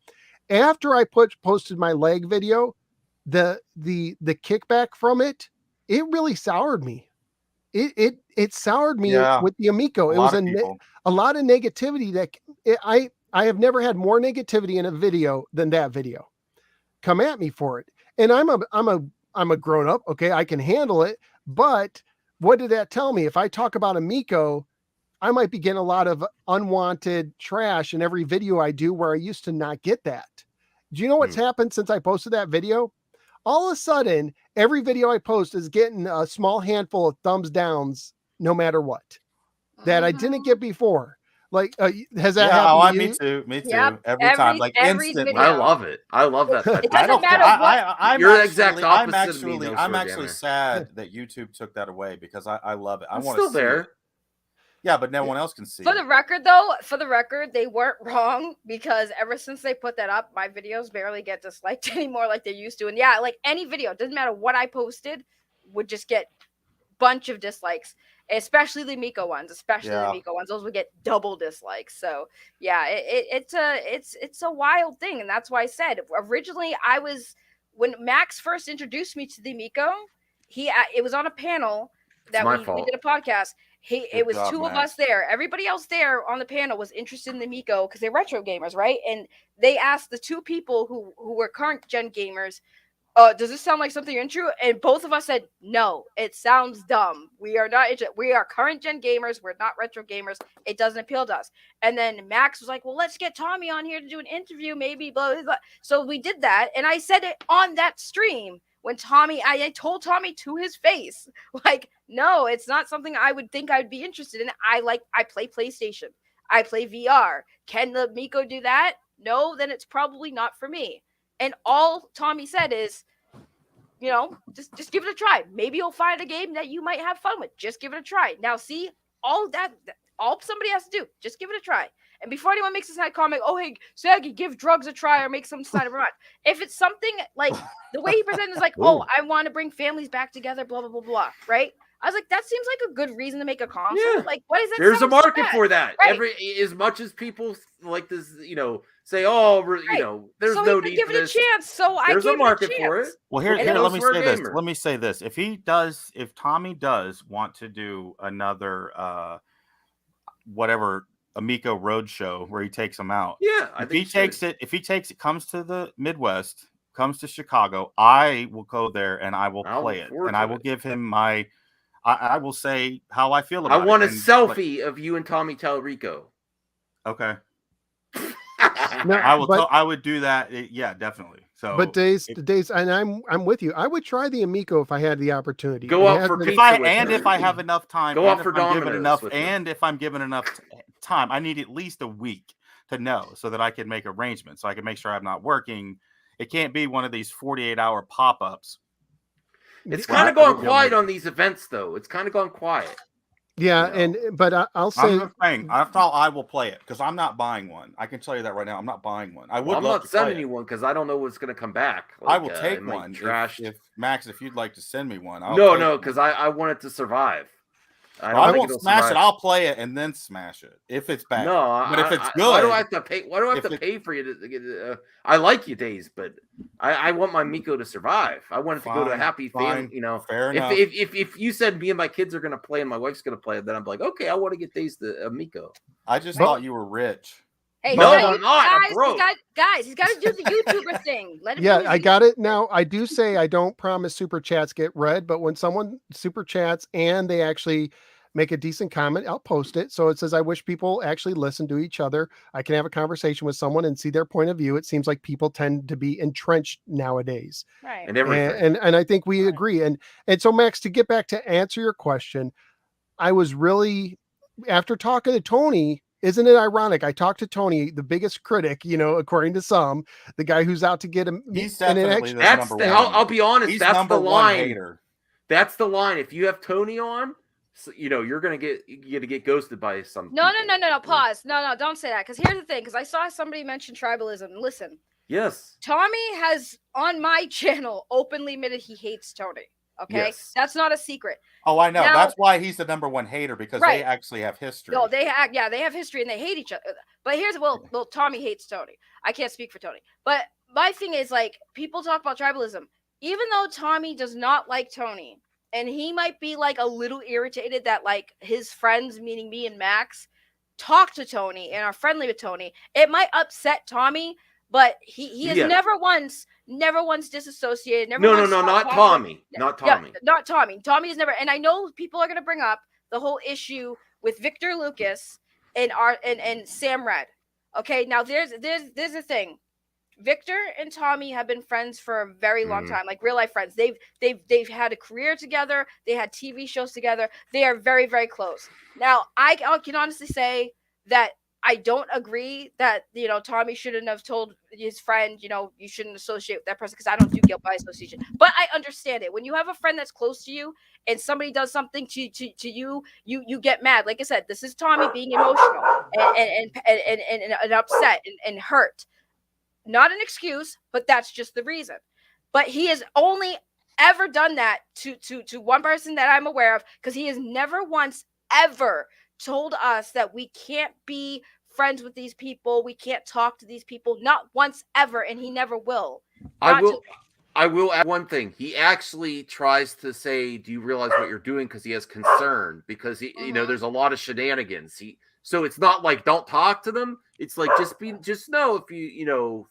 After I posted my leg video, the kickback from it really soured me. It soured me with the Amico. It was a lot of negativity that I have never had more negativity in a video than that video. Come at me for it. And I'm a grown up. Okay. I can handle it. But what did that tell me? If I talk about Amico, I might be getting a lot of unwanted trash in every video I do, where I used to not get that. Do you know what's happened since I posted that video? all of a sudden, every video I post is getting a small handful of thumbs downs, no matter what, that I didn't get before. Like, has that happened to you? Me too. Me too. Yep. Every time, like every instantly. video. I love it. I love that type It of I doesn't don't care. matter what. I'm You're the actually, exact opposite of me, no I'm sword actually gamer. sad that YouTube took that away because I love it. I It's want to still see there. it. Yeah, but no one else can see For it. the record, though, they weren't wrong, because ever since they put that up, my videos barely get disliked anymore like they used to. And yeah, like any video, doesn't matter what I posted, would just get bunch of dislikes, especially the Amico ones. Those would get double dislikes. So yeah, it's a wild thing, and that's why I said originally when Max first introduced me to the Amico, it was on a panel that we did a podcast. It was two of us there. Everybody else there on the panel was interested in the Amico because they're retro gamers, right? And they asked the two people who were current gen gamers, does this sound like something you're into? And both of us said, no, it sounds dumb. We are not interested. We are current gen gamers. We're not retro gamers. It doesn't appeal to us. And then Max was like, well, let's get Tommy on here to do an interview, maybe, blah, blah, blah. So we did that. And I said it on that stream when I told Tommy to his face, like, no, it's not something I would think I would be interested in. I play PlayStation. I play VR. Can the Amico do that? No, then it's probably not for me. And all Tommy said is, just give it a try. Maybe you'll find a game that you might have fun with. Just give it a try. Now, see, all somebody has to do, just give it a try. And before anyone makes a side comment, oh, hey, Saggy, give drugs a try or make some sign of remark. If it's something like the way he presented is like, oh, I want to bring families back together, blah, blah, blah, blah, right? I was like, that seems like a good reason to make a console. Yeah. Like, what is that? There's a market for that. Right. As much as people like this, say, oh, there's so no need give for it this. a chance. So There's I a gave market it a for chance. it. Well, here, And let me for a say this. gamer. Let me say this. If Tommy does want to do another whatever Amico Roadshow where he takes them out, Yeah, if he takes it, comes to the Midwest, comes to Chicago, I will go there and I will play it, and I will give him my. I will say how I feel about it. I want a selfie of you and Tommy Talarico. Okay. No, I would do that. Yeah, definitely. So, but Dazed, and I'm with you. I would try the Amico if I had the opportunity. Go out for pizza if I have enough time. Go out for Domino's. If I'm given enough time, I need at least a week to know so that I can make arrangements. So I can make sure I'm not working. It can't be one of these 48-hour pop-ups. It's kind of gone quiet on these events, though. It's kind of gone quiet. Yeah, but I'll say, I'm just saying, after all, I will play it because I'm not buying one. I can tell you that right now. I'm not buying one. I'm not sending you one because I don't know what's going to come back. Like, I will take one. Trashed. If Max, if you'd like to send me one, no, because I want it to survive. I won't smash it. I'll play it and then smash it if it's bad. No, but if it's good, why do I have to pay? Why do I have to pay for you to get? I like you, Dazed, but I want my Amico to survive. I want it to go to a happy family. Fair enough. If you said me and my kids are going to play and my wife's going to play, then I'm like, okay, I want to get Dazed the Amico. I just thought you were rich. Hey, no, I'm not. I'm broke. He's got to do the YouTuber thing. Let him yeah, I got it. Now, I do say I don't promise super chats get read, but when someone super chats and they actually make a decent comment, I'll post it. So it says, I wish people actually listen to each other. I can have a conversation with someone and see their point of view. It seems like people tend to be entrenched nowadays. Right. And everything. And I think we agree. And so Max, to get back to answer your question, I was really, after talking to Tony, isn't it ironic? I talked to Tony, the biggest critic, according to some, the guy who's out to get him. He's definitely that's the hell. I'll be honest. He's that's the line. Hater. That's the line. If you have Tony on, so, you're gonna get ghosted by some. No. Pause. No, don't say that. Because here's the thing. Because I saw somebody mention tribalism. Listen. Yes. Tommy has on my channel openly admitted he hates Tony. Okay, yes. That's not a secret. Oh, I know. Now, that's why he's the #1 hater because they actually have history. No, they have history and they hate each other. But here's Tommy hates Tony. I can't speak for Tony. But my thing is, like, people talk about tribalism. Even though Tommy does not like Tony, and he might be like a little irritated that like his friends, meaning me and Max, talk to Tony and are friendly with Tony, it might upset Tommy. But he has never once disassociated. No, not Tommy. Not Tommy. Yeah, not Tommy. Tommy has never. And I know people are going to bring up the whole issue with Victor Lucas and Sam Red. Okay, now there's a thing. Victor and Tommy have been friends for a very long time, like real life friends. They've had a career together. They had TV shows together. They are very, very close. Now, I can honestly say that I don't agree that, Tommy shouldn't have told his friend, you shouldn't associate with that person, because I don't do guilt by association. But I understand it. When you have a friend that's close to you and somebody does something to you, you get mad. Like I said, this is Tommy being emotional and upset and hurt. Not an excuse, but that's just the reason. But he has only ever done that to one person that I'm aware of, because he has never once ever told us that we can't be friends with these people, we can't talk to these people. Not once ever, and he never will. I will add one thing. He actually tries to say, "Do you realize what you're doing?" Because he has concern, because he, there's a lot of shenanigans. So it's not like don't talk to them. It's like just know if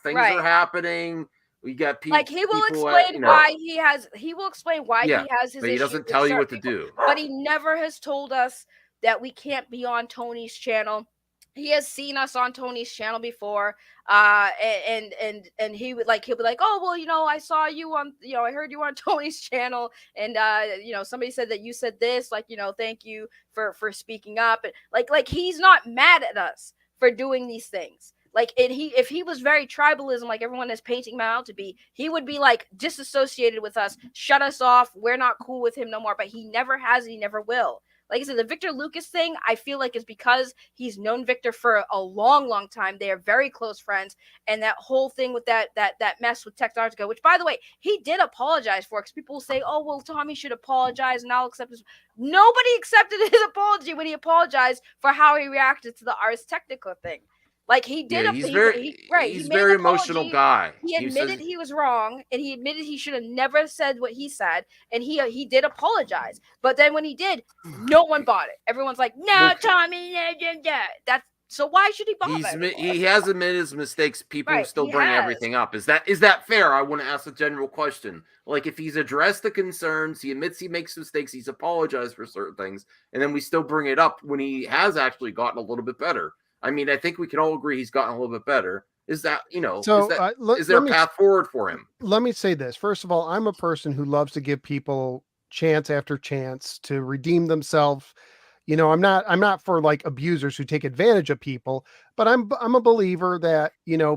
things are happening. We got people. Like he will explain why he has. He will explain why he has his. But he doesn't tell you what to do. But he never has told us that we can't be on Tony's channel. He has seen us on Tony's channel before, and he'll be like, "Oh, well, I saw you on, I heard you on Tony's channel, and somebody said that you said this, like, thank you for speaking up." And like he's not mad at us for doing these things. Like, if he was very tribalism, like everyone is painting him out to be, he would be like disassociated with us, shut us off. We're not cool with him no more. But he never has, and he never will. Like I said, the Victor Lucas thing, I feel like is because he's known Victor for a long, long time. They are very close friends. And that whole thing with that mess with Talarico, which, by the way, he did apologize for, because people will say, "Oh, well, Tommy should apologize and I'll accept his." Nobody accepted his apology when he apologized for how he reacted to the Ars Technica thing. Like, he did. Yeah, he's a very emotional guy. He admitted he was wrong, and he admitted he should have never said what he said, and he did apologize. But then when he did, no one bought it. Everyone's like, "No, Tommy, that's." So why should he bother? He has admitted his mistakes. People still bring everything up. Is that fair? I want to ask a general question. Like, if he's addressed the concerns, he admits he makes mistakes, he's apologized for certain things, and then we still bring it up when he has actually gotten a little bit better. I mean, I think we can all agree he's gotten a little bit better. Is that, is there a path forward for him? Let me say this. First of all, I'm a person who loves to give people chance after chance to redeem themselves. I'm not for like abusers who take advantage of people, but I'm a believer that,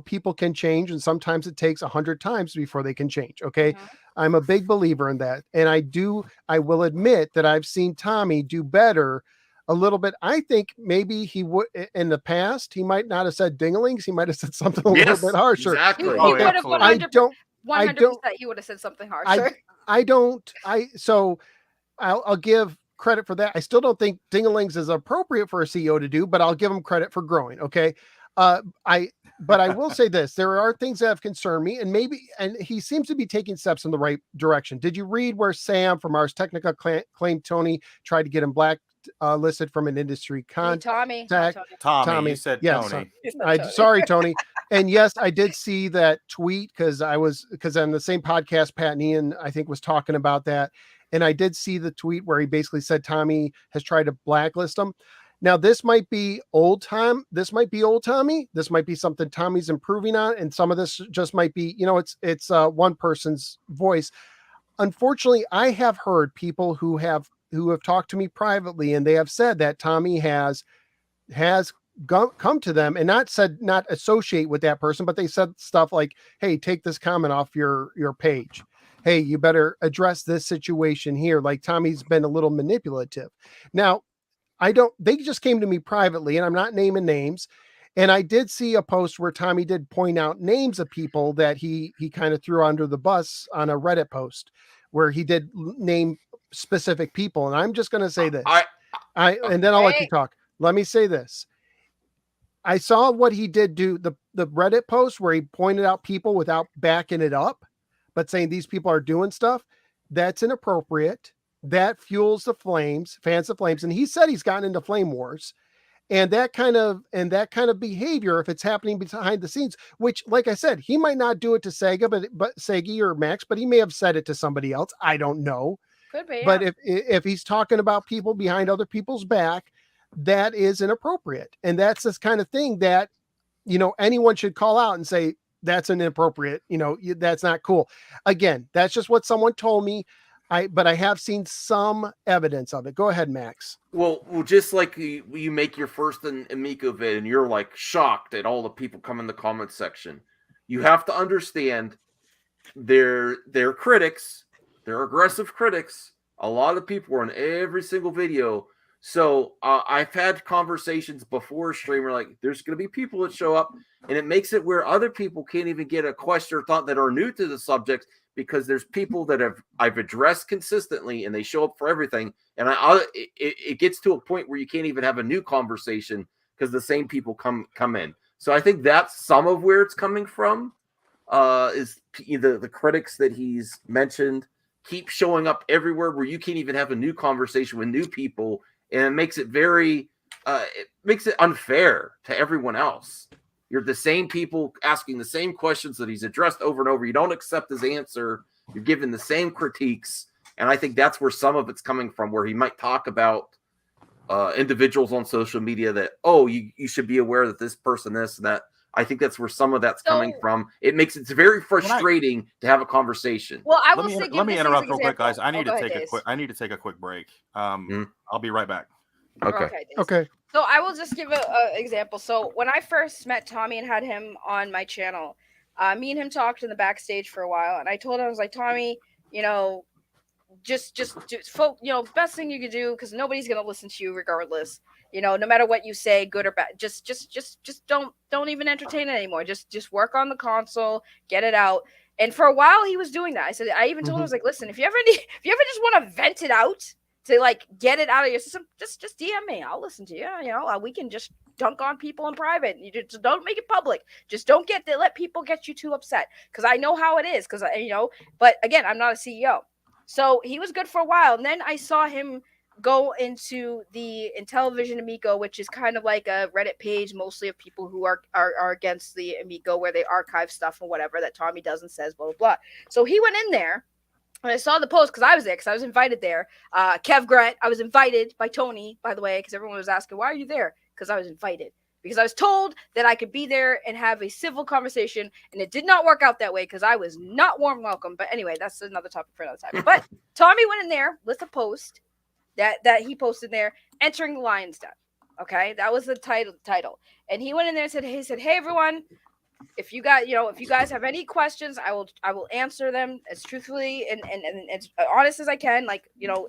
people can change, and sometimes it takes 100 times before they can change. Okay. Mm-hmm. I'm a big believer in that. And I will admit that I've seen Tommy do better a little bit. I think maybe he would in the past. He might not have said dinglings. He might have said something a little bit harsher. Exactly. He would have 100%. He would have said something harsher. So I'll give credit for that. I still don't think dinglings is appropriate for a CEO to do, but I'll give him credit for growing. Okay. But I will say this: there are things that have concerned me, and he seems to be taking steps in the right direction. Did you read where Sam from Ars Technica claimed Tony tried to get him listed from an industry contact? Tommy, you said yes, Tony. Sorry, Tony. And yes, I did see that tweet because on the same podcast, Pat and Ian, I think, was talking about that. And I did see the tweet where he basically said Tommy has tried to blacklist him. Now, this might be old Tommy. This might be something Tommy's improving on. And some of this just might be, it's one person's voice. Unfortunately, I have heard people who have talked to me privately, and they have said that Tommy has come to them and not associate with that person, but they said stuff like, "Hey, take this comment off your page. Hey, you better address this situation here." Like, Tommy's been a little manipulative. Now, they just came to me privately, and I'm not naming names. And I did see a post where Tommy did point out names of people that he kind of threw under the bus on a Reddit post where he did name specific people. And I'm just going to say this, and then I'll let you talk. Let me say this. I saw what he did do, the Reddit post where he pointed out people without backing it up, but saying these people are doing stuff. That's inappropriate. That fuels the fans of flames. And he said he's gotten into flame wars, and that kind of behavior, if it's happening behind the scenes, which, like I said, he might not do it to Sega, but Saggy or Max, but he may have said it to somebody else. I don't know. Could be. But if he's talking about people behind other people's back, that is inappropriate. And that's this kind of thing that, anyone should call out and say, that's inappropriate. That's not cool. Again, that's just what someone told me. But I have seen some evidence of it. Go ahead, Max. Well, just like you make your first Amico vid and you're like shocked at all the people come in the comment section. You have to understand they're critics. They're aggressive critics. A lot of people are in every single video. So I've had conversations before streamer, like there's going to be people that show up and it makes it where other people can't even get a question or thought that are new to the subject, because there's people that I've addressed consistently and they show up for everything. And it gets to a point where you can't even have a new conversation because the same people come in. So I think that's some of where it's coming from, is the critics that he's mentioned keep showing up everywhere where you can't even have a new conversation with new people. And it makes it it makes it unfair to everyone else. You're the same people asking the same questions that he's addressed over and over. You don't accept his answer. You're given the same critiques. And I think that's where some of it's coming from, where he might talk about individuals on social media that, you should be aware that this person, this and that. I think that's where some of that's coming from. It makes it very frustrating to have a conversation. Well, let me interrupt real quick, guys. I need to take a quick break. I'll be right back. Okay. So I will just give an example. So when I first met Tommy and had him on my channel, me and him talked in the backstage for a while, and I told him, I was like, Tommy, just best thing you could do, because nobody's gonna listen to you regardless. No matter what you say, good or bad, just don't even entertain it anymore. Just work on the console, get it out. And for a while he was doing that. I even told him, I was like, listen, if you ever just want to vent it out, to like get it out of your system, just DM me. I'll listen to you. We can just dunk on people in private. You just don't make it public. Just don't let people get you too upset, because I know how it is. Because but again, I'm not a CEO. So he was good for a while, and then I saw him go into the Intellivison Amico, which is kind of like a Reddit page, mostly of people who are against the Amico, where they archive stuff and whatever that Tommy does and says, blah blah blah. So he went in there. And I saw the post because I was there, because I was invited there. Kev Grant, I was invited by Tony, by the way, because everyone was asking, why are you there? Because I was invited. Because I was told that I could be there and have a civil conversation, and it did not work out that way because I was not warm welcome. But anyway, that's another topic for another time. But Tommy went in there with a post that he posted there, entering the Lion's Den. Okay, that was the title. And he went in there and said, hey everyone, if you guys have any questions, I will answer them as truthfully and as honest as I can.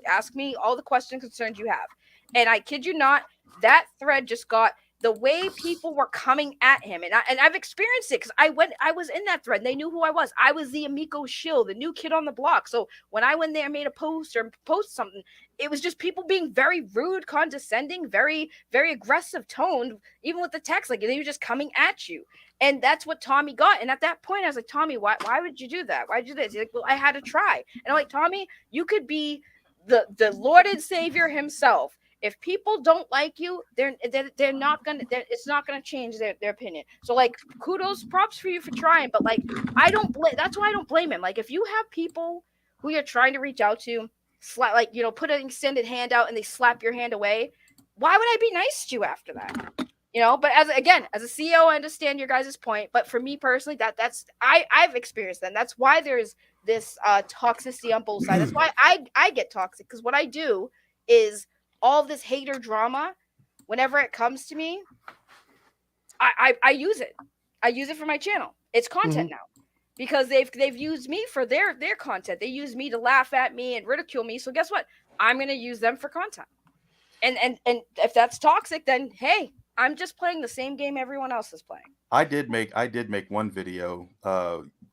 Ask me all the questions, concerns you have. And I kid you not, that thread just got the way people were coming at him, and I've experienced it because I was in that thread. And they knew who I was. I was the Amico shill, the new kid on the block. So when I went there and made a post or post something, it was just people being very rude, condescending, very, very aggressive toned, even with the text. Like, they were just coming at you. And that's what Tommy got. And at that point, I was like, Tommy, why would you do that? Why'd you do this? He's like, well, I had to try. And I'm like, Tommy, you could be the Lord and Savior himself. If people don't like you, they're not gonna. It's not gonna change their opinion. So kudos, props for you for trying. But I don't blame. That's why I don't blame him. If you have people who you're trying to reach out to, put an extended hand out and they slap your hand away, why would I be nice to you after that? But as a CEO, I understand your guys' point. But for me personally, I've experienced that. And that's why there's this toxicity on both sides. That's why I get toxic, because what I do is all this hater drama. Whenever it comes to me, I use it. I use it for my channel. It's content now, because they've used me for their content. They use me to laugh at me and ridicule me. So guess what? I'm gonna use them for content. And if that's toxic, then hey, I'm just playing the same game everyone else is playing. I did make one video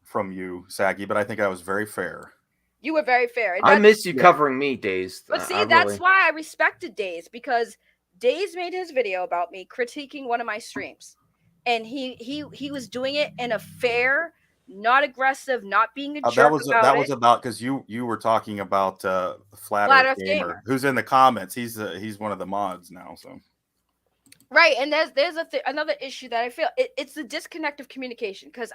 from you, Saggy, but I think I was very fair. You were very fair. I miss you covering me, Dazed. But see, that's why I respected Dazed, because Dazed made his video about me critiquing one of my streams, and he was doing it in a fair, not aggressive, not being a jerk. That was about because you were talking about Flat Earth Gamer, who's in the comments. He's one of the mods now, so. Right, and there's another issue that I feel it's the disconnect of communication, because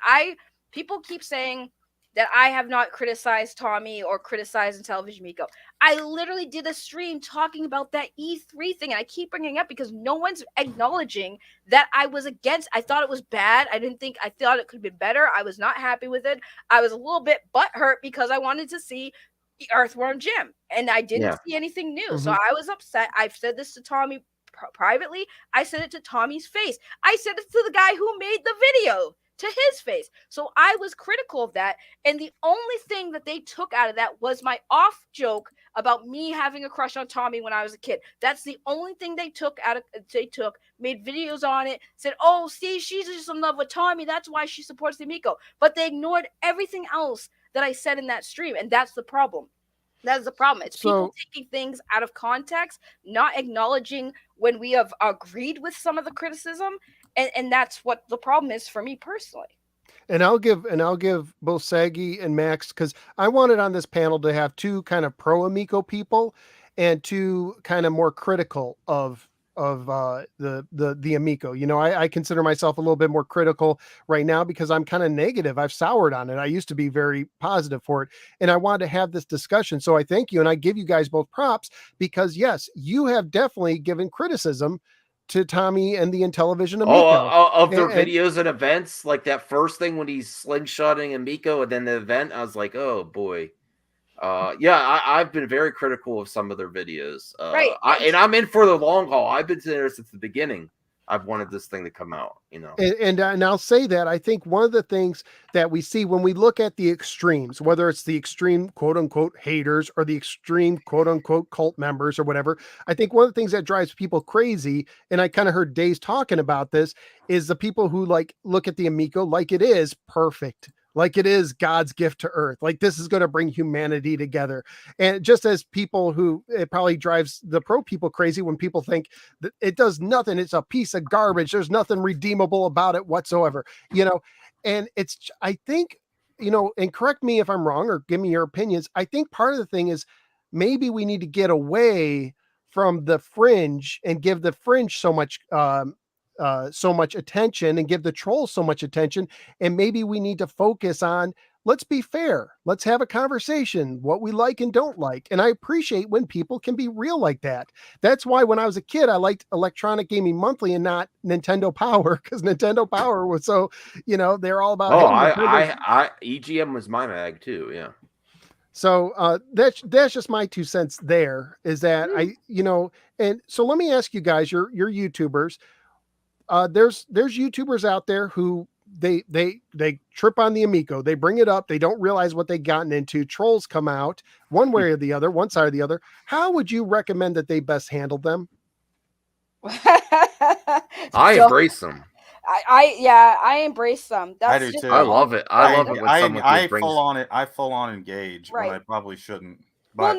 people keep saying that I have not criticized Tommy or criticized Intellivison Amico. I literally did a stream talking about that E3 thing, and I keep bringing it up because no one's acknowledging that I was against. I thought it was bad. I thought it could have been better. I was not happy with it. I was a little bit butthurt because I wanted to see the Earthworm Jim, and I didn't see anything new. So I was upset. I've said this to Tommy privately. I said it to Tommy's face. I said it to the guy who made the video, to his face. So I was critical of that, and the only thing that they took out of that was my off joke about me having a crush on Tommy when I was a kid. That's the only thing they took out of. They made videos on it, said, "Oh, see, she's just in love with Tommy. That's why she supports the Amico." But they ignored everything else that I said in that stream, and that's the problem. That's the problem. It's people taking things out of context, not acknowledging when we have agreed with some of the criticism. And that's what the problem is for me personally. And I'll give both Saggy and Max, because I wanted on this panel to have two kind of pro Amico people and two kind of more critical of the Amico. You know, I consider myself a little bit more critical right now because I'm kind of negative. I've soured on it. I used to be very positive for it, and I wanted to have this discussion. So I thank you, and I give you guys both props because yes, you have definitely given criticism to Tommy and the Intellivison Amico. Of their videos and events, like that first thing when he's slingshotting Amico, and then the event, I was like, oh boy. I've been very critical of some of their videos. Right. And I'm in for the long haul. I've been there since the beginning. I've wanted this thing to come out, you know. And I'll say that I think one of the things that we see when we look at the extremes, whether it's the extreme quote unquote haters or the extreme quote unquote cult members or whatever, I think one of the things that drives people crazy, and I kind of heard Dazed talking about this, is the people who like look at the Amico like it is perfect. Like it is God's gift to earth. Like this is going to bring humanity together. And just as people who, it probably drives the pro people crazy when people think that it does nothing. It's a piece of garbage. There's nothing redeemable about it whatsoever, you know? And it's, I think, you know, and correct me if I'm wrong or give me your opinions. I think part of the thing is maybe we need to get away from the fringe and give the fringe so much attention and give the trolls so much attention. And maybe we need to focus on, let's be fair. Let's have a conversation, what we like and don't like. And I appreciate when people can be real like that. That's why when I was a kid, I liked Electronic Gaming Monthly and not Nintendo Power, because Nintendo Power was so, you know, they're all about. EGM was my mag too. Yeah. So that's just my 2 cents there, is that and so let me ask you guys, you're YouTubers. There's YouTubers out there who they trip on the Amico. They bring it up. They don't realize what they've gotten into. Trolls come out one way or the other, one side or the other. How would you recommend that they best handle them? I embrace them. I embrace them. I do too. I love it. I love it when someone I full on engage right. when I probably shouldn't. But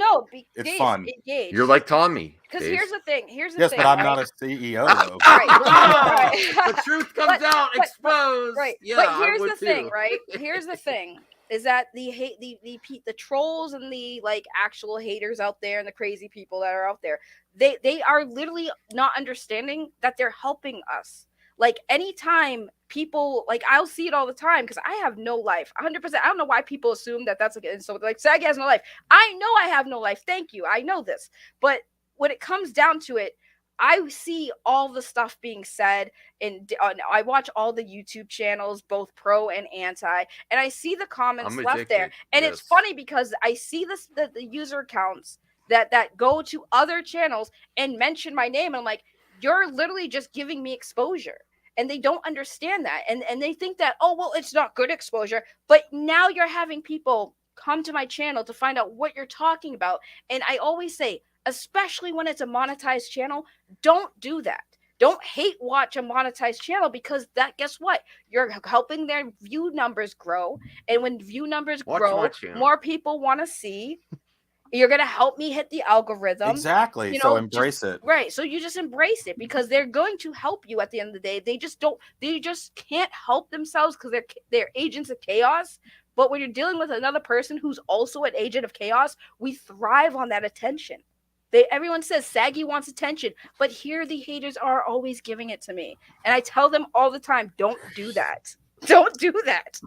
it's fun. Engage. You're like Tommy. Because here's the thing. Yes, but I'm not a CEO though. The truth comes out exposed. Right. Yeah, but here's the thing, right? Here's the thing. Is that the trolls and the like actual haters out there and the crazy people that are out there, they are literally not understanding that they're helping us. Like anytime people, like I'll see it all the time because I have no life, 100%. I don't know why people assume that that's like, so like Saggy has no life. I know I have no life. Thank you. I know this. But when it comes down to it, I see all the stuff being said, and I watch all the YouTube channels, both pro and anti, and I see the comments left there. And it's funny because I see the user accounts that go to other channels and mention my name. And I'm like, you're literally just giving me exposure. And they don't understand that. And they think that, oh, well, it's not good exposure. But now you're having people come to my channel to find out what you're talking about. And I always say, especially when it's a monetized channel, don't do that. Don't hate watch a monetized channel, because that, guess what? You're helping their view numbers grow. And when view numbers grow, more people want to see. You're going to help me hit the algorithm. Exactly. You know, so embrace it. Right. So you just embrace it, because they're going to help you at the end of the day. They just can't help themselves because they're agents of chaos. But when you're dealing with another person who's also an agent of chaos, we thrive on that attention. Everyone says Saggy wants attention, but here the haters are always giving it to me. And I tell them all the time, don't do that. Don't do that.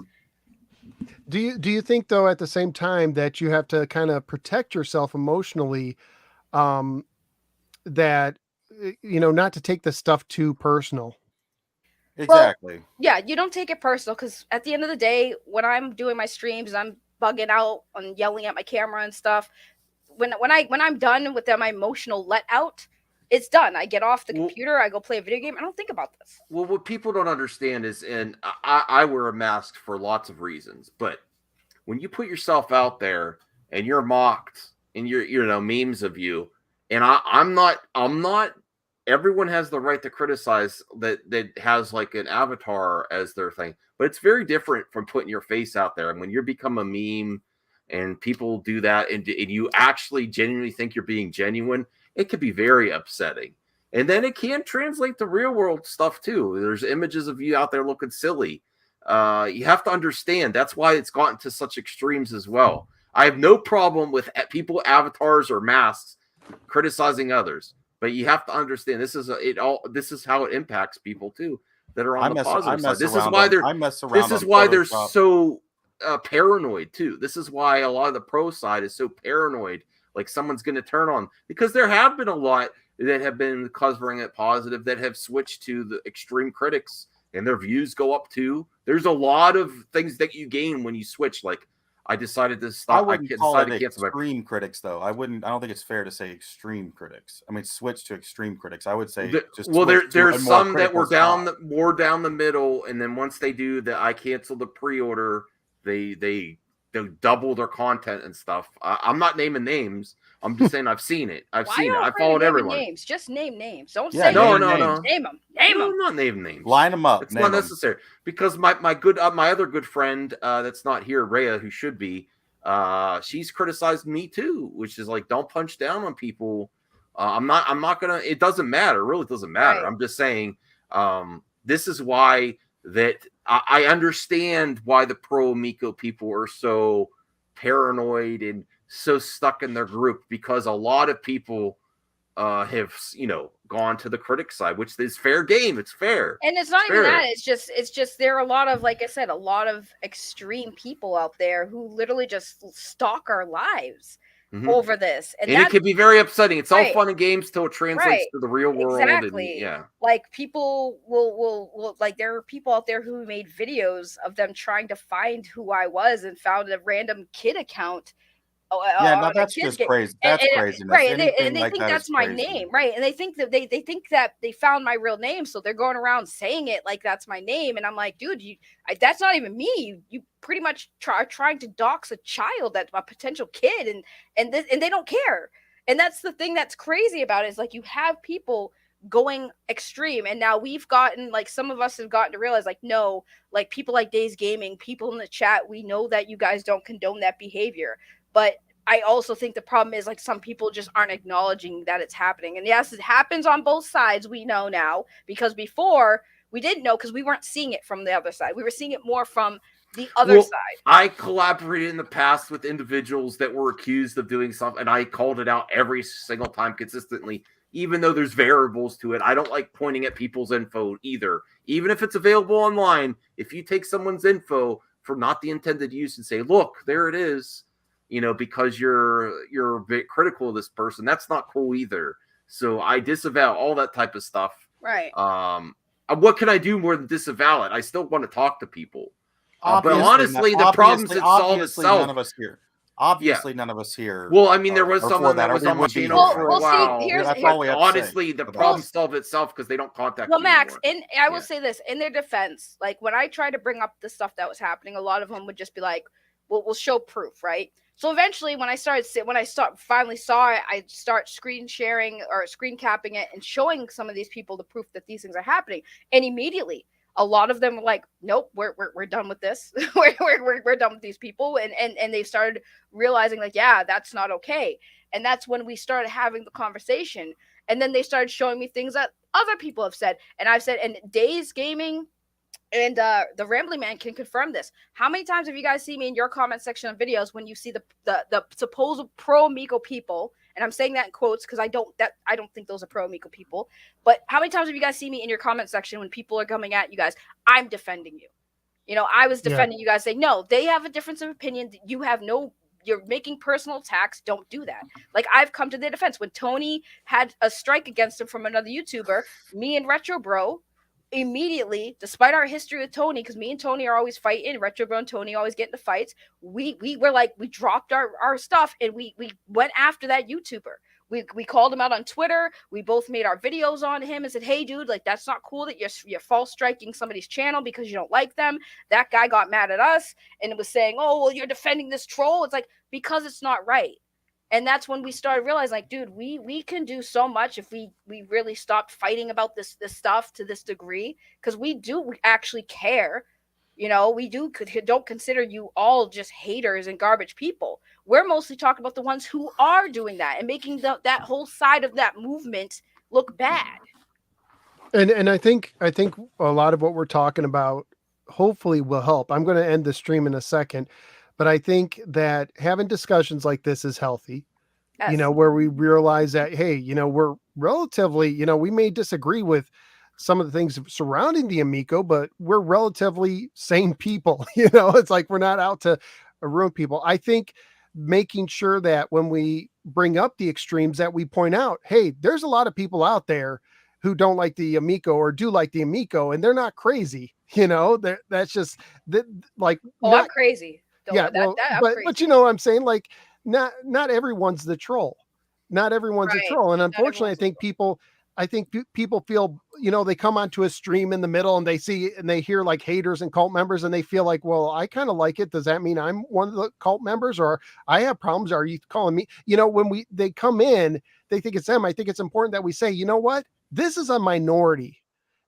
Do you think though at the same time that you have to kind of protect yourself emotionally, that not to take the stuff too personal? Exactly. Well, yeah, you don't take it personal because at the end of the day, when I'm doing my streams, I'm bugging out and yelling at my camera and stuff. When I'm done with my emotional let out, it's done. I get off the computer, I go play a video game. I don't think about this. Well, what people don't understand is, and I wear a mask for lots of reasons, but when you put yourself out there and you're mocked and you're memes of you, and I'm not everyone has the right to criticize that has like an avatar as their thing, but it's very different from putting your face out there. And when you become a meme and people do that and you actually genuinely think you're being genuine, it could be very upsetting. And then it can translate to real world stuff too. There's images of you out there looking silly. You have to understand that's why it's gotten to such extremes as well. I have no problem with people, avatars or masks criticizing others, but you have to understand this is how it impacts people too that are on the positive side. This is why they're so paranoid too. This is why a lot of the pro side is so paranoid, like someone's going to turn on, because there have been a lot that have been covering it positive that have switched to the extreme critics and their views go up too. There's a lot of things that you gain when you switch. Like I decided to stop. I wouldn't call it extreme critics though. I don't think it's fair to say extreme critics. I mean, switch to extreme critics. I would say just there's some that were more down the middle, and then once they do that, I canceled the pre-order. They double their content and stuff. I'm not naming names. I'm just saying I've seen it. I've seen it. I followed everyone. Names. Just name names. Don't say no. Name them. Name them. I'm not naming names. Line them up. It's not necessary because my other good friend that's not here, Rhea, who should be, she's criticized me too, which is like, don't punch down on people. I'm not gonna. It doesn't matter. It really doesn't matter. Right. I'm just saying. This is why that I understand why the pro Amico people are so paranoid and so stuck in their group, because a lot of people have gone to the critic side, which is fair game. It's fair, and it's not even that. It's just there are a lot of, like I said, a lot of extreme people out there who literally just stalk our lives over this, and it can be very upsetting. It's all fun and games till it translates to the real world. Exactly. And, like people will like, there are people out there who made videos of them trying to find who I was and found a random kid account. No, that's just crazy. That's crazy, right? And they think that's my name, right? And they think that they think that they found my real name, so they're going around saying it like that's my name. And I'm like, dude, that's not even me. You pretty much are trying to dox a child, that's a potential kid, and they don't care. And that's the thing that's crazy about it, is like you have people going extreme, and now we've gotten, like, some of us have gotten to realize, like, no, like people like Dazed Gaming, people in the chat, we know that you guys don't condone that behavior. But I also think the problem is, like, some people just aren't acknowledging that it's happening. And yes, it happens on both sides. We know now, because before we didn't know, because we weren't seeing it from the other side. We were seeing it more from the other side. I collaborated in the past with individuals that were accused of doing something, and I called it out every single time consistently, even though there's variables to it. I don't like pointing at people's info either. Even if it's available online, if you take someone's info for not the intended use and say, look, there it is, because you're a bit critical of this person, that's not cool either. So I disavow all that type of stuff. Right. What can I do more than disavow it? I still want to talk to people. But honestly, the problems that solve itself. None of us here. Obviously, none of us here. Well, I mean, there was someone that was on my channel for a while. Honestly, the problem solved itself because they don't contact. Well, Max, and I will say this in their defense: like, when I tried to bring up the stuff that was happening, a lot of them would just be like, "Well, we'll show proof, right?" So eventually, when I finally saw it, I start screen sharing or screen capping it and showing some of these people the proof that these things are happening. And immediately, a lot of them were like, "Nope, we're done with this. we're done with these people." And they started realizing, like, yeah, that's not okay. And that's when we started having the conversation. And then they started showing me things that other people have said, and I've said, and Dazed Gaming and the Rambling Man can confirm this. How many times have you guys seen me in your comment section of videos when you see the supposed pro Amico people, and I'm saying that in quotes because I don't think those are pro Amico people, but how many times have you guys seen me in your comment section when people are coming at you guys? I'm defending you. You know, I was defending you guys, saying, no, they have a difference of opinion. You have no, you're making personal attacks. Don't do that. Like, I've come to their defense. When Tony had a strike against him from another YouTuber, me and Retro Bro immediately, despite our history with Tony, because me and Tony are always fighting, Retro Bro and Tony always get into fights, we were like, we dropped our stuff and we went after that YouTuber. We called him out on Twitter. We both made our videos on him and said, hey, dude, like, that's not cool that you're false striking somebody's channel because you don't like them. That guy got mad at us and it was saying, oh, well, you're defending this troll. It's like, because it's not right. And that's when we started realizing, like, dude, we can do so much if we really stopped fighting about this stuff to this degree, because we actually care. You know, we don't consider you all just haters and garbage people. We're mostly talking about the ones who are doing that and making that whole side of that movement look bad. And I think a lot of what we're talking about hopefully will help. I'm going to end the stream in a second, but I think that having discussions like this is healthy. Yes. You know, where we realize that, hey, you know, we're relatively, you know, we may disagree with some of the things surrounding the Amico, but we're relatively sane people. You know, it's like, we're not out to ruin people. I think making sure that when we bring up the extremes that we point out, hey, there's a lot of people out there who don't like the Amico or do like the Amico, and they're not crazy. You know, that's just that, like, I'm crazy. Yeah, but you know what I'm saying? Like, not everyone's the troll. Not everyone's a troll. And unfortunately, I think people feel, you know, they come onto a stream in the middle and they see and they hear like haters and cult members and they feel like, well, I kind of like it. Does that mean I'm one of the cult members, or I have problems? Are you calling me? You know, when they come in, they think it's them. I think it's important that we say, you know what? This is a minority.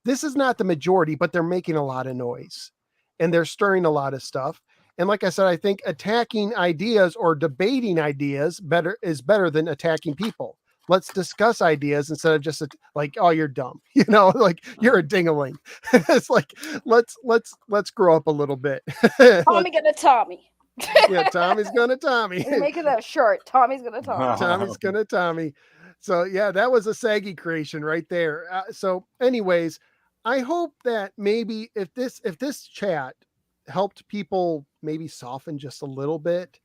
This is not the majority, but they're making a lot of noise and they're stirring a lot of stuff. And like I said, I think attacking ideas or debating ideas is better than attacking people. Let's discuss ideas instead of just like, oh, you're dumb, you know, like you're a ding-a-ling. It's like, let's grow up a little bit. Tommy gonna Tommy. Yeah, Tommy's gonna Tommy. We're making that short. Tommy's gonna Tommy. Tommy's gonna Tommy. So yeah, that was a Saggy creation right there. So anyways, I hope that maybe if this chat helped people maybe soften just a little bit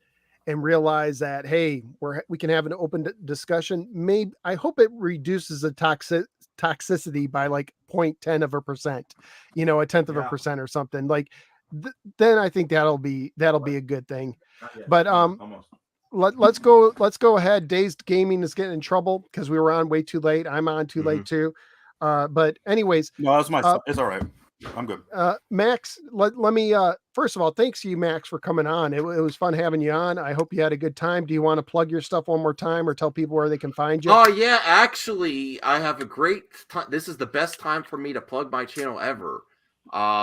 and realize that, hey, we can have an open discussion. Maybe I hope it reduces the toxicity by like 0.10%, you know, 0.1% or something. Like then I think that'll be a good thing. But let's go ahead. Dazed Gaming is getting in trouble because we were on way too late. I'm on too late too. But anyways, no, that's my. It's all right. I'm good. Max, let me first of all, thanks to you, Max, for coming on. It was fun having you on. I hope you had a good time. Do you want to plug your stuff one more time or tell people where they can find you? Oh yeah, actually, I have a great time. This is the best time for me to plug my channel ever.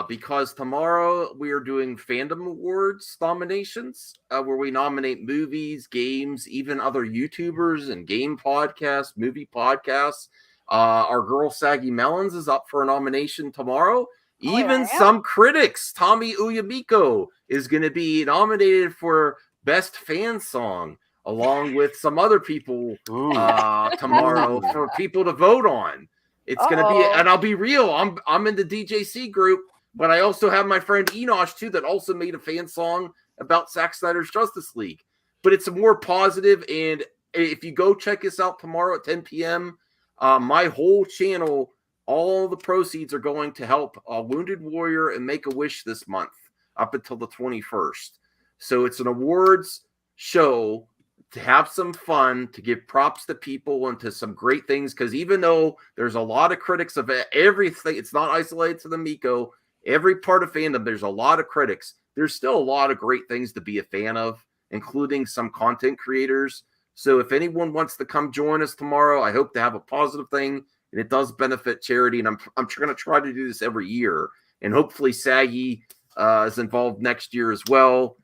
Because tomorrow we are doing Fandom Awards nominations, where we nominate movies, games, even other YouTubers and game podcasts, movie podcasts. Our girl Saggy Melons is up for a nomination tomorrow. Even some critics, Tommy Uyamiko is going to be nominated for Best Fan Song, along with some other people tomorrow for people to vote on. It's going to be, and I'll be real, I'm in the DJC group, but I also have my friend Enosh too that also made a fan song about Zack Snyder's Justice League. But it's more positive, and if you go check us out tomorrow at 10 p.m., my whole channel, all the proceeds are going to help a Wounded Warrior and Make-A-Wish this month up until the 21st. So it's an awards show to have some fun, to give props to people and to some great things. Because even though there's a lot of critics of everything, it's not isolated to the Miko. Every part of fandom, there's a lot of critics. There's still a lot of great things to be a fan of, including some content creators. So if anyone wants to come join us tomorrow, I hope to have a positive thing, and it does benefit charity. And I'm going to try to do this every year, and hopefully Saggy is involved next year as well.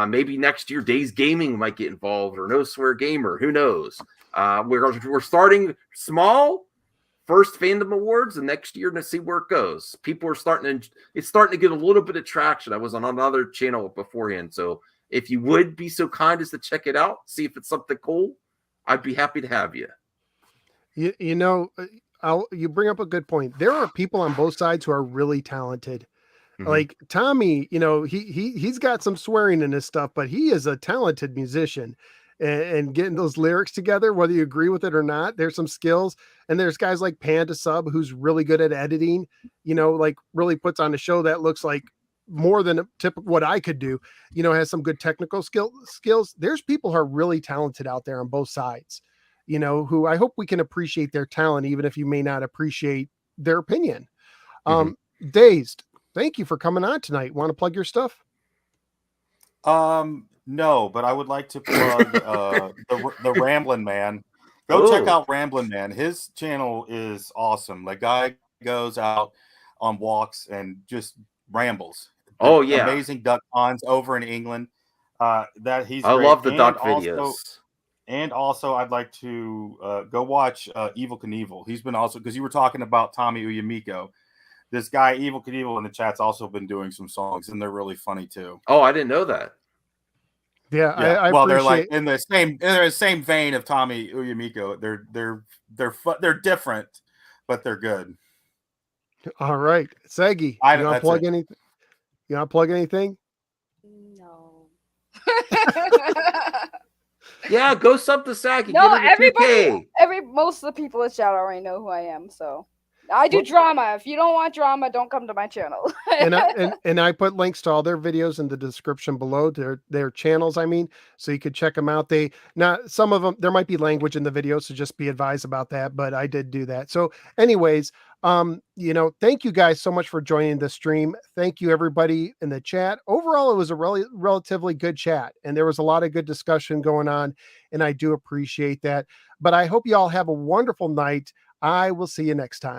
Maybe next year Dazed Gaming might get involved, or No Swear Gamer. Who knows? We're starting small, first Fandom Awards, and next year to see where it goes. People are it's starting to get a little bit of traction. I was on another channel beforehand, so if you would be so kind as to check it out, see if it's something cool, I'd be happy to have you. You know, you bring up a good point. There are people on both sides who are really talented. Like Tommy, you know, he's got some swearing in his stuff, but he is a talented musician. And getting those lyrics together, whether you agree with it or not, there's some skills. And there's guys like Panda Sub who's really good at editing, you know, like really puts on a show that looks like more than a typical what I could do, you know, has some good technical skills. There's people who are really talented out there on both sides, you know, who I hope we can appreciate their talent, even if you may not appreciate their opinion. Dazed, thank you for coming on tonight. Want to plug your stuff? No, but I would like to plug the Ramblin' Man. Go check out Ramblin' Man. His channel is awesome. The guy goes out on walks and just rambles. Oh yeah, amazing duck ponds over in England. That he's. I great. love the And duck also, videos. And also, I'd like to go watch Evil Knievel. He's been also, because you were talking about Tommy Uyamiko. This guy Evil Knievel in the chat's also been doing some songs, and they're really funny too. Oh, I didn't know that. Yeah, I well, appreciate... they're like in the same vein of Tommy Uyamiko. They're different, but they're good. All right, Saggy, you want to plug anything? You want to plug anything? No. Yeah, go sub to Saggy. No, everybody, most of the people in chat already know who I am, so. I do drama. If you don't want drama, don't come to my channel. and I put links to all their videos in the description below, their channels, I mean, so you could check them out. Some of them, there might be language in the video, so just be advised about that, but I did do that. So anyways, you know, thank you guys so much for joining the stream. Thank you everybody in the chat. Overall, it was a relatively good chat, and there was a lot of good discussion going on, and I do appreciate that. But I hope you all have a wonderful night. I will see you next time.